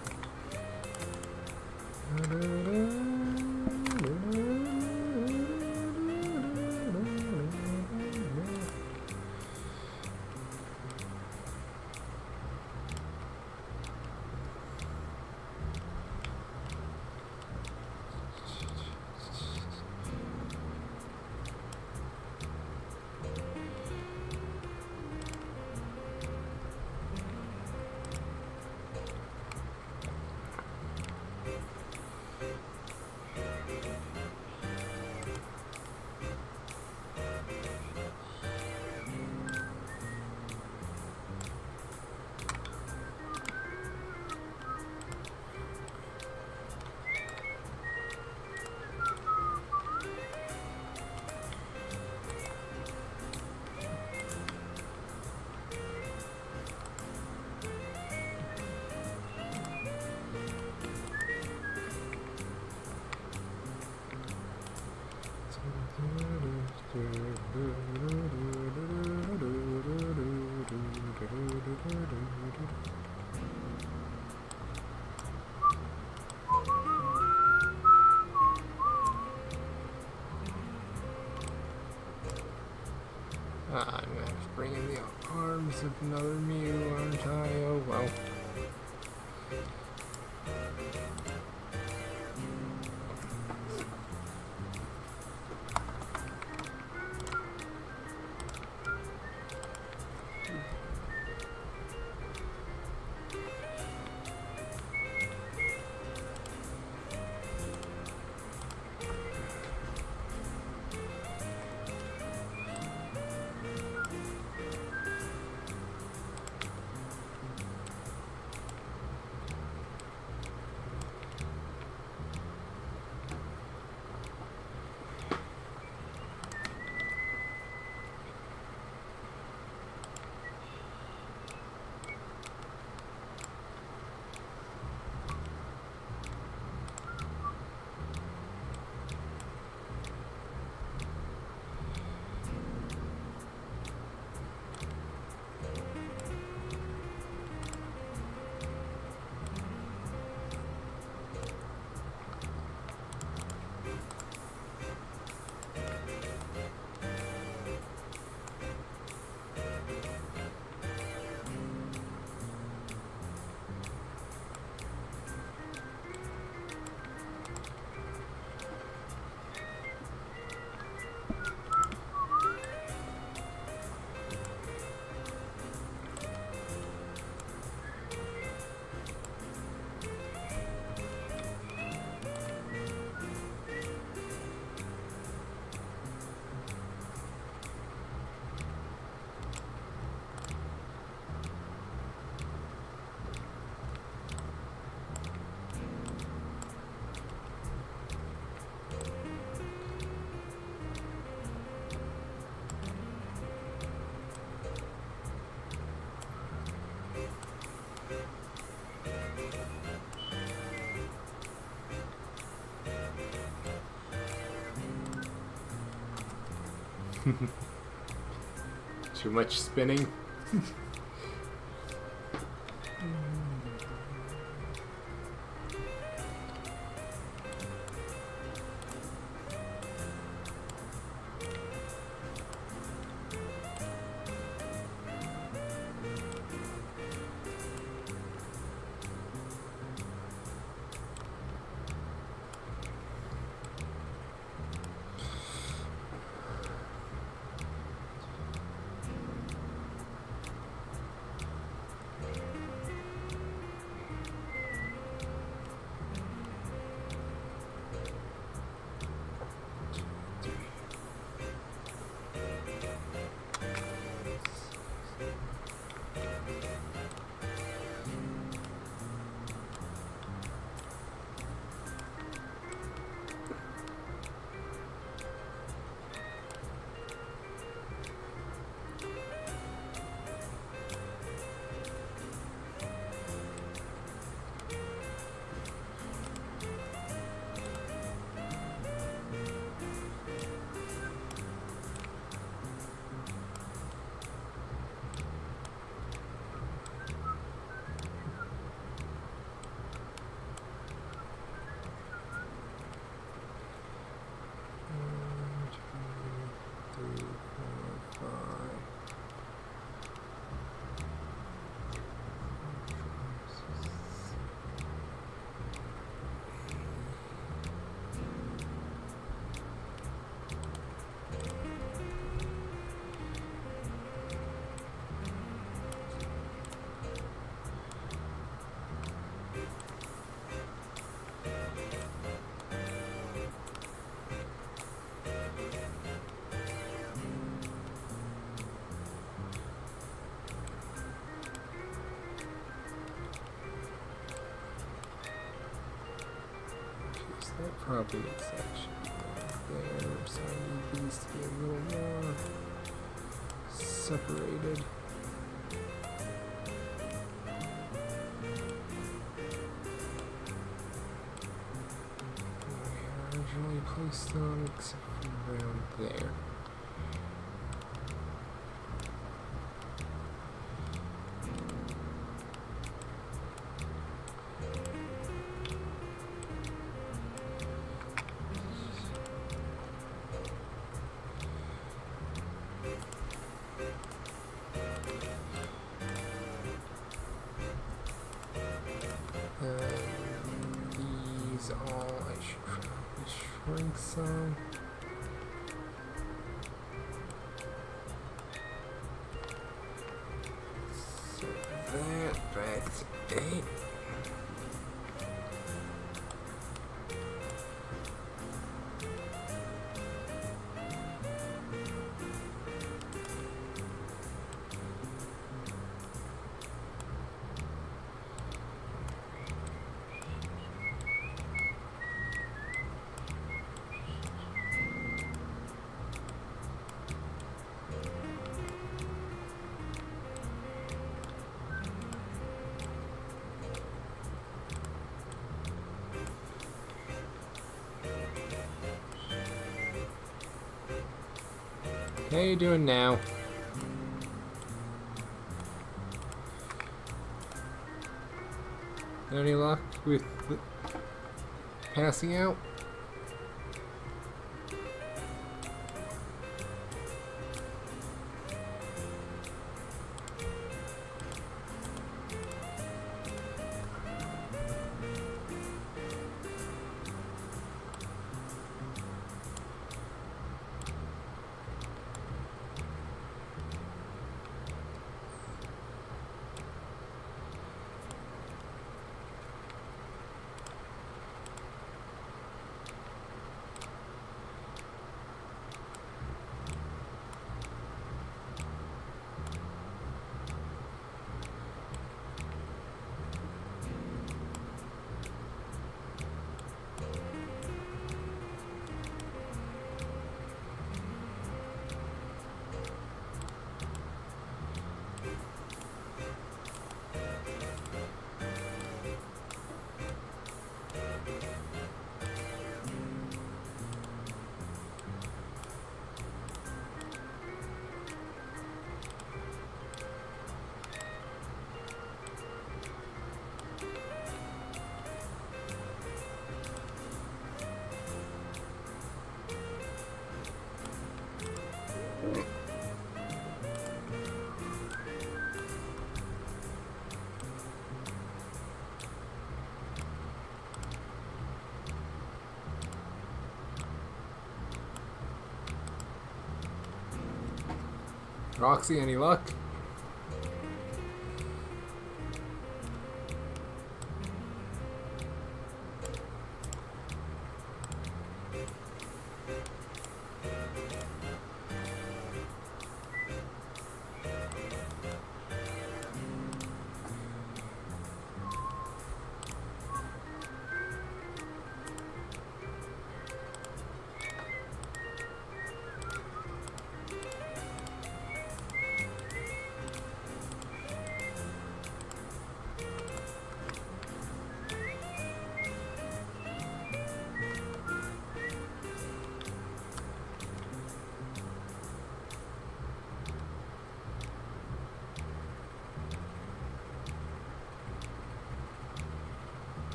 bring in the arms of another Mew, aren't I? Oh well. Too much spinning. That probably is actually right there, so I need these to be a little more separated. I originally placed them except for around there. these all. I should probably shrink some. So that's 8. How you doing now? Any luck with passing out? Roxy, any luck?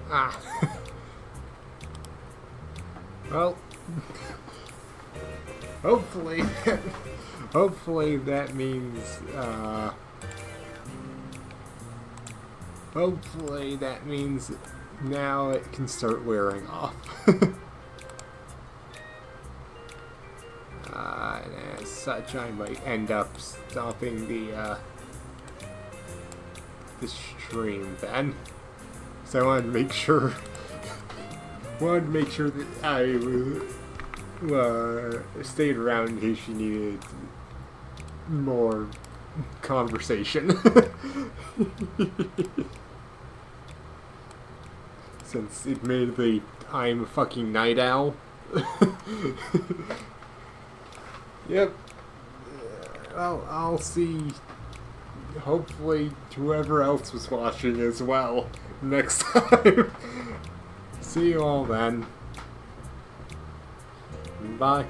Ah. Well, hopefully that means, hopefully that means now it can start wearing off. And as such, I might end up stopping the stream then. So I wanted to make sure, that I stayed around in case you needed more conversation. Since admittedly, I'm a fucking night owl. Yep. Well, I'll see, hopefully, whoever else was watching as well next time. See you all then. Bye.